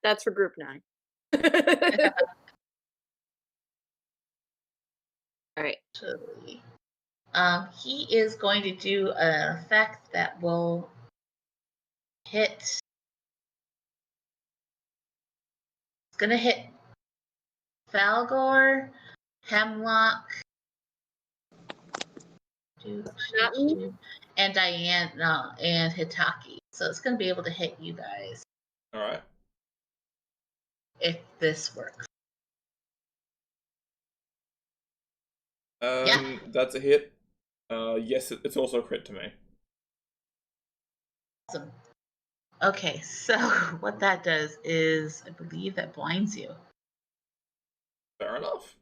That's for group 9. All right. He is going to do an effect that will hit. It's going to hit Falgor, Hemlock, and Diana and Hitaki. So it's going to be able to hit you guys. All right. If this works. That's a hit. Yes, it's also a crit to me. Awesome. Okay, so what that does is, I believe that blinds you. Fair enough.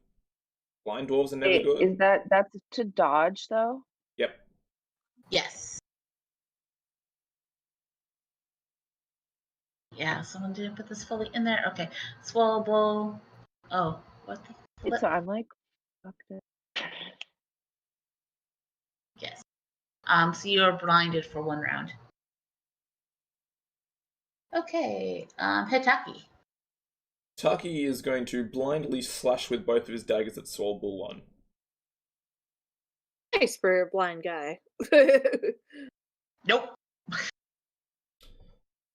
Blind dwarves are never Wait, good. is that's to dodge though? Yep. Yes. Yeah, someone didn't put this fully in there. Okay, swallowable. Oh, what the? So I'm like, fucked it. Yes. So you're blinded for 1 round. Okay, Hitaki. Taki is going to blindly slash with both of his daggers at Swellball 1. Nice for a blind guy. Nope.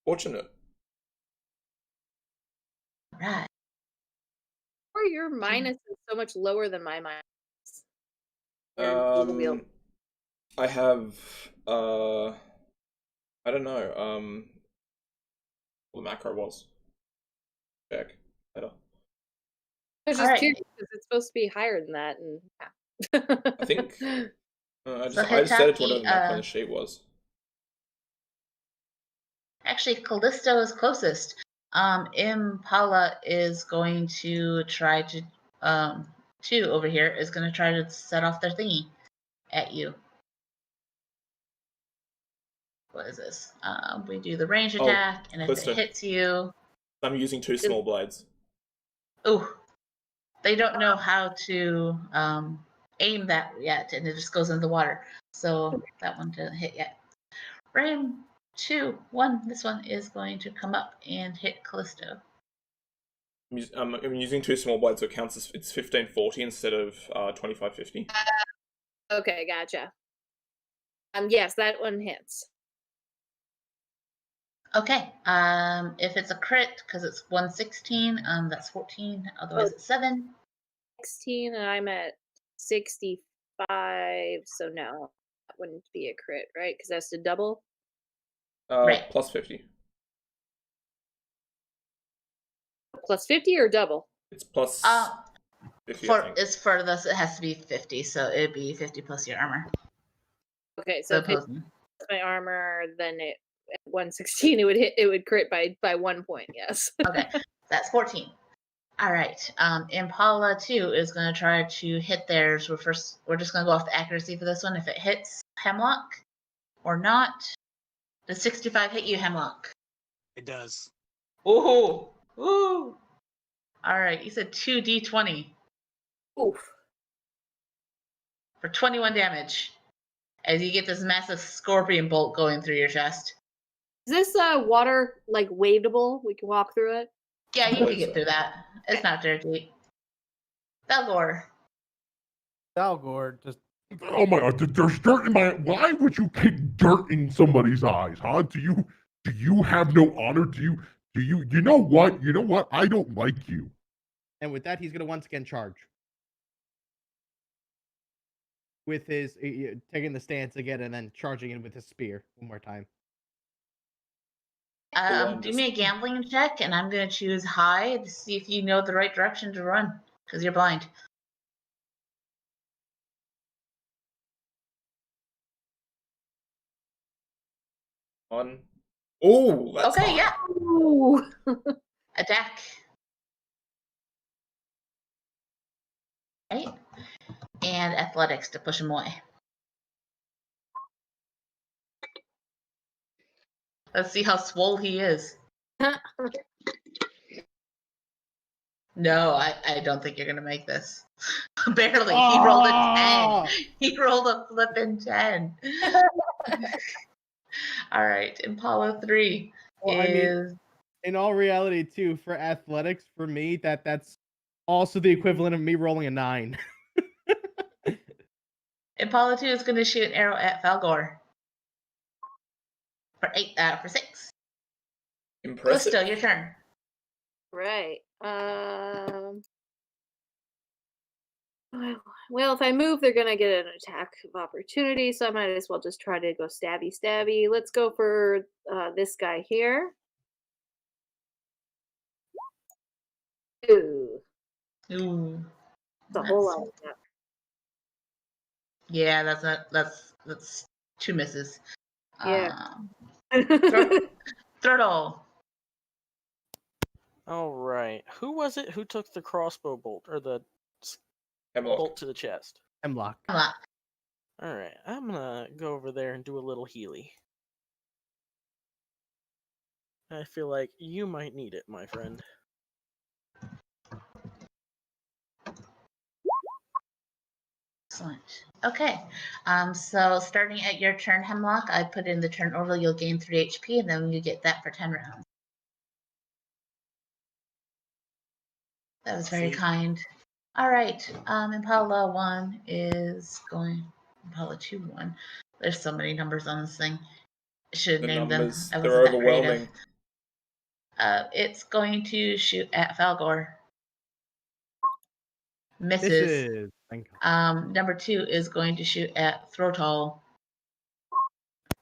Fortunate. Right. Or your minus is so much lower than my minus. I have I don't know, what the macro was. Check. Better. I was just curious because it's supposed to be higher than that, and yeah. I think I So just set it to whatever Hitaki, the macro on the sheet was. Actually, Callisto is closest. Impala is going to try to, 2 over here is going to try to set off their thingy. at you. What is this? We do the range Oh, attack, and if Clista. it hits you, I'm using 2 small blades. ooh, they don't know how to aim that yet, and it just goes in the water. So that one didn't hit yet. Frame 2, 1. This one is going to come up and hit Callisto. I'm using 2 small blades, so it counts as it's 1540 instead of 2550. Okay, gotcha. Yes, that one hits. Okay. If it's a crit, because it's 116, that's 14. Otherwise, it's 7. 16, and I'm at 65, so no, that wouldn't be a crit, right? Because that's the double. Right. Plus 50. Plus 50 or double? It's plus 50, I For think. it's for this, it has to be 50, so it'd be 50 plus your armor. Okay, so if it's opposing. my armor, then at 116 it would crit by 1 point. Yes. Okay, that's 14. All right. Impala 2 is going to try to hit theirs. We're just going to go off the accuracy for this one. If it hits Hemlock or not, does 65 hit you, Hemlock? It does. Ooh, ooh. All right, you said 2d20. Oof. For 21 damage, as you get this massive scorpion bolt going through your chest. Is this water like wadeable? We can walk through it. Yeah, you can believe get so. through that. It's not very deep. Belgor. Dalgor just Oh my god, there's dirt in my. Why would you kick dirt in somebody's eyes, huh? Do you have no honor? You know what? You know what? I don't like you. and with that he's gonna once again charge. With his taking the stance again and then charging in with his spear one more time. Do me a gambling check, and I'm going to choose high to see if you know the right direction to run, because you're blind. On. Oh, that's Okay, high. yeah. Ooh. Attack. Right. And athletics to push him away. Let's see how swole he is. No, I don't think you're going to make this. Barely. He rolled a 10. He rolled a flippin' 10. All right. Impala 3 Well, I mean, in all reality, too, for athletics, for me, that's also the equivalent of me rolling a 9. Impala 2 is going to shoot an arrow at Falgor. For 6. Impressive. Callisto, your turn. Right. Well, if I move, they're gonna get an attack of opportunity, so I might as well just try to go stabby. Let's go for this guy here. Ooh, Ooh. that's a whole lot of that. Yeah, that's 2 misses. Yeah. Turtle. All right. Who was it who took the crossbow bolt or the Hemlock. bolt to the chest? Hemlock. All right. I'm gonna go over there and do a little healy. I feel like you might need it, my friend. Excellent. Okay. So starting at your turn, Hemlock, I put in the turn order. You'll gain 3 HP, and then you get that for 10 rounds. That was very kind. All right. Impala 1 is going. Impala 2 1. There's so many numbers on this thing. I should have The named numbers, them. I they're wasn't that overwhelming. creative. It's going to shoot at Falgor. Misses. Number 2 is going to shoot at Throtal.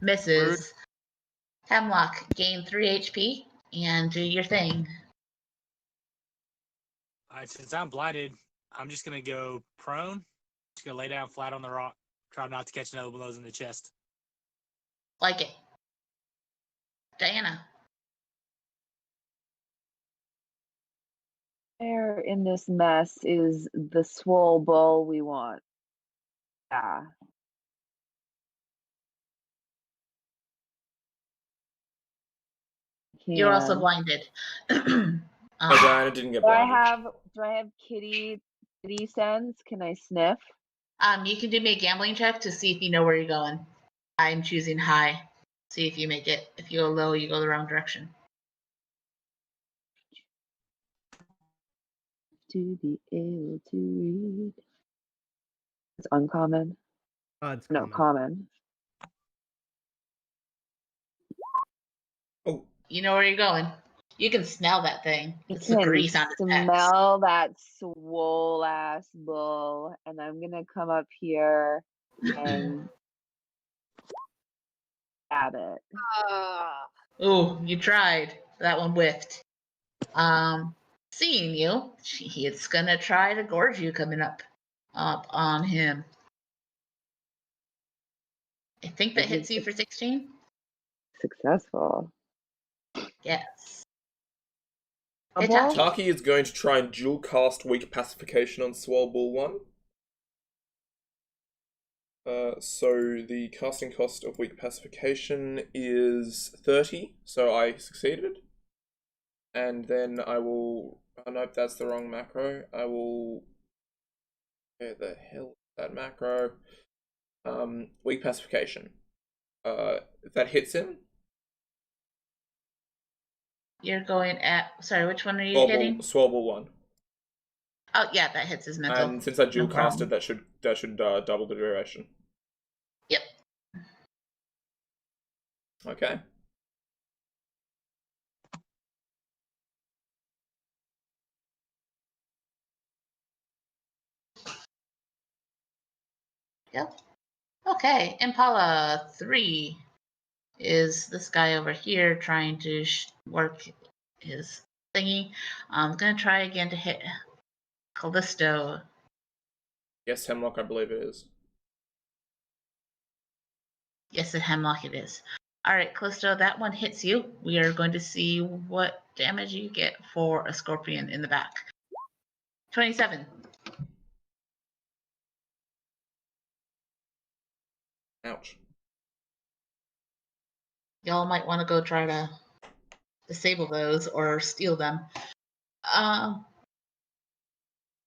Misses. Rude. Hemlock, gain 3 HP and do your thing. All right, since I'm blinded, I'm just gonna go prone. Just gonna lay down flat on the rock. Try not to catch another one of those in the chest. Like it. Diana. Where in this mess is the swole bull we want? Ah, can. You're also blinded. Oh, Diana didn't get Do I blinded. have kitty sense? Can I sniff? You can do me a gambling check to see if you know where you're going. I'm choosing high. See if you make it. If you go low, you go the wrong direction. To be able to read. It's uncommon. It's No, common. Oh, You know where you're going. You can smell that thing. I It's the can grease on its pecs. smell that swole ass bull, and I'm gonna come up here and stab it. Ooh, you tried. That one whiffed. Seeing you, it's gonna try to gorge you coming up on him. I think that hits you for 16. Successful. Yes. Taki is going to try and dual cast Weak Pacification on Swole Bull 1. So the casting cost of Weak Pacification is 30, so I succeeded. And then I will... Oh, nope, that's the wrong macro. I will... Where the hell is that macro? Weak Pacification. That hits him. You're going at... Sorry, which one are you hitting? Swole Bull 1. Oh, yeah, that hits his mental. And since I dual No casted, problem. that should double the duration. Yep. Okay. Yep. Okay, Impala 3 is this guy over here trying to work his thingy. I'm gonna try again to hit Callisto. Yes, Hemlock, I believe it is. Yes, a Hemlock it is. Alright, Callisto, that one hits you. We are going to see what damage you get for a scorpion in the back. 27. Ouch. Y'all might want to go try to disable those or steal them.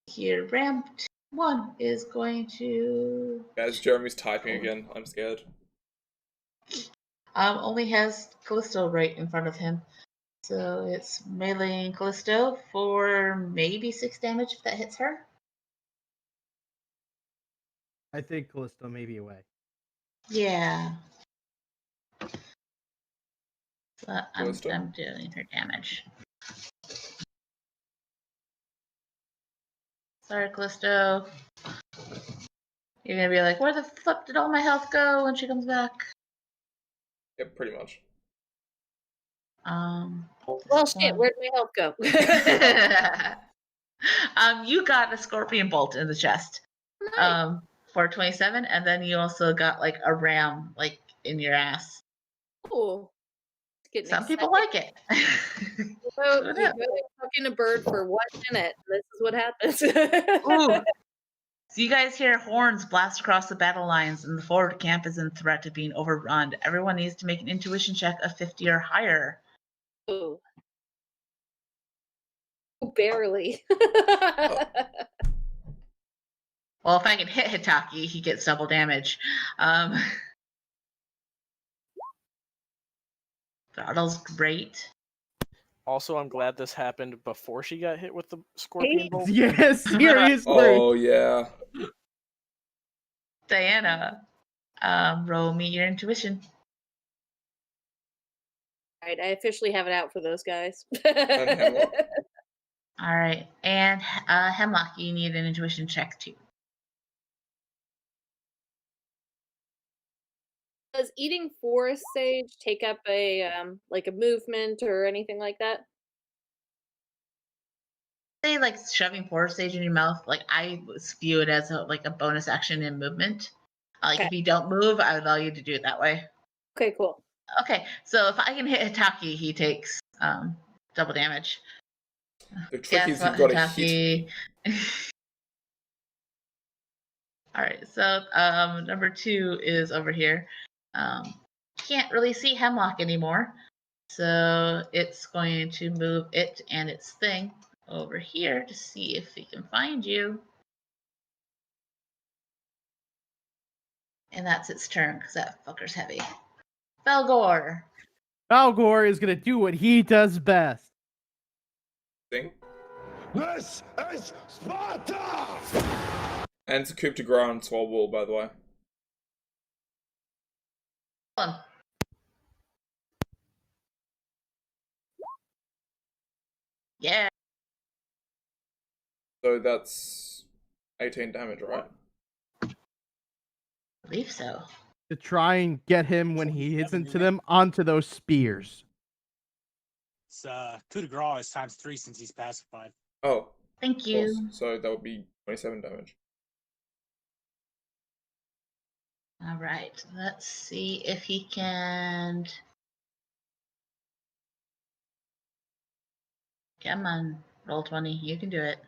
Here, ramped 1 is going to... Guys, Jeremy's typing again. I'm scared. Only has Callisto right in front of him. So it's meleeing Callisto for maybe 6 damage if that hits her. I think Callisto may be away. Yeah. So I'm Callisto? doing her damage. Sorry, Callisto. You're gonna be like, where the fuck did all my health go when she comes back? Yep, pretty much. Well, shit, where'd my health go? You got a scorpion bolt in the chest. Nice. For 27, and then you also got like a ram like in your ass. Cool. Some people like it. You go fucking a bird for 1 minute. This is what happens. Ooh. So you guys hear horns blast across the battle lines, and the forward camp is in threat of being overrun. Everyone needs to make an intuition check of 50 or higher. Ooh. Barely. Well, if I can hit Hitaki, he gets double damage. Throttle's great. Also, I'm glad this happened before she got hit with the scorpion bolt. Yes, seriously. Oh, yeah. Diana, roll me your intuition. Alright, I officially have it out for those guys. And Hemlock. All right, and Hemlock, you need an intuition check too. Does eating forest sage take up a like a movement or anything like that? Say like shoving forest sage in your mouth, like I view it as a bonus action in movement. Like if you don't move, I would allow you to do it that way. Okay, cool. Okay, so if I can hit Hitaki, he takes double damage. The trick is you've got to hit. All right, so number 2 is over here. Can't really see Hemlock anymore. So it's going to move it and its thing over here to see if it can find you. And that's its turn because that fucker's heavy. Felgor. Falgor is gonna do what he does best. Thing. This is Sparta! And it's a coup de grace on Swole Wall, by the way. Hold on. Yeah. So that's 18 damage, right? I believe so. To try and get him when he hits into them onto those spears. It's coup de grace is ×3 since he's pacified. Oh, Thank of you. course. So that would be 27 damage. All right. Let's see if he can. Come on, roll 20. You can do it.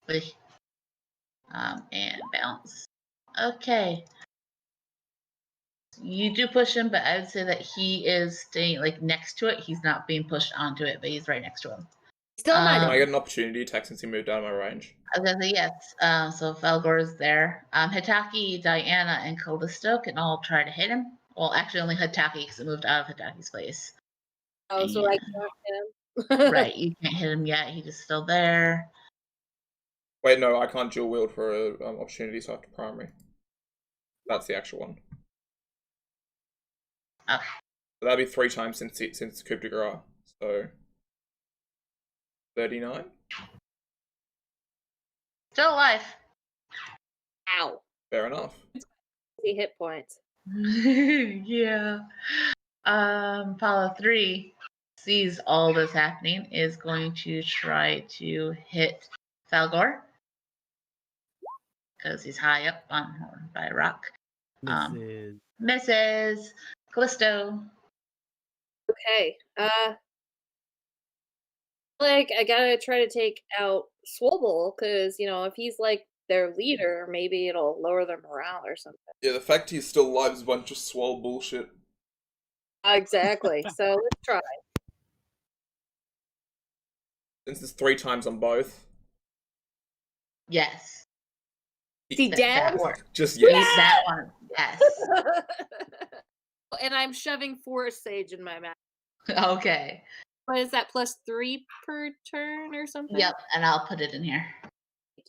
Wait. And bounce. Okay. You do push him, but I would say that he is staying like next to it. He's not being pushed onto it, but he's right next to him. Still not. Can I get an opportunity attack since he moved out of my range? I was gonna say yes. So Felgor is there. Hitaki, Diana, and Callisto can all try to hit him. Well, actually, only Hitaki because it moved out of Hitaki's place. Oh, so I And- can't hit him. Right, you can't hit him yet. He's just still there. Wait, no, I can't dual wield for an opportunity, so I have to primary. That's the actual one. Okay. So that'd be 3 times since coup de grace. So 39. Still alive. Ow. Fair enough. See hit points. Yeah. Apollo 3 sees all this happening, is going to try to hit Falgor because he's high up by a rock. Misses. Callisto. Okay. Like I gotta try to take out Swobble because if he's like their leader, maybe it'll lower their morale or something. Yeah, the fact he's still alive is a bunch of swole bullshit. Exactly. So let's try. Since it's 3 times on both. Yes. See, That Dad? one. Just yes. That one. Yes. And I'm shoving Forest Sage in my mouth. Okay. What is that? +3 per turn or something? Yep, and I'll put it in here.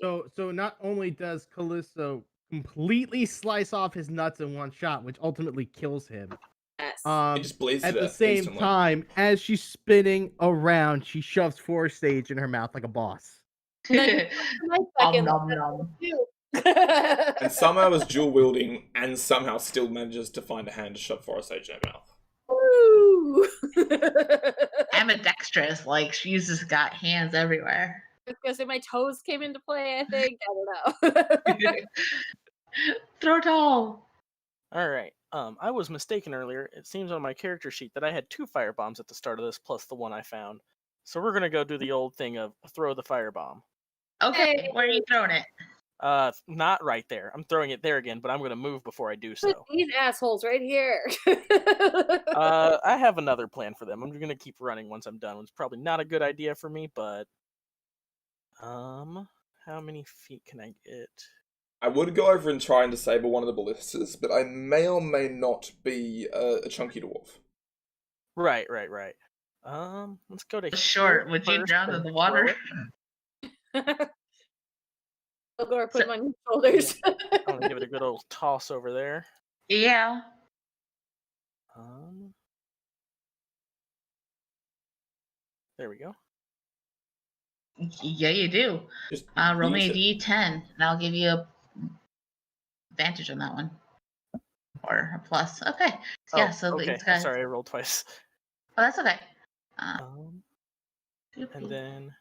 So not only does Callisto completely slice off his nuts in one shot, which ultimately kills him. Yes. He just bleeds At to the death same instantly. time, as she's spinning around, she shoves Forest Sage in her mouth like a boss. Nom, nom, nom. And somehow is dual wielding and somehow still manages to find a hand to shove Forest Sage in her mouth. Woo! Ambidextrous, like she's got hands everywhere. Because my toes came into play, I think. I don't know. Throw tall. All right. I was mistaken earlier. It seems on my character sheet that I had 2 fire bombs at the start of this, plus the one I found. So we're gonna go do the old thing of throw the firebomb. Okay, where are you throwing it? Not right there. I'm throwing it there again, but I'm gonna move before I do so. These assholes right here. I have another plan for them. I'm gonna keep running once I'm done. It's probably not a good idea for me, but how many feet can I get? I would go over and try and disable one of the ballistas, but I may or may not be a chunky dwarf. Right. Let's go to Short. Would you drown in the water? I'll go put them on your shoulders. I'm gonna give it a good old toss over there. Yeah. There we go. Yeah, you do. Just Roll me a use d10, and I'll give you a advantage on that one. Or a plus. Okay. Yeah, so okay. these guys. Sorry, I rolled twice. Oh, that's okay. And then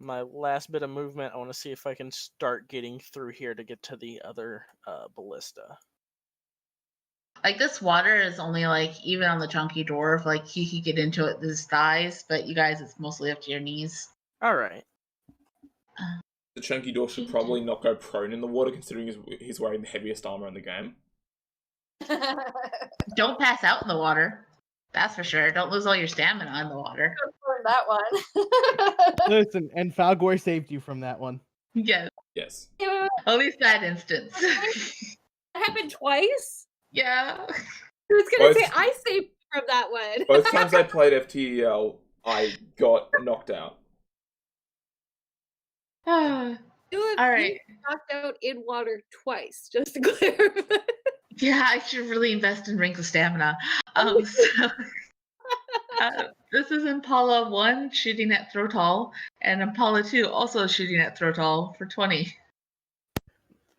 my last bit of movement, I want to see if I can start getting through here to get to the other ballista. Like this water is only like even on the chunky dwarf, like he could get into it with his thighs, but you guys, it's mostly up to your knees. All right. The chunky dwarf should probably not go prone in the water, considering he's wearing the heaviest armor in the game. Don't pass out in the water. That's for sure. Don't lose all your stamina in the water. That one. Listen, and Falgor saved you from that one. Yes. Yes. At least that instance. That happened twice? Yeah. I was gonna Both- say I saved from that one. Both times I played FTL, I got knocked out. All right. Knocked out in water twice, just to clarify. Yeah, I should really invest in wrinkle stamina. This is Impala 1 shooting at throw tall, and Impala 2 also shooting at throw tall for 20.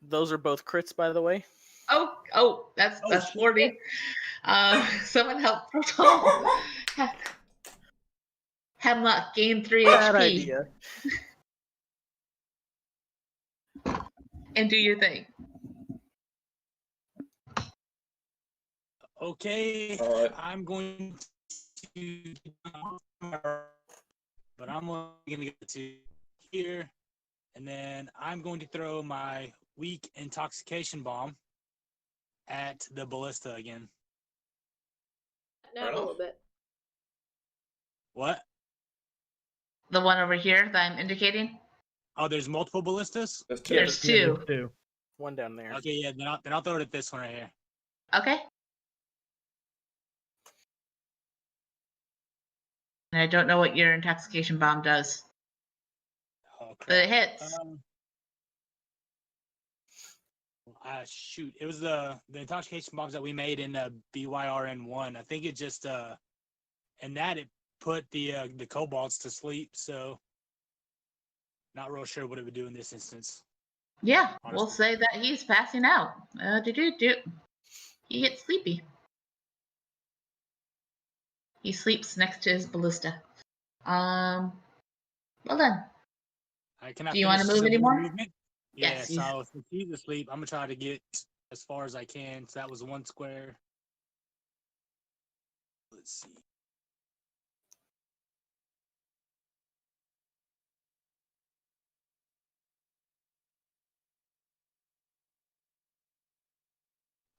Those are both crits, by the way. Oh, that's 40. Someone help throw tall. Hemlock gain 3 Bad HP. idea. And do your thing. Okay, All right. I'm going to, but I'm only going to get to here, and then I'm going to throw my weak intoxication bomb at the ballista again. Now a little bit. What? The one over here that I'm indicating? Oh, there's multiple ballistas? There's two. One down there. Okay, yeah, then I'll throw it at this one right here. Okay. And I don't know what your intoxication bomb does. But it hits. Shoot, it was the intoxication bombs that we made in BYRN 1. I think it just and that it put the kobolds to sleep. So not real sure what it would do in this instance. Yeah, honestly. we'll say that he's passing out. He gets sleepy. He sleeps next to his ballista. Well done. Can Do you want to move anymore? Movement? Yes. Yeah, so if he's asleep, I'm gonna try to get as far as I can. So that was one square. Let's see.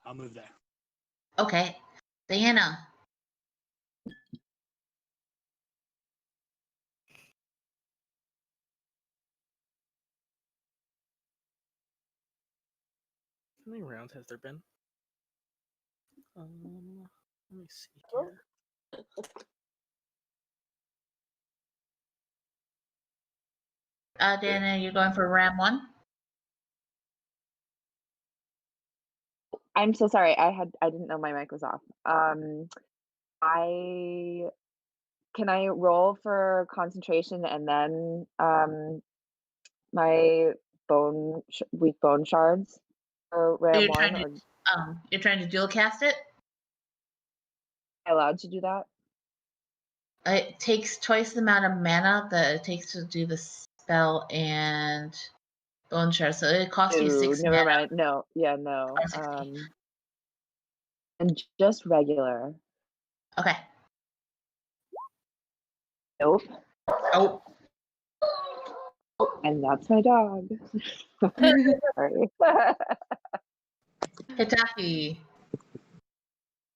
I'll move there. Okay. Diana. How many rounds has there been? Let me see here. Diana, you're going for Ram 1? I'm so sorry. I didn't know my mic was off. Can I roll for concentration and then my weak bone shards for Ram 1? You're trying to dual cast it? Am I allowed to do that? It takes twice the amount of mana that it takes to do the spell and bone shard, so it costs you 6 never mana. mind. No, yeah, no. And just regular. Okay. Nope. Oh. And that's my dog. Sorry. Hitaki.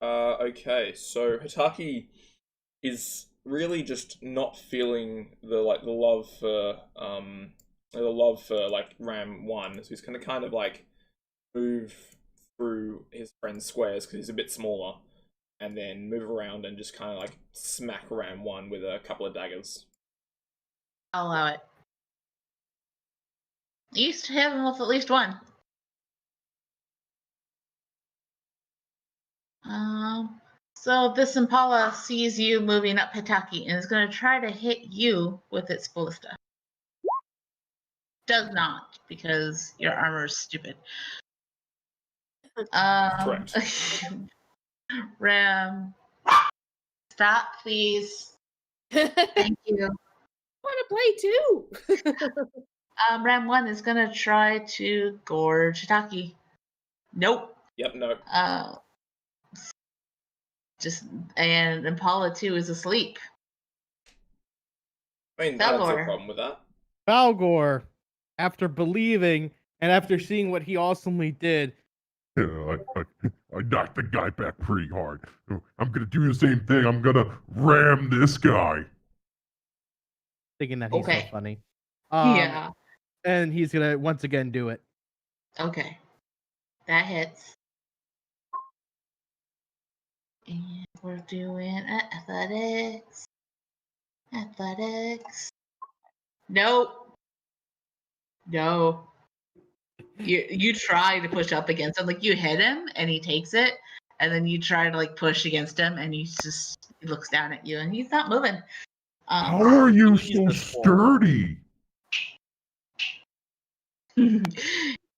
Okay, so Hitaki is really just not feeling the love for like Ram 1, so he's gonna kind of like move through his friend's squares because he's a bit smaller, and then move around and just kind of like smack Ram 1 with a couple of daggers. I'll allow it. You used to have him with at least one. So this Impala sees you moving up Hitaki and is going to try to hit you with its ballista. Does not, because your armor is stupid. Correct. Ram, stop, please. Thank you. I want to play too. Ram 1 is going to try to gorge Hitaki. Nope. Yep, no. And Impala 2 is asleep. I mean, I don't see a Falgor. problem with that. Falgor, after believing and after seeing what he awesomely did, Yeah, I knocked the guy back pretty hard. I'm gonna do the same thing. I'm gonna ram this guy. Thinking that he's so Okay. funny. Yeah. And he's gonna once again do it. Okay. That hits. And we're doing athletics. Athletics. Nope. No. You try to push up against him, like you hit him and he takes it, and then you try to like push against him and he looks down at you and he's not moving. How are you He's so the swole. sturdy?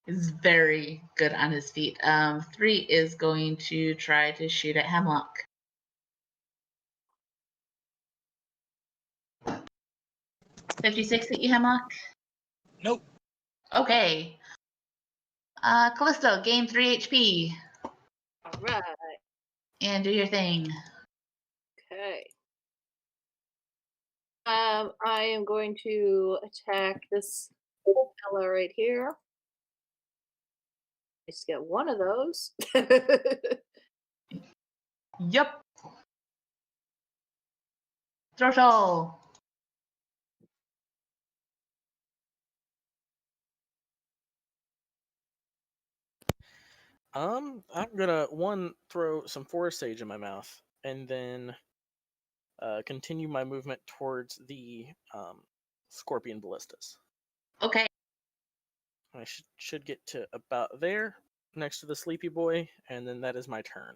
Is very good on his feet. 3 is going to try to shoot at Hemlock. $56 at you, Hemlock? Nope. Okay. Callisto, gain 3 HP. All right. And do your thing. Okay. I am going to attack this fella right here. Just get one of those. Yup. Throttle. I'm gonna throw some forest sage in my mouth, and then continue my movement towards the scorpion ballistas. Okay. I should get to about there, next to the sleepy boy, and then that is my turn.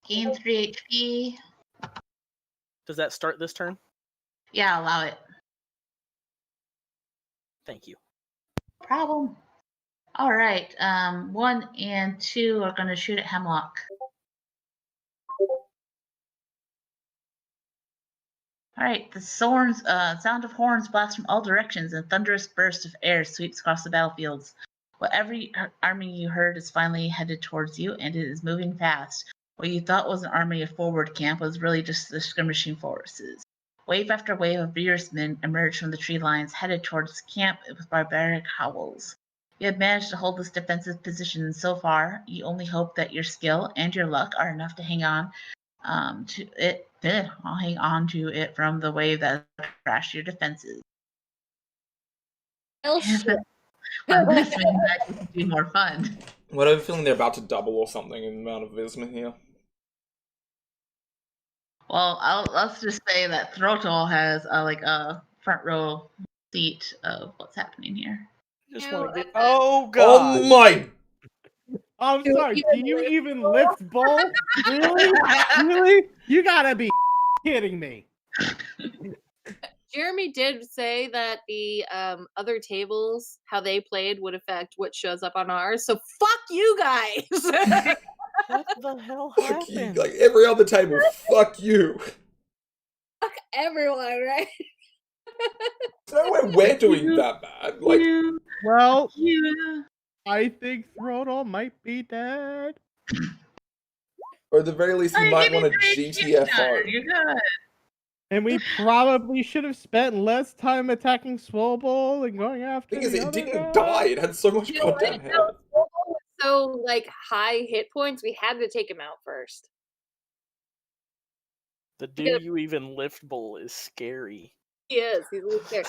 Gain 3 HP. Does that start this turn? Yeah, allow it. Thank you. No problem. All right. 1 and 2 are going to shoot at Hemlock. All right. The sound of horns blast from all directions, and thunderous burst of air sweeps across the battlefields. Whatever army you heard is finally headed towards you, and it is moving fast. What you thought was an army of forward camp was really just the skirmishing forces. Wave after wave of Virsmen emerged from the tree lines, headed towards camp with barbaric howls. You have managed to hold this defensive position, and so far, you only hope that your skill and your luck are enough to hang on to it. I'll hang on to it from the wave that crashed your defenses. Oh shit. On this one, that could be more fun. What I have a feeling they're about to double or something in the amount of Virsmen here. Well, let's just say that Throttle has like a front row seat of what's happening here. Just No, want to get. I- Oh god! Oh my! I'm Do sorry. you Do even you lift even bull? lift bull? Really? Really? You gotta be kidding me. Jeremy did say that the other tables, how they played, would affect what shows up on ours. So fuck you guys. What the hell Fuck you! happened? Like every other table, fuck you! Fuck everyone, right? No way we're doing that bad. Like, Well, Yeah. I think Throttle might be dead. or at the very least, he might want a GTFO. You're good. And we probably should have spent less time attacking Swole and going after Thing is, the it other didn't guy. die. It had so much You know what? goddamn health. So like high hit points, we had to take him out first. The do you even lift bull is scary. He is. He's there.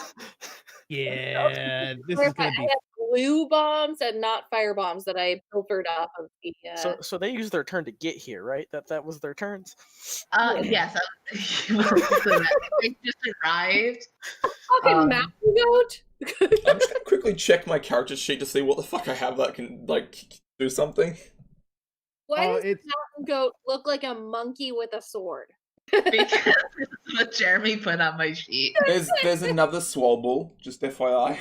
Yeah, this is gonna I be. had glue bombs and not fire bombs that I pilfered off of the. So they used their turn to get here, right? That was their turns. Yes. They just arrived. Fucking mountain goat. I'm just gonna quickly check my character sheet to see what the fuck I have that can, like, do something. Why does it's- the mountain goat look like a monkey with a sword? Because this is what Jeremy put on my sheet. There's another Swolbull, just FYI.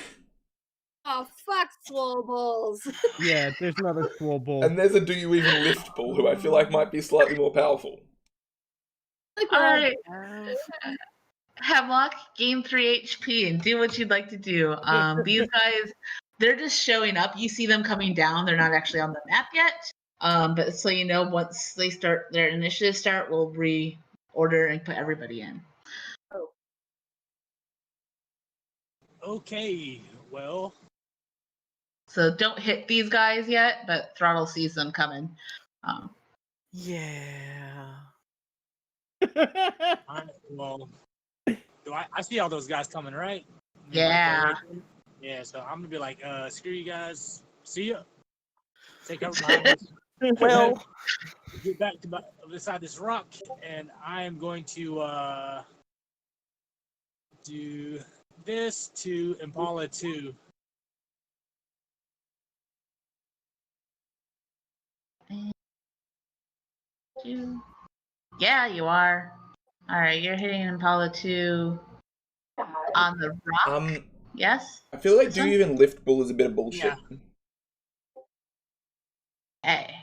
Oh fuck, Swobles. Yeah, there's another Swole. And there's a Do You Even Lift Bull, who I feel like might be slightly more powerful. All right. Hemlock, gain 3 HP and do what you'd like to do. These guys, they're just showing up. You see them coming down. They're not actually on the map yet. But so you know, once they start their initiative start, we'll reorder and put everybody in. Okay, well, So don't hit these guys yet, but Throttle sees them coming. Yeah. Well, I see all those guys coming, right? Yeah. Yeah, so I'm gonna be like, screw you guys. See ya. Take cover behind us. Well, Get back to beside this rock, and I am going to do this to Impala 2. Yeah, you are. All right, you're hitting Impala 2 on the rock. Yes. I feel like This do one? you even lift bull is a bit of bullshit. Hey.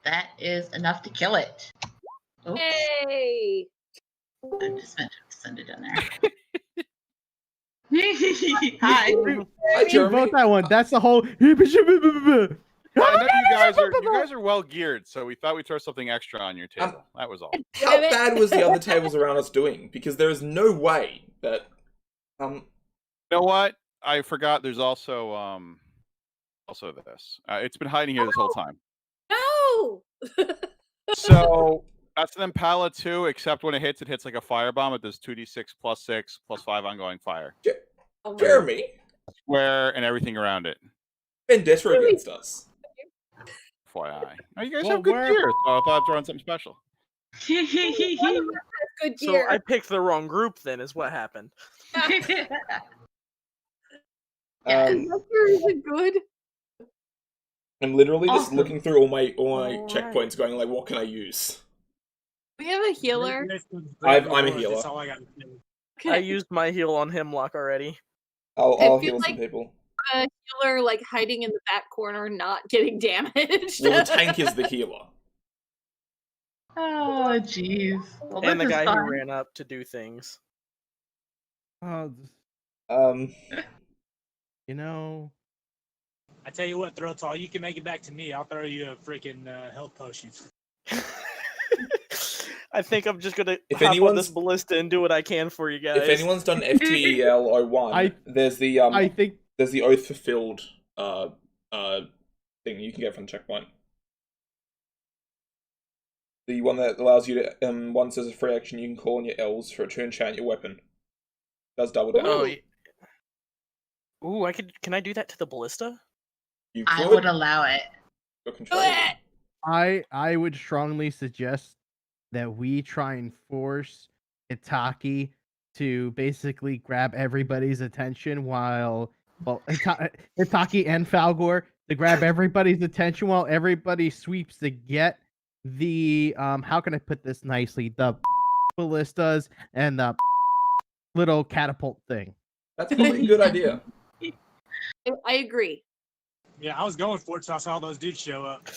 That is enough to kill it. Oops. Hey! I just meant to send it in there. Hi. Hi, You Jeremy. vote that one. That's the whole. I know you guys are well geared, so we thought we'd throw something extra on your table. That was all. How bad was the other tables around us doing? Because there is no way that You know what? I forgot. There's also this. It's been hiding here this whole time. No! So that's an Impala 2, except when it hits like a firebomb. It does 2d6 plus 6 plus 5 ongoing fire. Jeremy, Square and everything around it. vendetta against us. FYI. Oh, you guys Well, have good we're- gear, so I thought I'd throw in something special. Good so gear. I picked the wrong group. Then is what happened. Yes. Um, Gear isn't good. I'm literally just Awesome. looking through all my Alright. checkpoints, going like, what can I use? We have a healer. I'm a healer. That's all I got to say. I used my heal on Hemlock already. I'll feel heal some like- people. A healer like hiding in the back corner, not getting damaged. Well, the tank is the healer. Oh, jeez. Well, And the this is guy fun. who ran up to do things. You know. I tell you what, Throtall, you can make it back to me. I'll throw you a freaking health potion. I think I'm just gonna If hop on anyone's- this ballista and do what I can for you guys. If anyone's done FTEL 01, there's the I think there's the oath fulfilled thing you can get from the checkpoint. The one that allows you to once as a free action you can call on your elves for to enchant your weapon. Does double damage. Oh, ooh, can I do that to the ballista? You I could. would allow it. You're control. I would strongly suggest that we try and force Itaki to basically grab everybody's attention Itaki and Falgor to grab everybody's attention while everybody sweeps to get the how can I put this nicely, the ballistas and the little catapult thing. That's probably a good idea. I agree. Yeah, I was going for it, so I saw those dudes show up.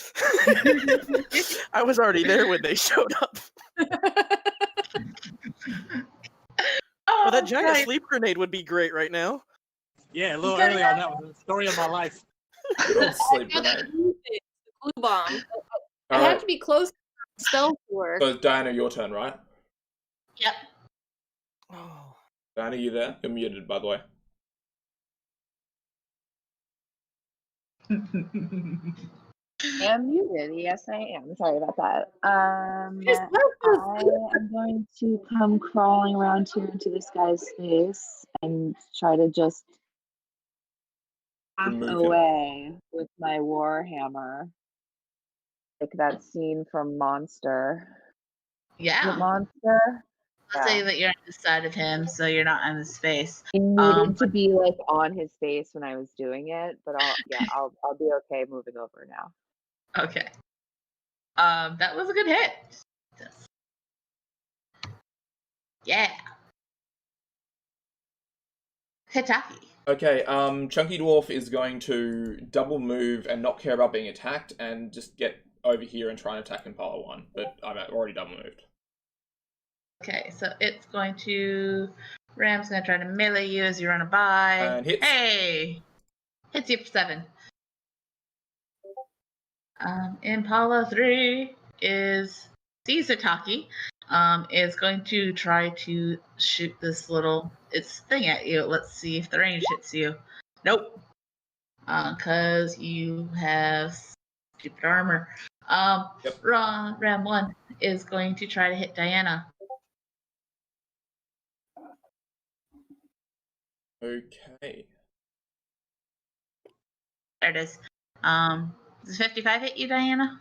I was already there when they showed up. Oh, that giant nice. sleep grenade would be great right now. Yeah, a little early on that was the story of my life. Good old sleep Now that grenade. you use it, the glue bomb. I Alright. have to be close to the spell to work. So Diana, your turn, right? Yep. Oh. Diana, you there? You're muted, by the way. I'm muted. Yes, I am. Sorry about that. I am going to come crawling around here into this guy's face and try to just hack Remove him. away with my warhammer, like that scene from Monster. Is it Yeah. Monster? Let's say that you're on the side of him, so you're not on his face. I needed to be like on his face when I was doing it, but I'll be okay moving over now. Okay. That was a good hit. Yeah. Hitaki. Okay, Chunky Dwarf is going to double move and not care about being attacked and just get over here and try and attack Impala 1, but I'm already double moved. Okay, so it's going to... Ram's going to try to melee you as you run by. And hits. Hey! Hits you for 7. Impala 3 sees Hitaki. Is going to try to shoot this little thing at you. Let's see if the range hits you. Nope. because you have stupid armor. Yep. Ram 1 is going to try to hit Diana. Okay. There it is. Does 55 hit you, Diana?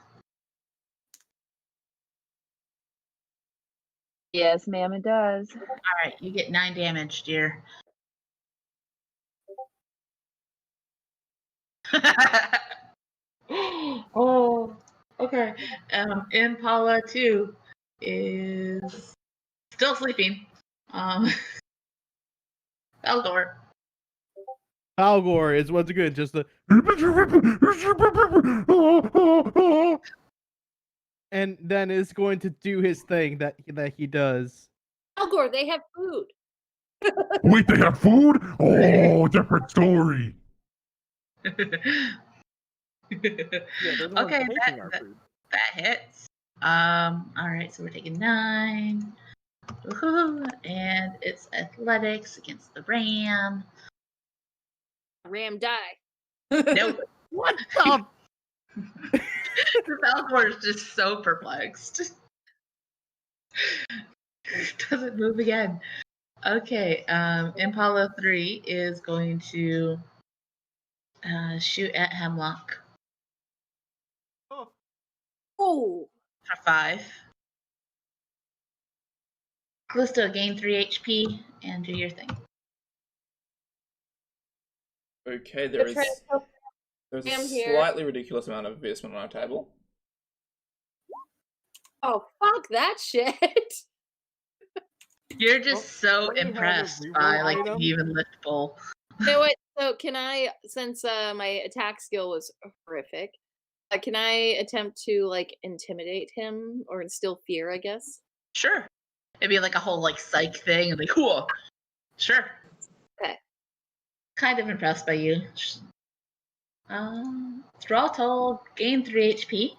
Yes, ma'am, it does. All right, you get 9 damage, dear. Oh, okay. Impala 2 is still sleeping. Eldor. Falgor is once again just the and then is going to do his thing that he does. Algor, they have food. Wait, they have food? Oh, different story. Yeah, they're the ones Okay, making our food. that hits. All right, so we're taking 9. Woohoo! And it's athletics against the ram. Ram die. Nope. What the? The Falcor is just so perplexed. Doesn't move again. Okay, Impala 3 is going to shoot at Hemlock Oh, for 5. Callisto, gain 3 HP and do your thing. Okay, Good try. there's a Ram here. slightly ridiculous amount of Virsmen on our table. Oh, fuck that shit. You're just so don't we have a impressed reroll by like item? the even lift bowl. You know what? So can I, since my attack skill was horrific, can I attempt to like intimidate him or instill fear? I guess. Sure. It'd be like a whole like psych thing and like cool. Sure. Okay. Kind of impressed by you. Draw toll, gain 3 HP.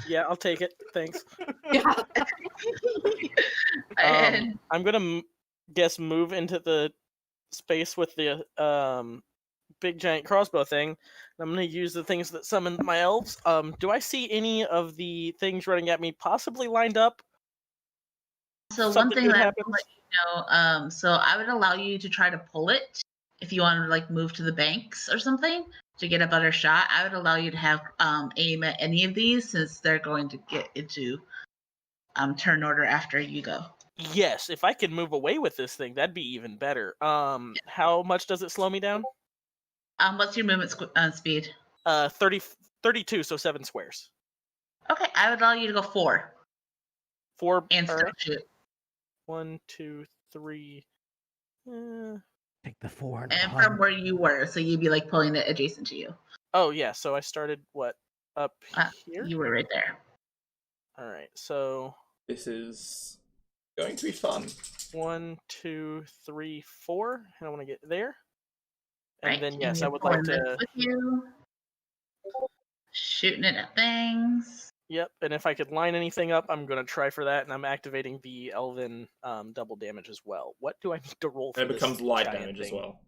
Yeah, I'll take it. Thanks. Yeah. And I'm gonna guess move into the space with the big giant crossbow thing. I'm gonna use the things that summon my elves. Do I see any of the things running at me possibly lined up? so one Something thing good that I happens? would let you know, so I would allow you to try to pull it if you want to like move to the banks or something to get a better shot. I would allow you to have aim at any of these since they're going to get into turn order after you go. Yes, if I could move away with this thing, that'd be even better. How much does it slow me down? What's your movement speed? 32, so 7 squares. Okay, I would allow you to go 4 4 and still alright. shoot. 1, 2, 3. Take the 4 And from where you were, so you'd be like pulling it adjacent to you. Oh yeah, so I started what up here? You were right there. All right, so This is going to be fun. 1, 2, 3, 4, and I want to get there. And Right, then yes, you're I would like pulling this to. with you, shooting it at things. Yep, and if I could line anything up, I'm gonna try for that, and I'm activating the Elven double damage as well. What do I need to roll for And it this becomes light giant damage as thing? well.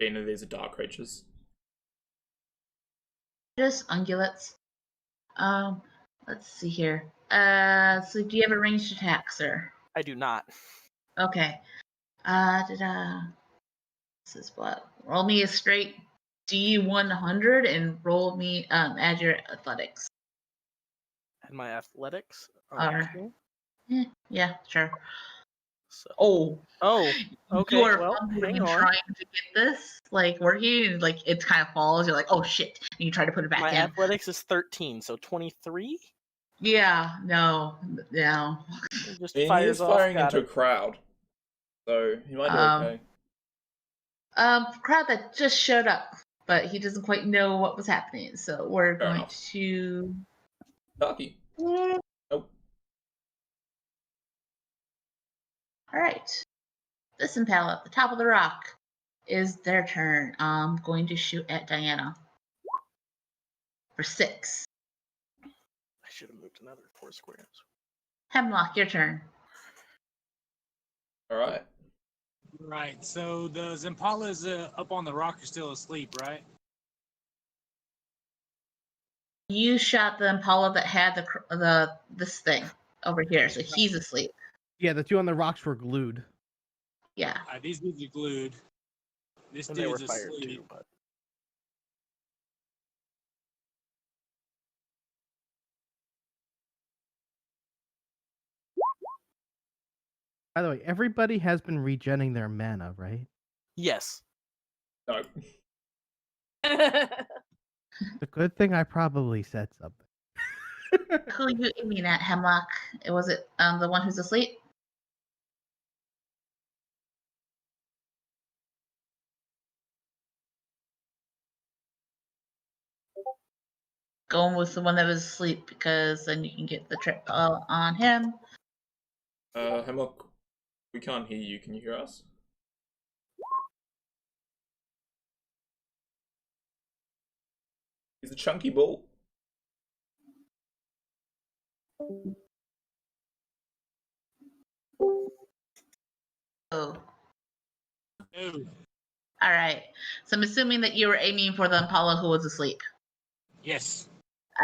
You know, these are dark creatures. Just ungulates. Let's see here. So do you have a ranged attack, sir? I do not. Okay. This is what? Roll me a straight D100 and roll me add your athletics. And my athletics. Or yeah, sure. So. Oh, okay. You are Well, fumbling hang and on. trying to get this like working, and like it kind of falls. You're like, oh shit, and you try to put it back My in. athletics is 13, so 23. Yeah, no. It just He fires is off. firing Got into it. a crowd, so he might do okay. Crowd that just showed up, but he doesn't quite know what was happening. So we're Fair going enough. to. Ducky. Nope. All right. This Impala at the top of the rock is their turn. I'm going to shoot at Diana for 6. I should have moved another 4 squares. Hemlock, your turn. All right. Right. So the Impalas up on the rock are still asleep, right? You shot the Impala that had this thing over here, so he's asleep. Yeah, the two on the rocks were glued. Yeah. These dudes are glued. This And they were dude's fired asleep. too, but By the way, everybody has been regenning their mana, right? yes. No. The good thing I probably said something. Who are you aiming at, Hemlock? Was it the one who's asleep? Going with the one that was asleep because then you can get the trip on him. Hemlock, we can't hear you. Can you hear us? Is a chunky ball? Oh. Ooh. All right. So I'm assuming that you were aiming for the Impala who was asleep. Yes.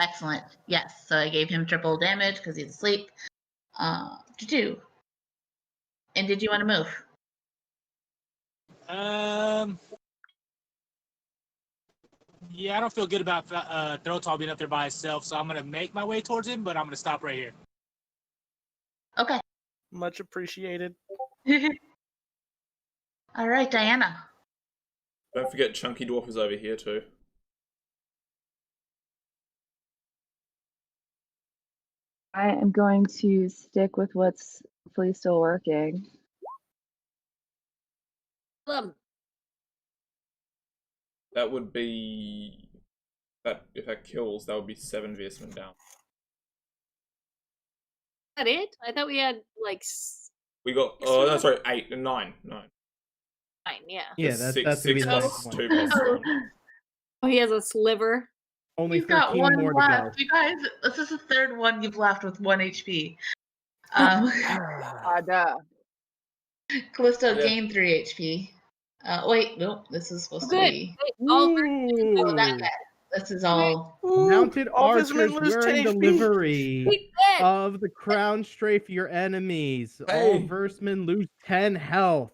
Excellent. Yes. So I gave him triple damage because he's asleep. Two. And did you want to move? Yeah, I don't feel good about Throtall being up there by himself, so I'm gonna make my way towards him, but I'm gonna stop right here. Okay. Much appreciated. All right, Diana. Don't forget Chunky Dwarf is over here too. I am going to stick with what's hopefully still working. That would be if that kills, that would be 7 Virsmen down. Is that it? I thought we had like We got no, sorry, 8 and 9. 9. 9, yeah. Yeah, There's that's gonna be the plus last 2 one. plus 1. Oh, he has a sliver. Only You've got 13 one more left. to You guys, this is the third one you've left with 1 HP. Duh. Callisto Yeah. gained 3 HP. Wait, nope. This is supposed to Good. be. All Oh, Ooh. not yet. This is all. Mounted all archers Virsmen lose 10 wearing the HP. livery He's dead. of the crown strafe your enemies. All Hey. Versmen lose 10 health.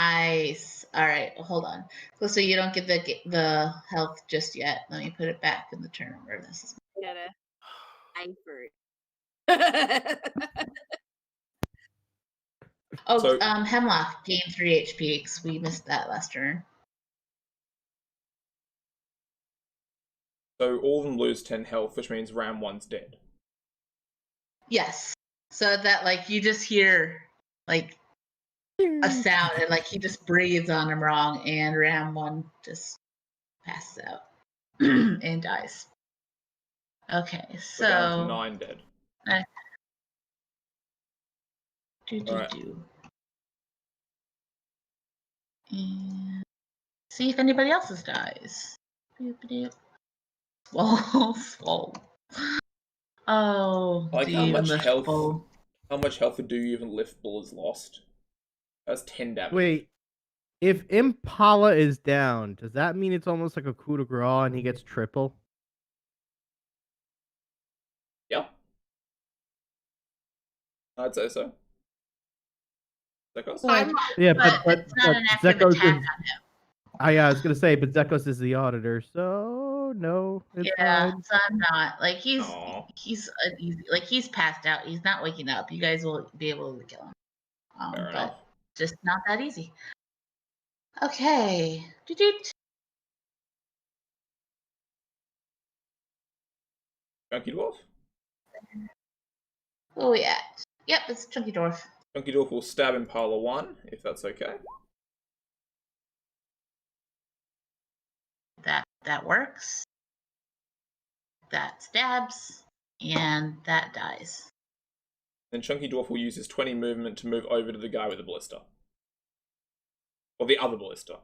Nice. All right, hold on. So you don't get the health just yet. Let me put it back in the turn order. This is. Gotta hyper. Oh, So- Hemlock gained 3 HP because we missed that last turn. So all of them lose 10 health, which means round 1's dead. Yes. So that like you just hear like a sound and like he just breathes on him wrong and Ram 1 just passes out and dies. Okay, We're down to so 9 dead. Alright. And see if anybody else's dies. Swole. Oh, Like do how you much lift health? Bull? How much health do you even lift? Bull is lost. That's 10 damage. Wait, if Impala is down, does that mean it's almost like a coup de grace and he gets triple? Yep. I'd say so. Zekos? Yeah, but it's not an active Zekos attack is. on him. I was gonna say, but Zekos is the auditor, so no, it's Yeah, fine. so I'm not like he's Aw. he's like he's passed out. He's not waking up. You guys will be able to kill him, Fair but enough. just not that easy. Okay. Doot. Chunky Dwarf? Where we at? Yep, it's Chunky Dwarf. Chunky Dwarf will stab Impala 1, if that's okay. That works. That stabs, and that dies. Then Chunky Dwarf will use his 20 movement to move over to the guy with the ballista. Or the other ballista.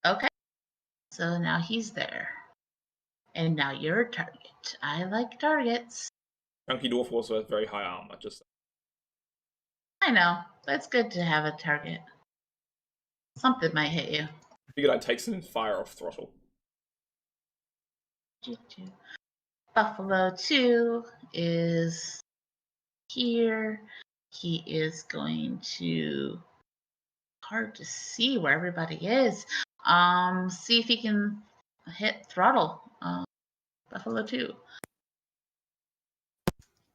Okay. So now he's there. And now you're a target. I like targets. Chunky Dwarf also has very high armor, just I know, but it's good to have a target. Something might hit you. figured I'd take some fire off throttle. Buffalo 2 is here. He is going to hard to see where everybody is. See if he can hit throttle. Buffalo 2.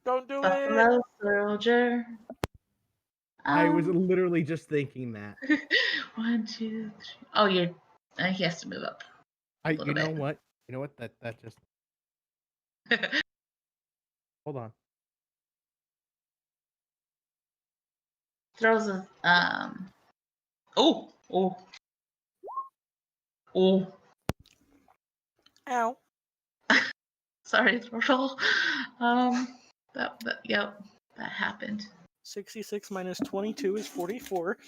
Don't do it. Buffalo Soldier. I was literally just thinking that. 1, 2, 3. Oh, he has to move up. You know what? You know what? That just. Hold on. Throws a Oh. Ow. Sorry, throttle. Yep, that happened. 66 minus 22 is 44.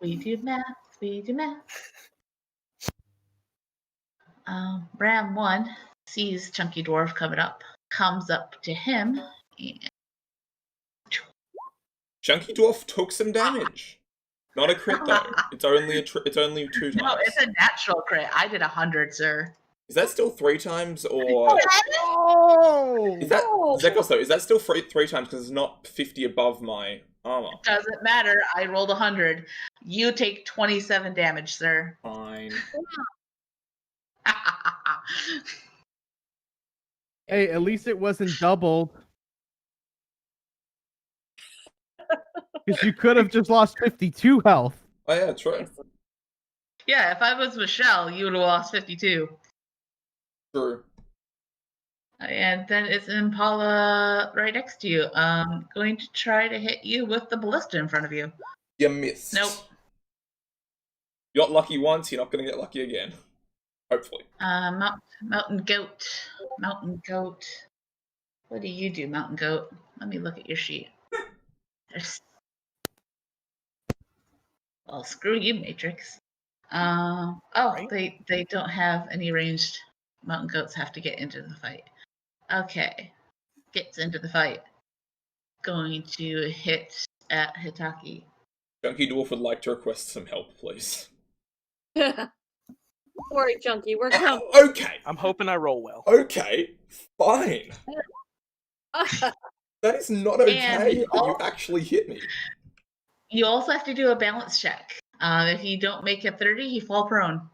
We do math. Ram 1 sees Chunky Dwarf coming up, comes up to him, and Chunky Dwarf took some damage. Not a crit though. It's only 2 times. No, it's a natural crit. I did 100, sir. Is that still 3 times or? Oh! Is that Zekos though? Is that still 3 times because it's not 50 above my armor? Doesn't matter. I rolled 100. You take 27 damage, sir. Fine. Hey, at least it wasn't doubled. Because you could have just lost 52 health. Oh yeah, true. Yeah, if I was Michelle, you would have lost 52. True. And then it's Impala right next to you. Going to try to hit you with the ballista in front of you. You missed. Nope. You got lucky once, you're not going to get lucky again. Hopefully. Mountain goat. Mountain goat. What do you do, mountain goat? Let me look at your sheet. Well, screw you, Matrix. They don't have any ranged. Mountain goats have to get into the fight. Okay. Gets into the fight. Going to hit at Hitaki. Chunky Dwarf would like to request some help, please. Don't worry, Chunky. We're coming. Okay. I'm hoping I roll well. Okay. Fine. That is not okay. You actually hit me. You also have to do a balance check. If you don't make a 30, you fall prone.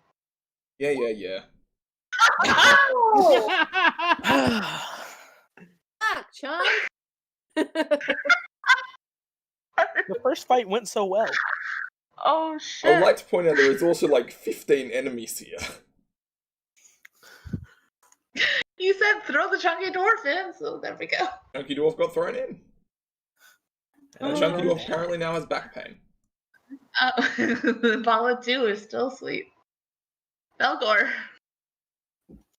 Yeah. Fuck, Chunk. The first fight went so well. Oh, I shit. would like to point out there is also like 15 enemies here. You said throw the Chunky Dwarf in, so there we go. Chunky Dwarf got thrown in. And Chunky Dwarf apparently now has back pain. Impala 2 is still asleep. Belgor.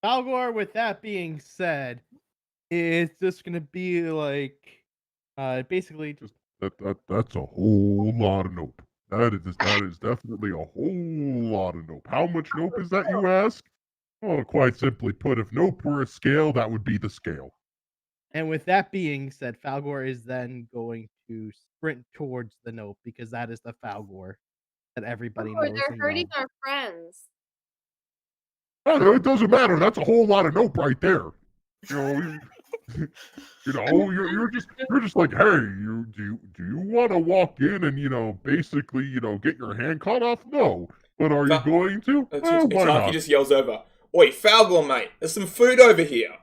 Falgor, with that being said, is just gonna be like basically just That's a whole lot of nope. That is definitely a whole lot of nope. How much nope is that, you ask? Well, quite simply put, if nope were a scale, that would be the scale. And with that being said, Falgor is then going to sprint towards the nope because that is the Falgor that everybody knows. They're and hurting loves. our friends. Oh, it doesn't matter. That's a whole lot of nope right there. You know, you're just like, hey, do you want to walk in and basically get your hand cut off? No, but are you going to? Why not? He just yells over, "Oi, Falgor, mate! There's some food over here."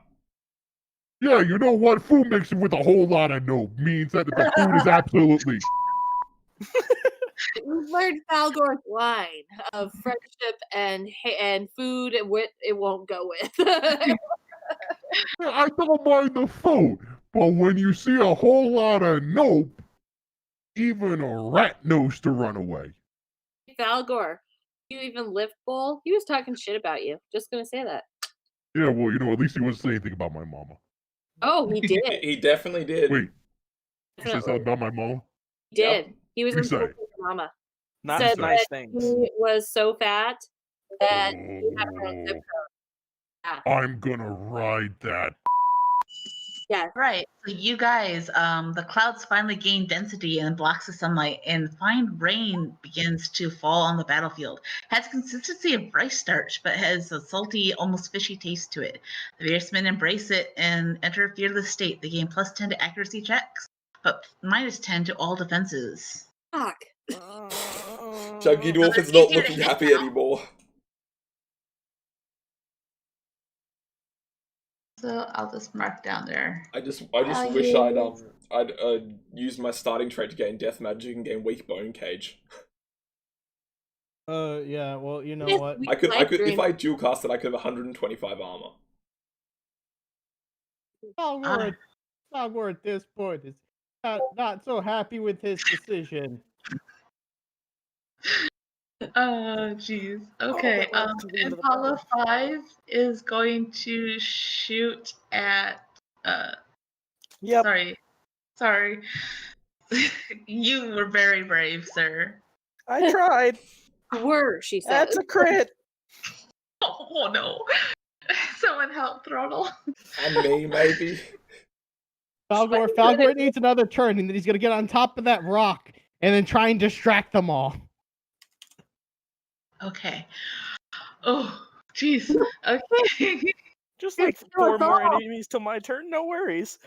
Yeah, you know what? Food mixed with a whole lot of nope means that the food is absolutely. We've learned Falgor's line of friendship and food. It won't go with. I don't mind the food, but when you see a whole lot of nope, even a rat knows to run away. Falgor, you even lift Bull? He was talking shit about you. Just gonna say that. Yeah, well, at least he wasn't saying anything about my mama. Oh, he did. He definitely did. Wait, you said something about my mama? He did. He was What'd he insulting your mama. Not Said nice that things. he was so fat that he had her own zip code. Yeah. I'm gonna ride that. Yes. Right. So you guys, the clouds finally gain density and blocks the sunlight, and fine rain begins to fall on the battlefield. Has consistency of rice starch, but has a salty, almost fishy taste to it. The Virsmen embrace it and enter a fearless state. They gain +10 to accuracy checks, but -10 to all defenses. Fuck. Chunky Dwarf is not looking happy anymore. So I'll just mark down there. I just wish I'd used my starting trait to gain death magic and gain weak bone cage. Yeah, well, you know Yes, what? we I could might if dream. I dual cast it, I could have 125 armor. Falgor at this point is not so happy with his decision. Oh, jeez. Okay. that led to the end of the Impala battle. 5 is going to shoot at. Yep. Sorry. You were very brave, sir. I tried. Were, she said. That's a crit. Oh no! Someone help Throttle. And me, maybe. Falgor needs another turn, and then he's gonna get on top of that rock and then try and distract them all. Okay. Oh, jeez. Okay. Just like 4 more enemies till my turn. No worries.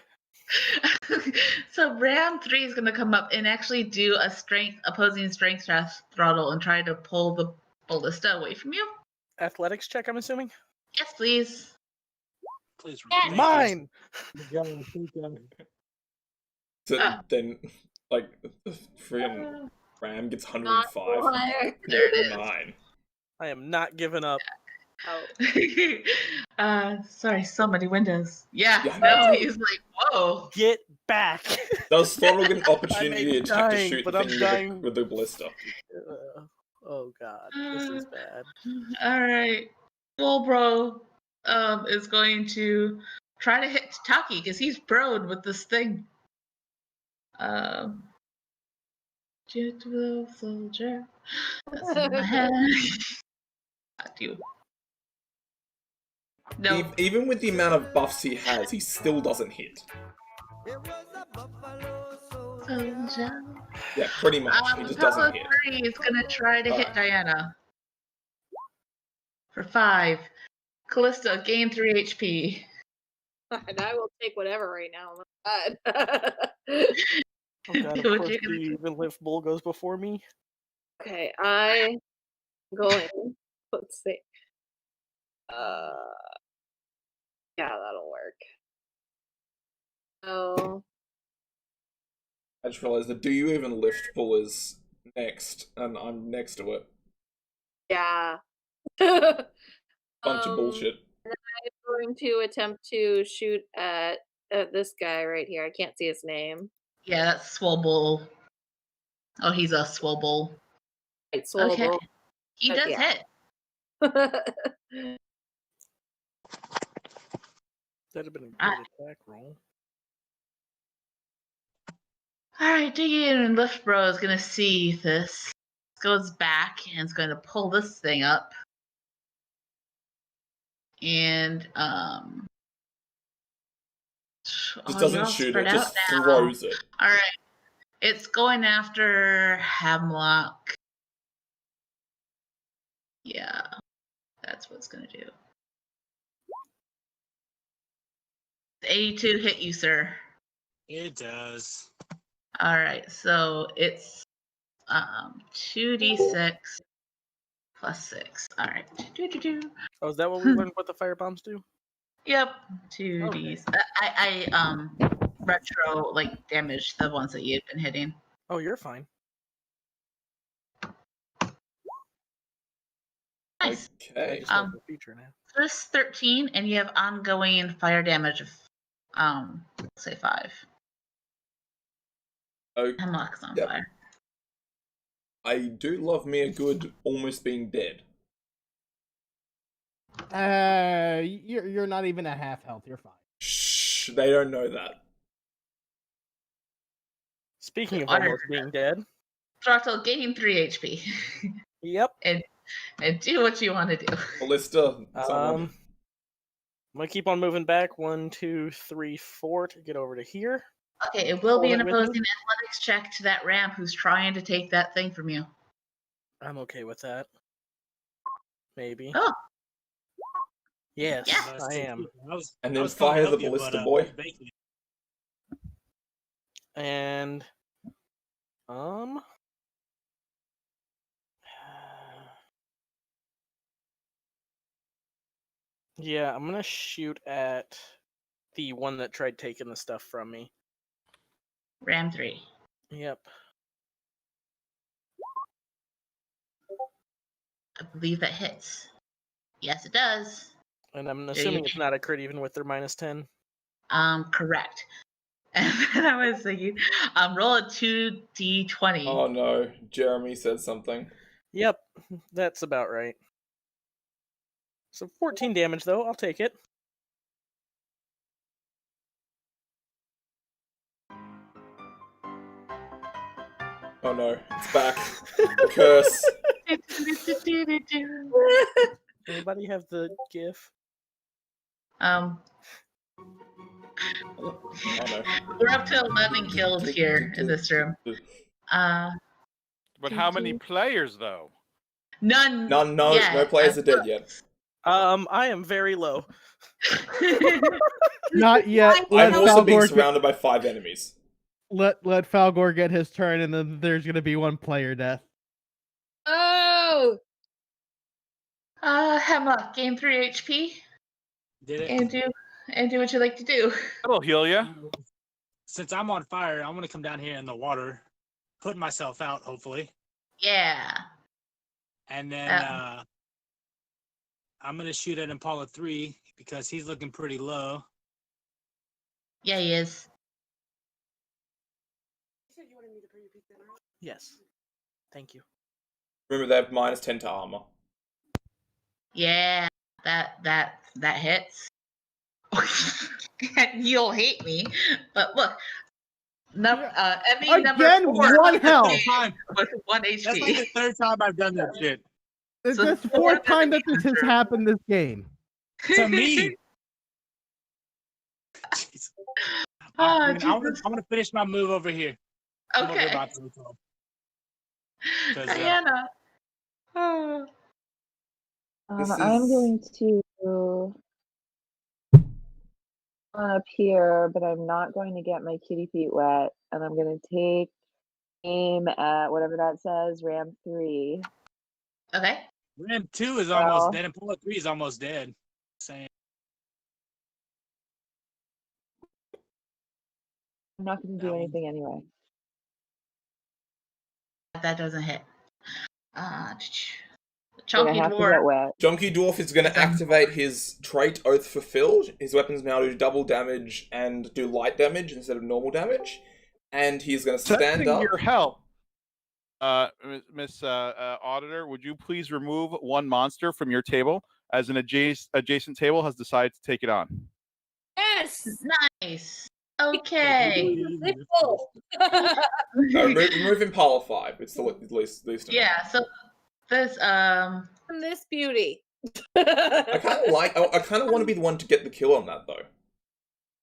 So Ram 3 is gonna come up and actually do a opposing strength throttle and try to pull the ballista away from you. Athletics check, I'm assuming. Yes, please. Please. Mine. So then, like, the freaking Ram gets 105. There it 9. I am not giving up. is. Sorry, so many windows. Yeah, Yeah, no, he's like, whoa. Get back. Does Throttle get an I opportunity may be attack to dying, shoot but the I'm thing dying. with the ballista? Oh god, this is bad. All right, Fullbro is going to try to hit Taki because he's prone with this thing. Gentle soldier. That's in my head. Not you. No. Even with the amount of buffs he has, he still doesn't hit. Soldier. Yeah, pretty much. He just doesn't hit. 3 is gonna try to hit Diana. For 5. Callista, gain 3 HP. And I will take whatever right now. Oh my god. Oh god, of course the even lift bull goes before me. Okay, I going. Let's see. Yeah, that'll work. So I just realized that do you even lift pull is next, and I'm next to it. yeah. Bunch of bullshit. And I'm going to attempt to shoot at this guy right here. I can't see his name. Yeah, that's Swobull. Oh, he's a Swobull. Right, Swobull. Okay. He does hit. That'd have been a good attack roll. Alright, Diggy and Lift Bro is gonna see this. Goes back and is gonna pull this thing up. And Just doesn't shoot it, just throws it. Alright. It's going after Hemlock. Yeah. That's what it's gonna do. 82 hit you, sir. It does. Alright, so it's 2d6 plus 6. Alright. Oh, is that what we learned what the fire bombs do? Yep. 2d. I retro damage the ones that you've been hitting. Oh, you're fine. Nice. Okay. Feature now. This 13, and you have ongoing fire damage of say 5. Hemlock's on fire. I do love me a good almost being dead. You're not even at half health. You're fine. Shh, they don't know that. Speaking of almost being dead, Throttle gaining 3 HP. Yep. And do what you want to do. Ballista, someone. I'm gonna keep on moving back 1, 2, 3, 4 to get over to here. Okay, it will be Hold an it with me. opposing athletics check to that ramp who's trying to take that thing from you. I'm okay with that. Maybe. Oh, Yes, Yeah. Us I too. am. And I then was coming to fire the help you, ballista but, boy. you baked me. And yeah, I'm gonna shoot at the one that tried taking the stuff from me. Ram 3. Yep. I believe that hits. Yes, it does. And I'm Do assuming you- it's not a crit even with their -10. Correct. And then I was thinking, roll a 2d20. Oh no, Jeremy said something. Yep, that's about right. So 14 damage though, I'll take it. Oh no, it's back. The curse. Anybody have the GIF? Um, Oh no. we're up to 11 kills here in this room. But how many players though? None. No yet. players are dead yet. I am very low. Not yet. Let I'm also being Falgor surrounded by 5 enemies. let Falgor get his turn, and then there's gonna be one player death. Oh! Hemlock, gain 3 HP. Did it? And do what you like to do. That'll heal you. Since I'm on fire, I'm gonna come down here in the water, put myself out, hopefully, Yeah. and then I'm gonna shoot at Impala 3 because he's looking pretty low. Yeah, he is. Yes. Thank you. Remember, they have -10 to armor. Yeah, that hits. You'll hate me, but look, enemy number Again, 4 one health. with 1 HP. That's like the third time I've done that shit. It's So the fourth time that this has true. happened this game. To me. Jeez. I'm gonna finish my move over here. I'm over here Okay. about to recall. Diana. Oh. I'm going to run up here, but I'm not going to get my kitty feet wet, and I'm going to take aim at whatever that says, Ram 3. Okay. Ram 2 is almost dead, and Impala 3 is almost dead. Saying. I'm not going to do anything anyway. That doesn't hit. Gonna Chunky have to get Dwarf. wet. Jonky Dwarf is going to activate his trait Oath Fulfilled. His weapons now do double damage and do light damage instead of normal damage. And he's going to stand Sensing up. your help, Miss Auditor, would you please remove one monster from your table, as an adjacent table has decided to take it on? Yes! Nice. Okay. Remove Impala 5. It's the least annoying. Yeah, so this From this beauty. I kind of want to be the one to get the kill on that though.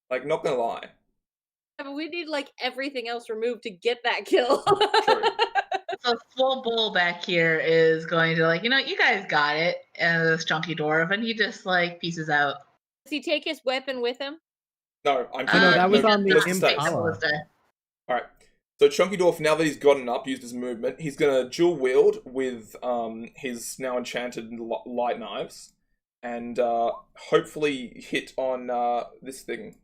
Like, not gonna lie. But we need like everything else removed to get that kill. True. So full bull back here is going to you guys got it, and this chunky dwarf, and he just pieces out. Does he take his weapon with him? No, I'm no, that was on the ballista stakes. Impala. Alright. So Chunky Dwarf, now that he's gotten up, used his movement, he's gonna dual wield with his now enchanted light knives, and hopefully hit on this thing.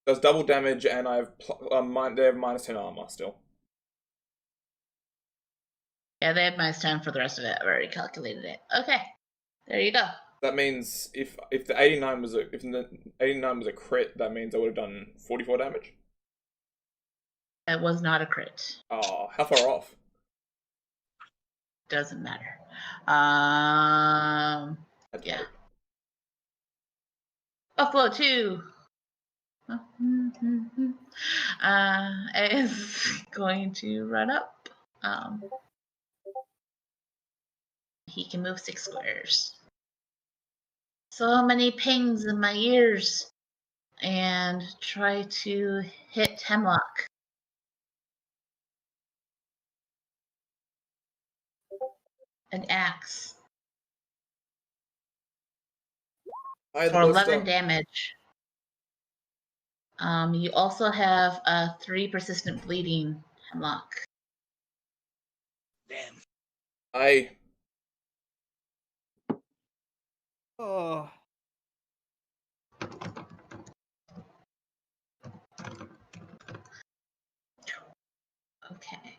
Does double damage, and they have -10 armor still. Yeah, they have -10 for the rest of it. I've already calculated it. Okay, there you go. That means if the 89 was a crit, that means I would have done 44 damage. It was not a crit. Oh, how far off? Doesn't matter. Yeah. Buffalo 2. Is going to run up. He can move 6 squares. so many pings in my ears and try to hit Hemlock. An axe Hi, the for 11 ballista. damage. You also have 3 persistent bleeding, Hemlock. Damn. I Oh. Okay.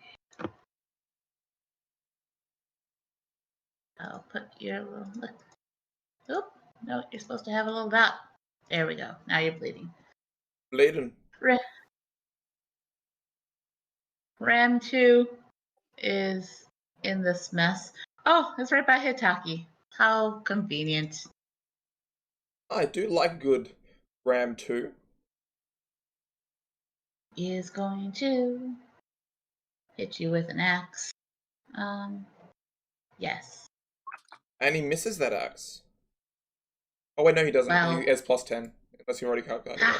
I'll put your little. Oop, no, you're supposed to have a little dot. There we go. Now you're bleeding. bleeding. Ram 2 is in this mess. Oh, it's right by Hitaki. How convenient. I do like good Ram 2. Is going to hit you with an axe. Yes. And he misses that axe. Oh wait, no, he doesn't. Well, He has plus 10. Unless you already calculated it.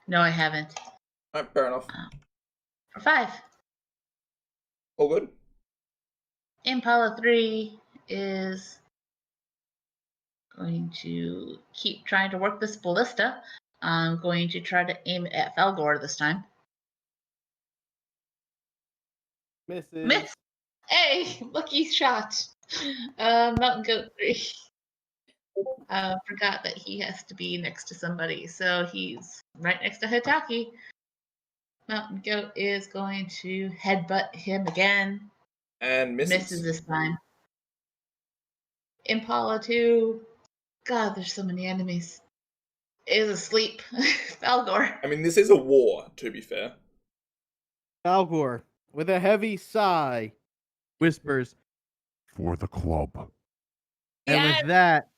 no, I haven't. Alright, fair enough. For 5. All good. Impala 3 is going to keep trying to work this ballista. I'm going to try to aim at Falgor this time. Misses. Miss! Hey, lucky shot. Mountain Goat 3. Forgot that he has to be next to somebody, so he's right next to Hitaki. Mountain Goat is going to headbutt him again. And misses. Misses this time. Impala 2. God, there's so many enemies. Is asleep. Falgor. I mean, this is a war, to be fair. Falgor, with a heavy sigh, whispers, For the club. and with that,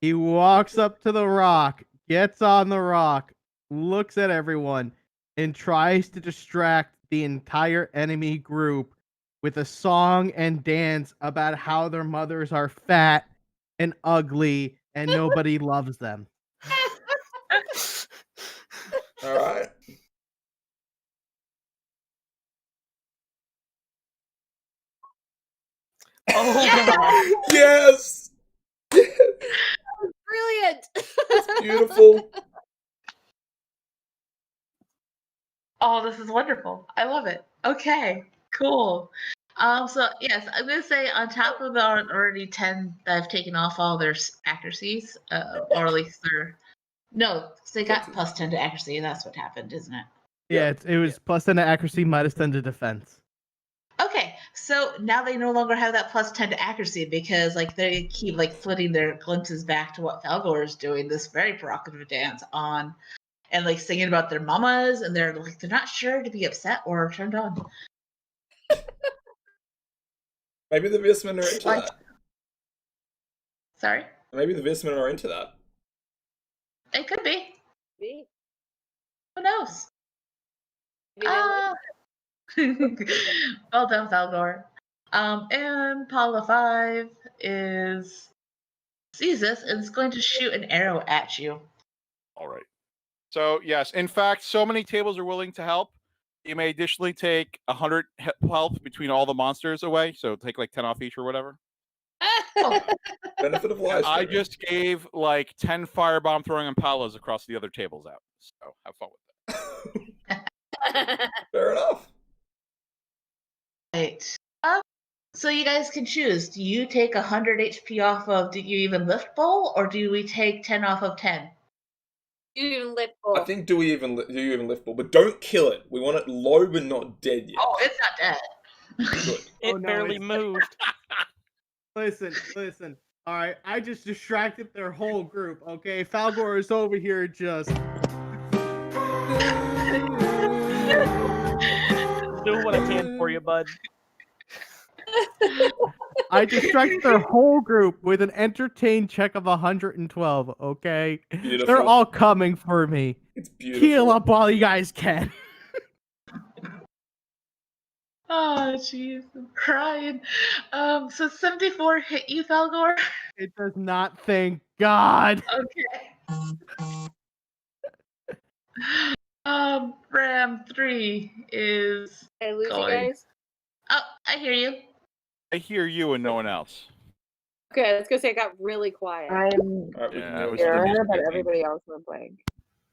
he walks up to the rock, gets on the rock, looks at everyone, and tries to distract the entire enemy group with a song and dance about how their mothers are fat and ugly and nobody loves them. Alright. Oh god. Yes! Brilliant. It's beautiful. Oh, this is wonderful. I love it. Okay, cool. So yes, I'm gonna say on top of the already 10 that I've taken off all their accuracies, or at least their no, 'cause they got plus 10 to accuracy. That's what happened, isn't it? Yeah, it was plus 10 to accuracy, minus 10 to defense. Okay, so now they no longer have that plus 10 to accuracy because like they keep like flitting their glimpses back to what Falgor is doing this very provocative dance on, and like singing about their mamas, and they're not sure to be upset or turned on. Maybe the Virsmen are into Like- that. Sorry, Maybe the Virsmen are into that. it could be. Me? Who knows? Maybe they like Well done, Falgor. And Paula 5 sees this and is going to shoot an arrow at you. All right. So yes, in fact, so many tables are willing to help. You may additionally take 100 health between all the monsters away. So take like 10 off each or whatever. Benefit of live I streaming. just gave like 10 firebomb throwing impalas across the other tables out. So have fun with that. Fair enough. Right. So you guys can choose. Do you take 100 HP off of Do You Even Lift Bowl, or do we take 10 off of 10? you even lift I both. think do you even lift ball? But don't kill it. We want it low but not dead yet. Oh, it's not dead. Good. It Oh, no, barely it's- moved. Listen. All right, I just distracted their whole group. Okay, Falgor is over here just. Do what I can for you, bud. I distracted their whole group with an entertain check of 112. Okay, Beautiful. they're all coming for me. It's beautiful. Heal up while you guys can. Oh, jeez, I'm crying. So 74 hit you, Falgor? It does not, thank God. Okay. Ram 3 is Did I lose you going. guys? Oh, I hear you. I hear you and no one else. Okay, I was gonna say it got really quiet. I'm Alright, we Yeah, can I hear was you. here, just but typing. everybody else went blank.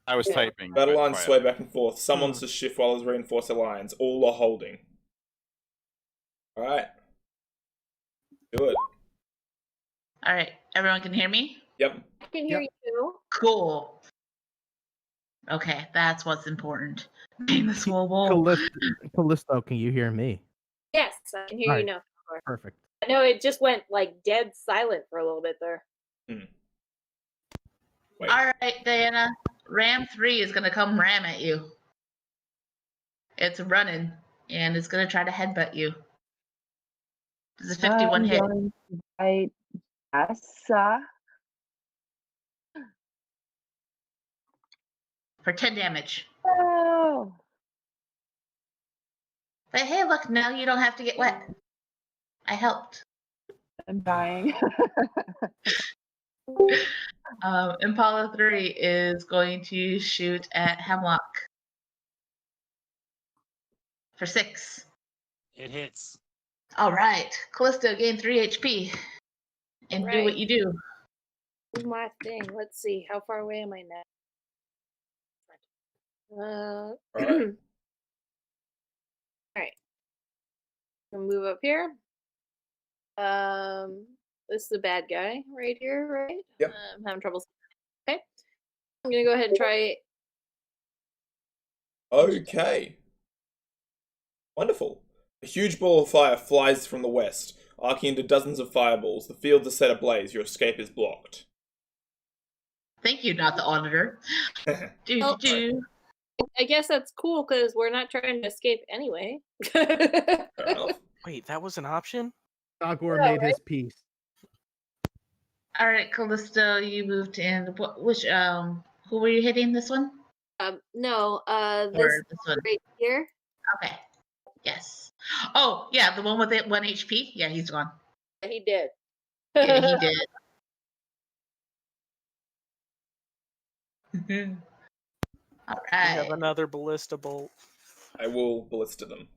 I was Yeah. typing. Battle but lines sway quietly. back and forth. Some wants to shift while others reinforce their lines. All are holding. Alright. Do it. All right, everyone can hear me? Yep. I can hear Yep. you. Cool. Okay, that's what's important. Being the small ball. Callisto, can you hear me? Yes, I can hear you Alright. now. Perfect. I know it just went like dead silent for a little bit there. Wait. All right, Diana. Ram 3 is going to come ram at you. It's running, and it's going to try to headbutt you. It's a 51 I'm hit going to bite yes. for 10 damage. Oh, But hey, look, now you don't have to get wet. I helped. I'm dying. Impala 3 is going to shoot at Hemlock for 6. It hits. All right, Callisto, gain 3 HP. And do what Right. you do. Do my thing. Let's see. How far away am I now? Alright. Alright. I'll move up here. This is the bad guy right here, right? Yep. I'm having trouble. Okay. I'm gonna go ahead and try. Okay. Wonderful. A huge ball of fire flies from the west, arcing into dozens of fireballs. The fields are set ablaze. Your escape is blocked. Thank you, not the auditor. Oh. Do. I guess that's cool because we're not trying to escape anyway. Fair enough. Wait, that was an option? Dogor Yeah, made his peace. All right, Callisto, you moved in. Which who were you hitting this one? No, Or this this one? right here. Okay. Yes. Oh, yeah, the one with it 1 HP. Yeah, he's gone. He did. Yeah, he did. All We have right. another ballista bolt. I will ballista them.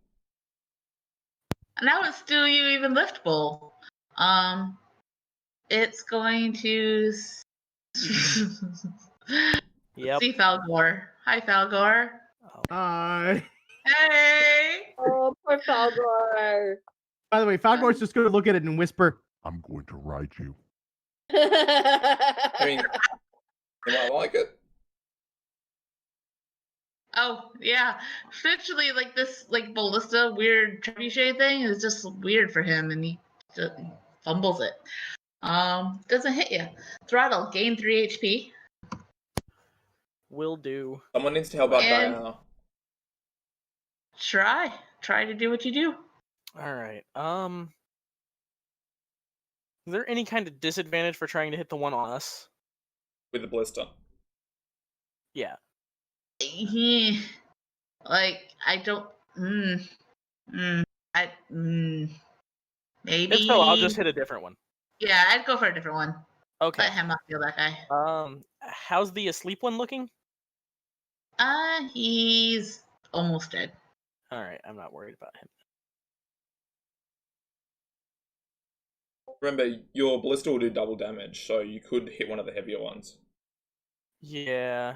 Now it's still you even lift bull. It's going to Yep. see Falgor. Hi, Falgor. Oh. Hi. Hey. Oh, poor Falgor. By the way, Falgor's just going to look at it and whisper, I'm going to ride you. I mean, you might like it. Oh yeah, essentially like this like ballista weird trebuchet thing is just weird for him, and he just fumbles it. Doesn't hit you. Throttle, gain 3 HP. Will do. Someone needs to help out And- Diana. Try to do what you do. Alright. Is there any kind of disadvantage for trying to hit the one on us? With the ballista. Yeah. He, like I don't. Maybe. If so, I'll just hit a different one. Yeah, I'd go for a different one. Okay. Let him not feel that guy. How's the asleep one looking? He's almost dead. Alright, I'm not worried about him. Remember, your ballista will do double damage, so you could hit one of the heavier ones. Yeah.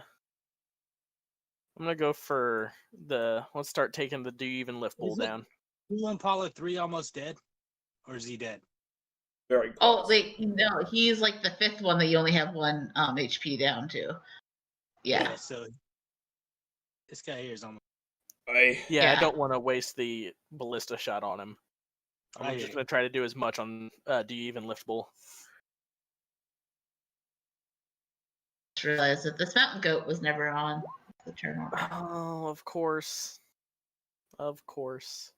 I'm gonna go for the. Let's start taking the do you even lift bull Is it- down. Is Apollo 3 almost dead? Or is he dead? Very close. Oh, wait, no, he's like the 5th one that you only have 1 HP down to. Yeah. So this guy here is almost. Yeah, Yeah. I don't want to waste the ballista shot on him. I'm I just hear gonna try to do as much on do you even lift bull. Just realized that this mountain goat was never on the turn order. Oh, of course. Of course.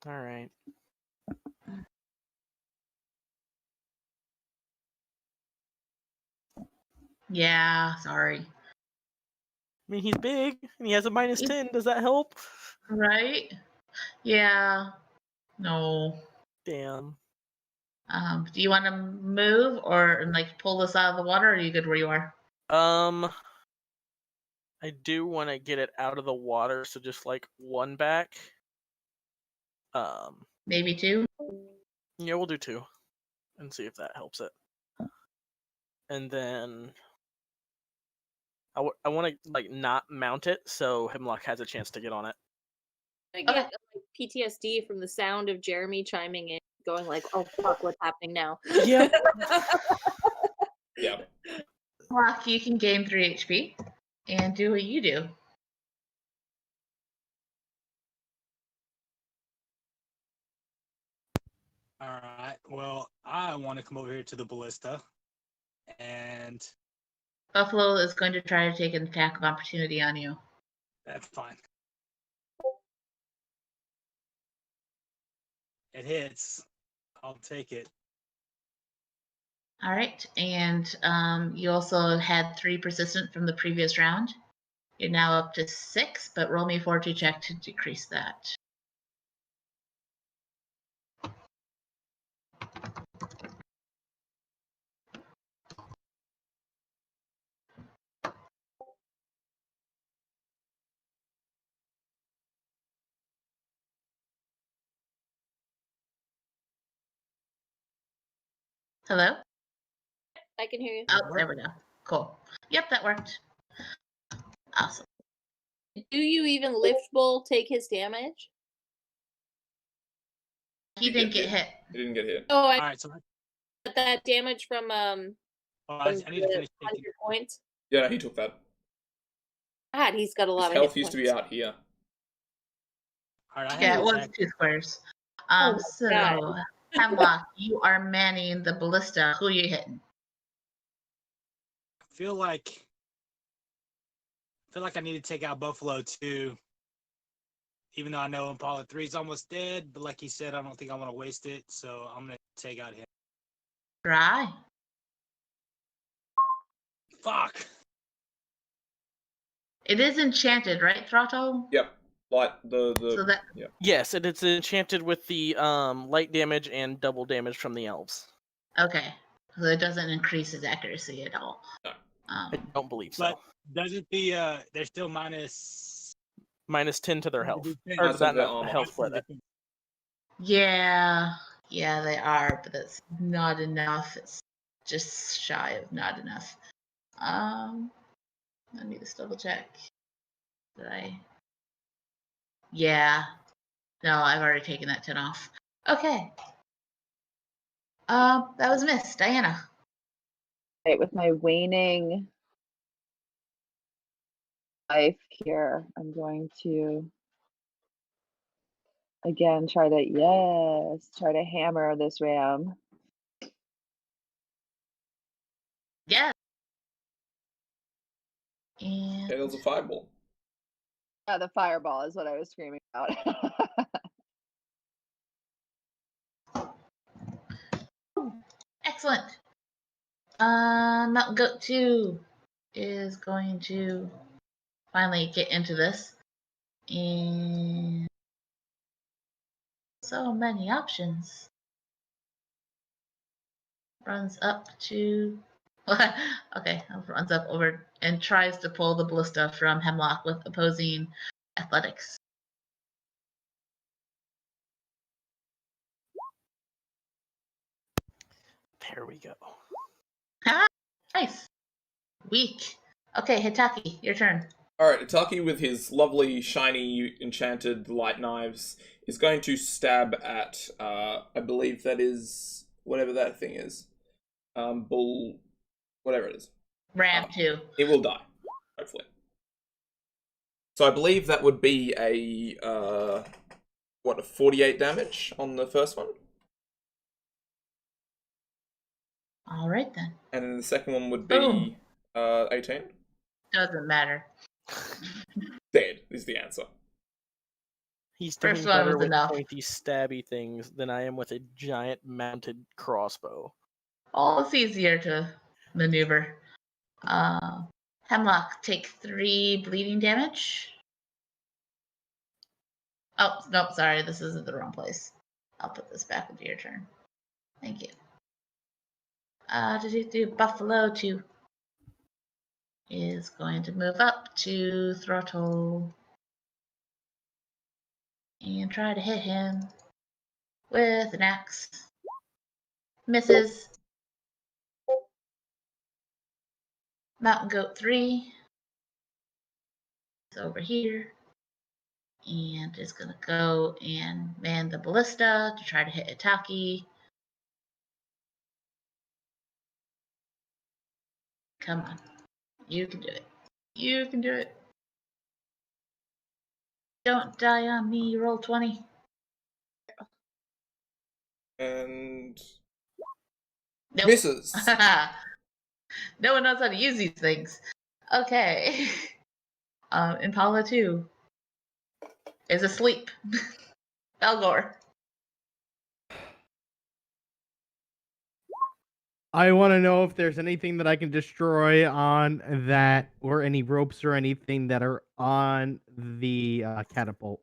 Alright. Yeah, sorry. I mean, he's big, and he has a minus 10. Does that help? Right? Yeah. No. Damn. Do you want to move or like pull this out of the water, or are you good where you are? I do want to get it out of the water, so just like one back. Maybe two? Yeah, we'll do two, and see if that helps it. And then I want to like not mount it, so Hemlock has a chance to get on it. I get like, PTSD from the sound of Jeremy chiming in, going like, "Oh fuck, what's happening now?" Yeah. Yeah. Hemlock, you can gain 3 HP and do what you do. All right. Well, I want to come over here to the ballista, and Buffalo is going to try to take an attack of opportunity on you. that's fine. It hits. I'll take it. All right, and you also had 3 persistent from the previous round. You're now up to 6, but roll me a fortitude check to decrease that. Hello? I can hear you. Oh, there we go. Cool. Yep, that worked. Awesome. Do you even lift bull take his damage? He didn't get hit. He didn't get hit. Oh, All right. So that damage from I need to the finish 100 taking. points. Yeah, he took that. God, he's got a lot His of health hit used to be points. out here. All right. I Yeah, have it an was attack. 2 squares. Oh my So, God. Hemlock, you are manning the ballista. Who are you hitting? I feel like I need to take out Buffalo too. Even though I know Impala 3 is almost dead, but like he said, I don't think I want to waste it, so I'm gonna take out him. Try. Fuck. It is enchanted, right, Throttle? Yep. Like the So that yeah. Yes, it's enchanted with the light damage and double damage from the elves. okay. So it doesn't increase his accuracy at all. No. I don't believe so. But doesn't the they're still minus -10 to their health. Or Minus 10 to their not armor. health, whether. Yeah, they are, but that's not enough. It's just shy of not enough. Let me just double check. Did I? Yeah. No, I've already taken that 10 off. Okay. That was a miss. Diana. Right, with my waning life here, I'm going to again try to hammer this ram. Yeah. And Yeah, there was a fireball. Yeah, the fireball is what I was screaming about. excellent. Mountain Goat 2 is going to finally get into this. And so many options. Runs up to okay, runs up over and tries to pull the ballista from Hemlock with opposing athletics. There we go. Ah, nice. Weak. Okay, Hitaki, your turn. Alright, Itaki with his lovely, shiny, enchanted light knives is going to stab at, I believe that is, whatever that thing is. Bull, whatever it is. Ram 2. It will die, hopefully. So I believe that would be a 48 damage on the first one? All right then. And then the second one would be 18? Doesn't matter. Dead is the answer. He's doing First one better was with enough. pointy, stabby things than I am with a giant mounted crossbow. All it's easier to maneuver. Hemlock, take 3 bleeding damage. Oh, nope, sorry, this is the wrong place. I'll put this back into your turn. Thank you. Buffalo 2 is going to move up to throttle and try to hit him with an axe. Misses. Mountain Goat 3 is over here and is going to go and man the ballista to try to hit Itaki. Come on. You can do it. You can do it. Don't die on me. Roll 20. And Nope. misses. No one knows how to use these things. Okay. Impala 2 is asleep. Belgor. I want to know if there's anything that I can destroy on that, or any ropes or anything that are on the catapult.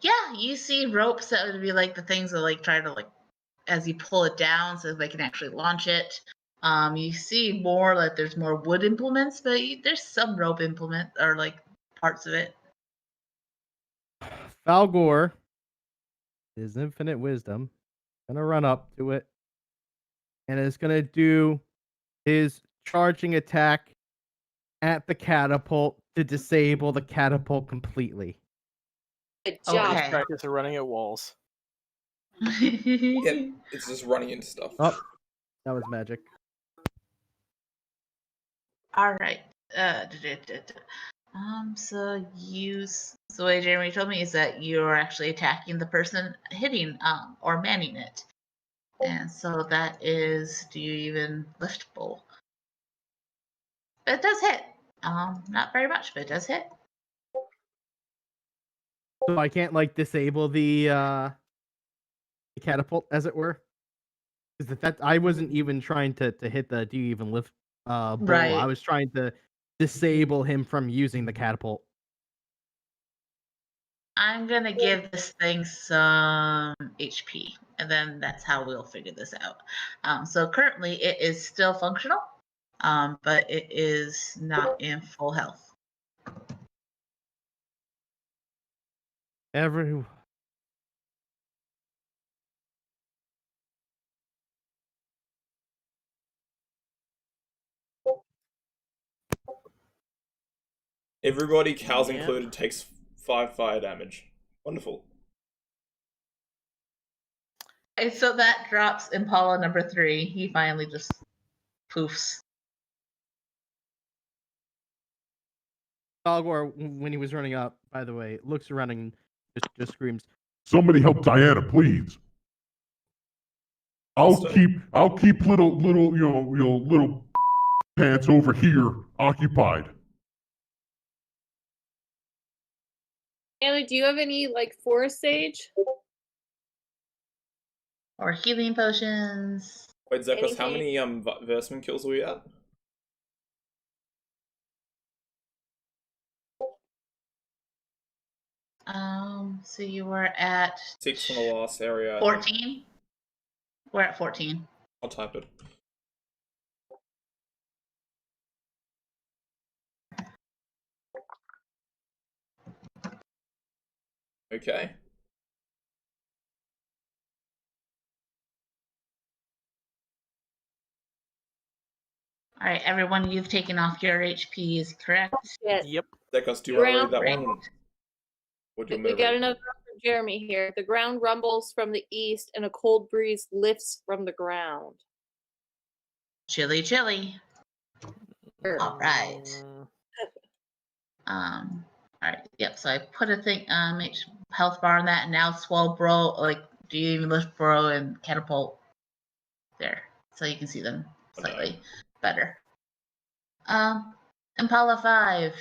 Yeah, you see ropes that would be like the things that like try to like as you pull it down so they can actually launch it. You see more like there's more wood implements, but there's some rope implement or like parts of it. Falgor is infinite wisdom. Gonna run up to it and is gonna do his charging attack at the catapult to disable the catapult completely. Good job. Okay. Practice of running at walls. Yep, it's just running into stuff. Oh, that was magic. All right. So the way Jeremy told me is that you're actually attacking the person hitting or manning it. And so that is, do you even lift bowl? But it does hit. Not very much, but it does hit. So I can't like disable the catapult, as it were. Because that I wasn't even trying to hit the do you even lift bowl. Right. I was trying to disable him from using the catapult. I'm gonna give this thing some HP, and then that's how we'll figure this out. So currently it is still functional, but it is not in full health. Everybody, cows Yep. included, takes 5 fire damage. Wonderful. And so that drops Impala number 3. He finally just poofs. Falgor, when he was running up, by the way, looks around and just screams, Somebody help Diana, please. I'll keep little little pants over here occupied. Anna, do you have any like forest sage? Or healing potions. Wait, Zekros, how Anything? many Virsmen kills are we at? So you were at 6 from the last area. 14. We're at 14. I'll type it. Okay. All right, everyone, you've taken off your HP, is correct? Yes. Yep. Zekros, do you want to read that Ground- one? Or do you We want me to got read it? another one from Jeremy here. The ground rumbles from the east, and a cold breeze lifts from the ground. Chilly, chilly. Sure. All right. All right. Yep. So I put a thing, health bar on that, and now swell bro. Like, do you even lift bro and catapult there, so you can see them slightly better. Impala 5.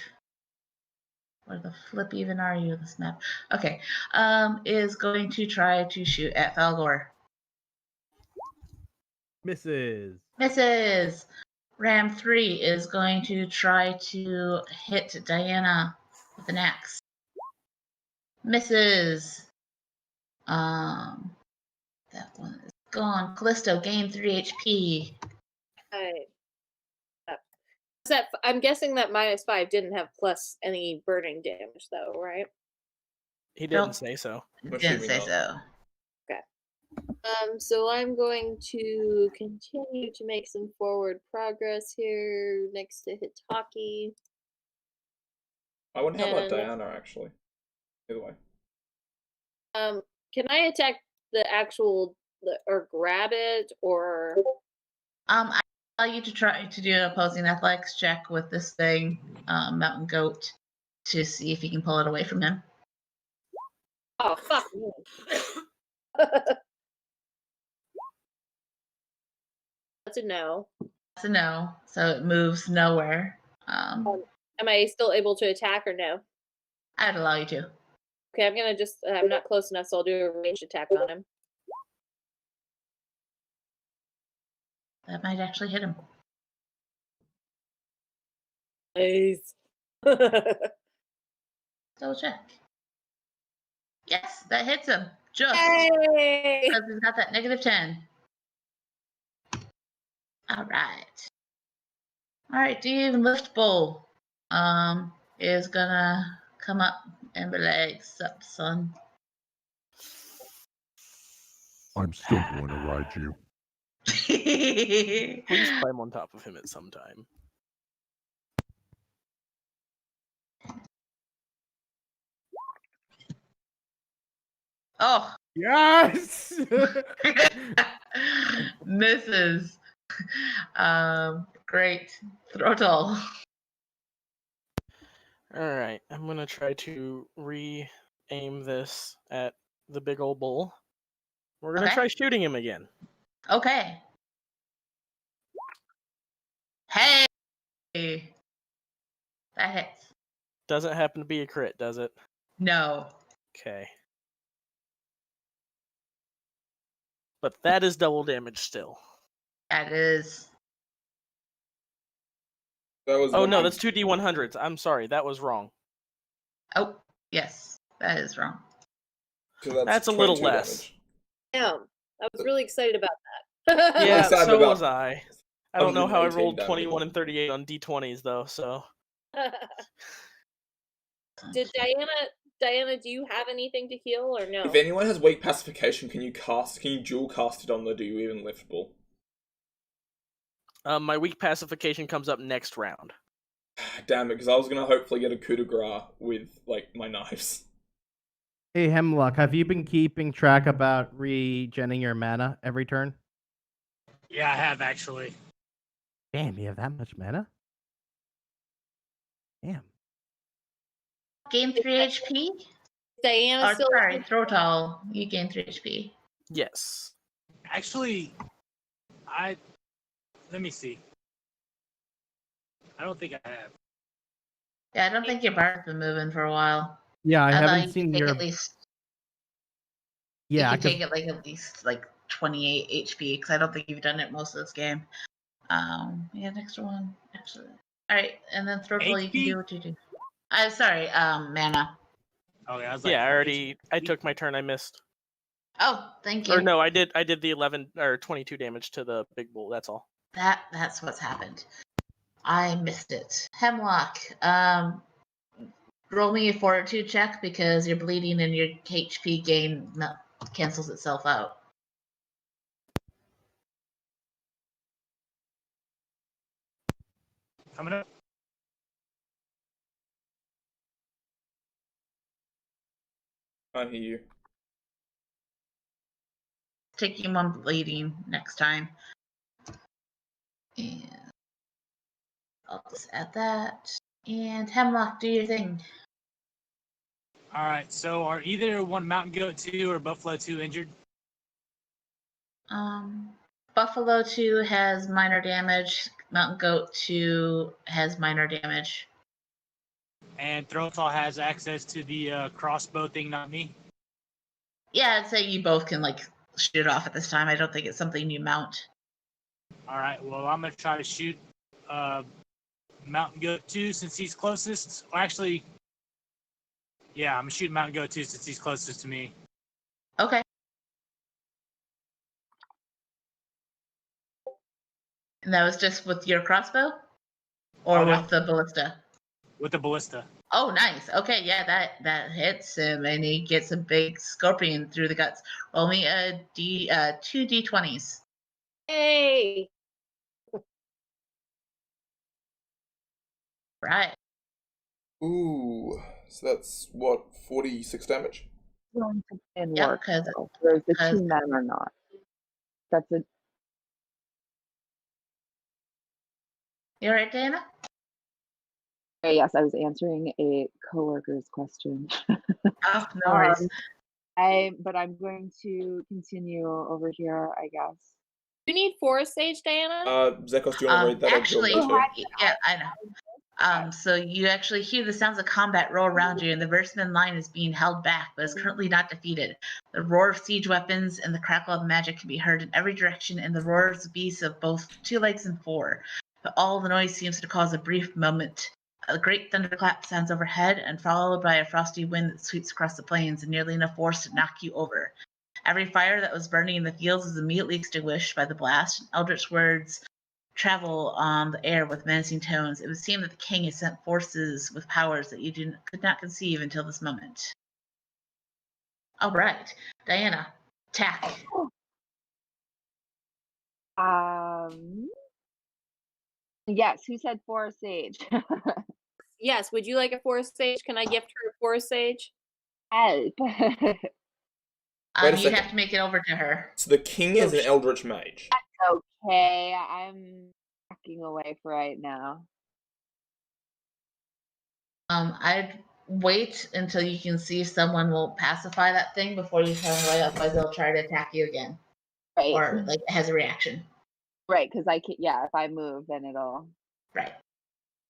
Where the flip even are you, this map? Okay. Is going to try to shoot at Falgor. misses. Misses. Ram 3 is going to try to hit Diana with an axe. Misses. That one is gone. Callisto, gain 3 HP. Alright. I'm guessing that -5 didn't have plus any burning damage, though, right? He didn't Nope. say so. Didn't Assuming say not. so. So I'm going to continue to make some forward progress here next to Hitaki. I wonder how about And- Diana, actually. Either way. Can I attack the actual or grab it or? I allow you to try to do an opposing athletics check with this thing, Mountain Goat, to see if you can pull it away from him. Oh fuck me! That's a no. That's a no, so it moves nowhere. Am I still able to attack or no? I'd allow you to. Okay, I'm gonna just. I'm not close enough, so I'll do a ranged attack on him. That might actually hit him. Nice. Double check. Yes, that hits him. Just Yay! because he's got that -10. All right. All right, Dave Lift Bull is gonna come up and be like, "Sup, son?" I'm still going to ride you. Please climb on top of him at some time. Oh, Yes. misses. Great. Throttle. Alright, I'm gonna try to re-aim this at the big old bull. We're gonna Okay. try shooting him again. Okay. Hey. That hits. Doesn't happen to be a crit, does it? No. Okay. But that is double damage still. That is. That was Oh one no, thing- that's 2d100s. I'm sorry, that was wrong. Oh, yes. That is wrong. So That's a little 22 less. damage. Damn, I was really excited about that. Yeah, sad so about was I. I don't know how I 118 rolled damage. 21 and 38 on d20s though, so. Did Diana, do you have anything to heal or no? If anyone has weak pacification, can you dual cast it on the Do You Even Lift Bull? My weak pacification comes up next round. Damn it, because I was gonna hopefully get a coup de grace with, like, my knives. Hey, Hemlock, have you been keeping track about regenning your mana every turn? Yeah, I have actually. Damn, you have that much mana? Damn. Gain 3 HP? Diana Oh, still. sorry, Throttle. You gain 3 HP. Yes. Actually, let me see. I don't think I have. Yeah, I don't think your bar's been moving for a while. Yeah, I thought haven't you seen could take your. at least. Yeah, you could 'cause- take it like at least like 28 HP because I don't think you've done it most of this game. Yeah, next one actually. All right, and then Throttle, you can HP? do what you do. Sorry, mana. Okay, I was like, Yeah, I took my turn, I missed. Oh, thank you. Or no, I did the 11 or 22 damage to the big bull, that's all. That's what's happened. I missed it. Hemlock, roll me a fortitude check because you're bleeding and your HP gain cancels itself out. coming up. Can't hear you. Taking one bleeding next time. And I'll just add that. And Hemlock, do your thing. All right. So are either one Mountain Goat 2 or Buffalo 2 injured? Buffalo 2 has minor damage. Mountain Goat 2 has minor damage. And Throtall has access to the crossbow thing, not me. Yeah, I'd say you both can like shoot it off at this time. I don't think it's something you mount. All right. Well, I'm gonna try to shoot Mountain Goat 2 since he's closest. Well, actually, Yeah, I'm gonna shoot him out and go too since he's closest to me. Okay. And that was just with your crossbow? Or Oh, that- with the ballista? With the ballista. Oh, nice. Okay, yeah, that hits him, and he gets a big scorpion through the guts. Roll me a two d20s. Hey. Right. Ooh, so that's what, 46 damage? Going to and Yep, work. because So whereas the because- two men are not. That's a you all right, Diana? yes. I was answering a coworker's question. Oh, no worries. But I'm going to continue over here, I guess. You need Forest Sage, Diana? Zekos, do you want to read that Actually, or do you want me to? yeah, I know. So you actually hear the sounds of combat roar around you, and the Virsmen line is being held back, but is currently not defeated. The roar of siege weapons and the crackle of magic can be heard in every direction, and the roars of beasts of both 2 legs and 4. But all the noise seems to cause a brief moment. A great thunderclap sounds overhead, and followed by a frosty wind that sweeps across the plains, and nearly enough force to knock you over. Every fire that was burning in the fields is immediately extinguished by the blast, and eldritch words travel on the air with menacing tones. It would seem that the king has sent forces with powers that you could not conceive until this moment. All right, Diana, attack. Yes. Who said Forest Sage? Yes. Would you like a Forest Sage? Can I gift her a Forest Sage? Help. Wait a You second. have to make it over to her. So the king is an eldritch mage. Okay, I'm backing away for right now. I'd wait until you can see if someone will pacify that thing before you turn away, otherwise they'll try to attack you again. Right. Or like it has a reaction. Right, because I can. Yeah, if I move, then it'll. Right.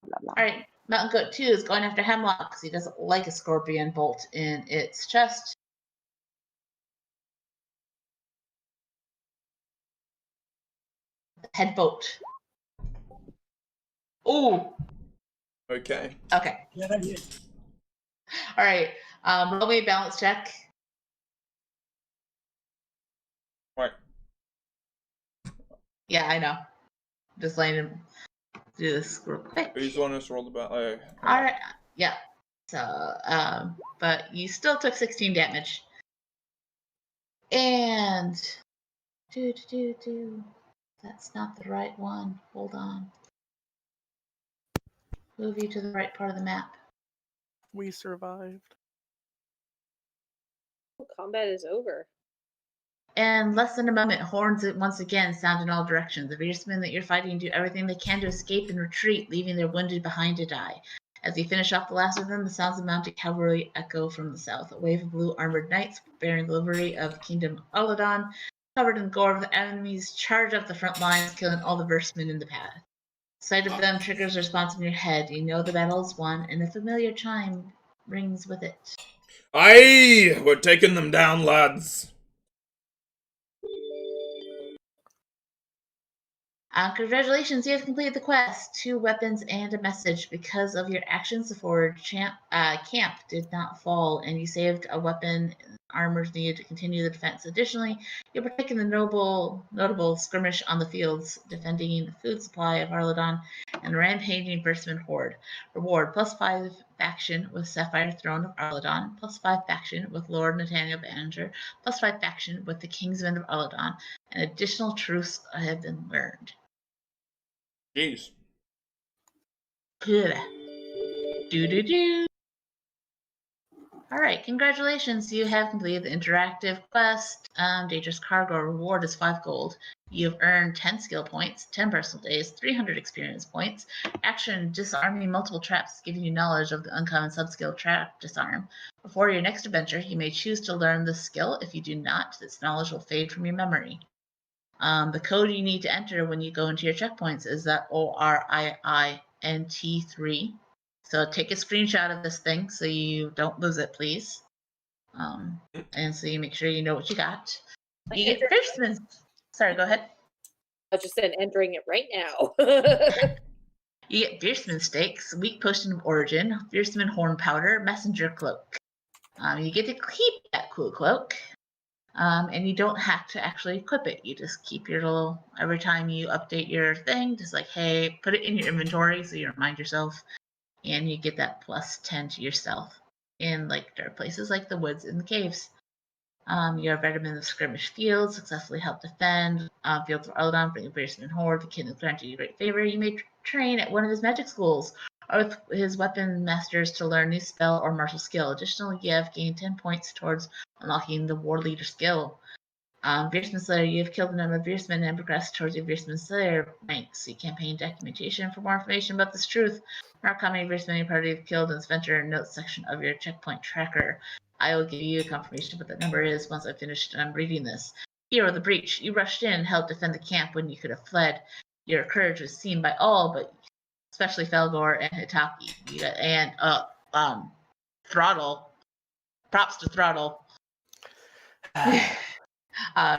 Blah, blah. All right. Mountain Goat 2 is going after Hemlock because he doesn't like a scorpion bolt in its chest. Head bolt. Ooh. Okay. Okay. Yeah, that did. All right. Roll me a balance check. Right. Yeah, I know. Just letting him do this real quick. Who's on us? Roll the battle. All right. Yeah. So, but you still took 16 damage. And that's not the right one. Hold on. Move you to the right part of the map. We survived. Combat is over. In less than a moment, horns once again sound in all directions. The Virsmen that you're fighting do everything they can to escape and retreat, leaving their wounded behind to die. As you finish off the last of them, the sounds of mounted cavalry echo from the south. A wave of blue armored knights bearing the livery of the Kingdom of Aladon, covered in gore of the enemies, charge up the front lines, killing all the Virsmen in the path. Sight of them triggers a response in your head. You know the battle is won, and a familiar chime rings with it. Aye! We're taking them down, lads. Congratulations, you have completed the quest. 2 weapons and a message. Because of your actions, the forward camp did not fall, and you saved a weapon and armors needed to continue the defense. Additionally, you partake in the notable skirmish on the fields, defending the food supply of Arladon and the rampaging Virsmen horde. Reward, +5 faction with Sapphire Throne of Arladon, +5 faction with Lord Nathaniel Banninger, +5 faction with the Kingsmen of Arladon, and additional truths have been learned. Jeez. Good. All right, congratulations. You have completed the interactive quest. Dangerous Cargo reward is 5 gold. You've earned 10 skill points, 10 personal days, 300 experience points. Action disarming multiple traps, giving you knowledge of the uncommon subskill trap disarm. Before your next adventure, you may choose to learn this skill. If you do not, this knowledge will fade from your memory. The code you need to enter when you go into your checkpoints is that ORIINT3. So take a screenshot of this thing so you don't lose it, please. And so you make sure you know what you got. You get Virsmen. Sorry, go ahead. I just said entering it right now. You get Virsmen stakes, weak potion of origin, Virsmen horn powder, messenger cloak. You get to keep that cool cloak. And you don't have to actually equip it. You just keep your little, every time you update your thing, just like, hey, put it in your inventory so you remind yourself. And you get that plus 10 to your stealth in like dark places like the woods and the caves. You're a veteran of skirmish fields, successfully help defend fields of Eldon, bring a Virsmen horde. The king has granted you great favor. You may train at one of his magic schools or with his weapon masters to learn new spell or martial skill. Additionally, you have gained 10 points towards unlocking the war leader skill. Virsmen Slayer, you have killed a number of Virsmen and progressed towards your Virsmen Slayer rank. See campaign documentation for more information about this truth. Mark how many Virsmen your party have killed in this venture and notes section of your checkpoint tracker. I will give you a confirmation of what that number is once I've finished reading this. Hero of the Breach, you rushed in and helped defend the camp when you could have fled. Your courage was seen by all, but especially Felgor and Hitaki. Throttle. Props to Throttle.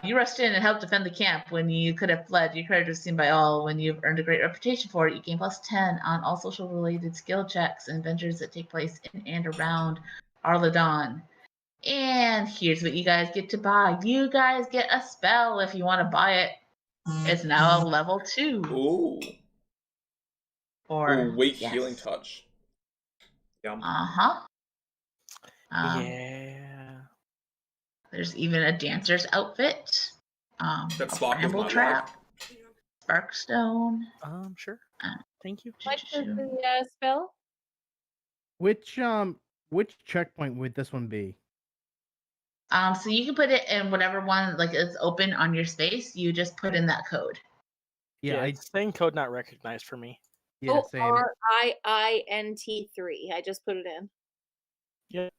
You rushed in and helped defend the camp when you could have fled. Your courage was seen by all. When you've earned a great reputation for it, you gain plus 10 on all social-related skill checks and adventures that take place in and around Arladon. And here's what you guys get to buy. You guys get a spell if you want to buy it. It's now a level 2. Ooh. Or weak healing touch. Yum. Uh-huh. Yeah. There's even a dancer's outfit. That A sparkles bramble my trap. Sparkstone. Sure. Thank you. What is the spell? Which checkpoint would this one be? So you can put it in whatever one like is open on your space. You just put in that code. Yeah, it's saying code not recognized for me. Yeah, same. RIINT3. I just put it in. Yeah.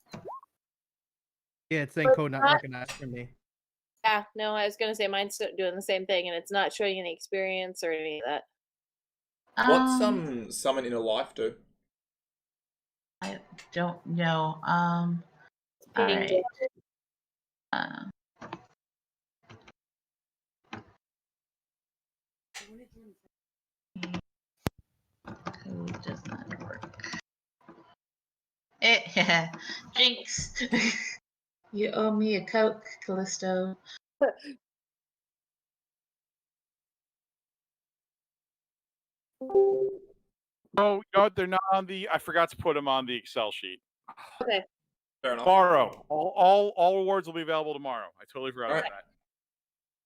Yeah, it's saying code not recognized for me. Yeah, no, I was gonna say mine's doing the same thing, and it's not showing any experience or any of that. What's summon inner life do? I don't know. All right. Code does not work. Jinx. You owe me a Coke, Callisto. Oh, no, they're not on the. I forgot to put them on the Excel sheet. Okay. Fair enough. Tomorrow, all rewards will be available tomorrow. I totally forgot about that.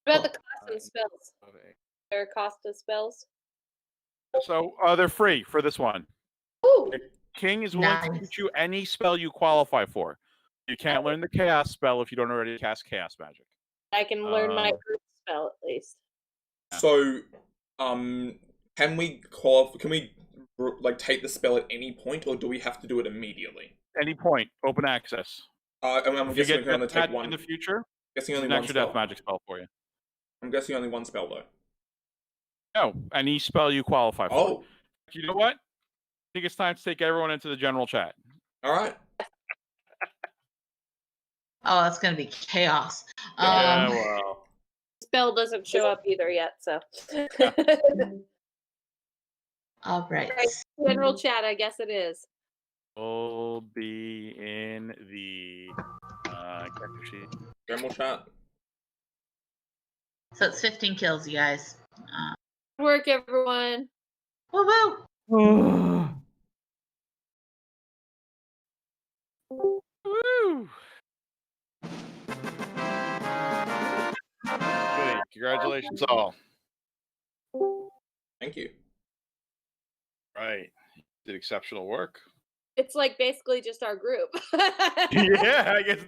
What about the cost of the spells? There cost of spells? So they're free for this one. Ooh. The king is willing to teach you any spell you qualify for. You can't learn the chaos spell if you don't already cast chaos magic. I can learn my group spell at least. So, can we like take the spell at any point, or do we have to do it immediately? Any point, open access. I'm If you guessing get we can only that take one in the future. Guessing It's only an one extra spell. death magic spell for you. I'm guessing only one spell though. No, any spell you qualify for. Oh. You know what? I think it's time to take everyone into the general chat. All right. Oh, that's gonna be chaos. Yeah, well. Spell doesn't show up either yet, so. All right. General chat, I guess it is. Will be in the character sheet. General chat. So it's 15 kills, you guys. Good work, everyone. Woo woo. Woo! Good. Congratulations, all. Thank you. Right. Did exceptional work. It's like basically just our group. Yeah, I guess.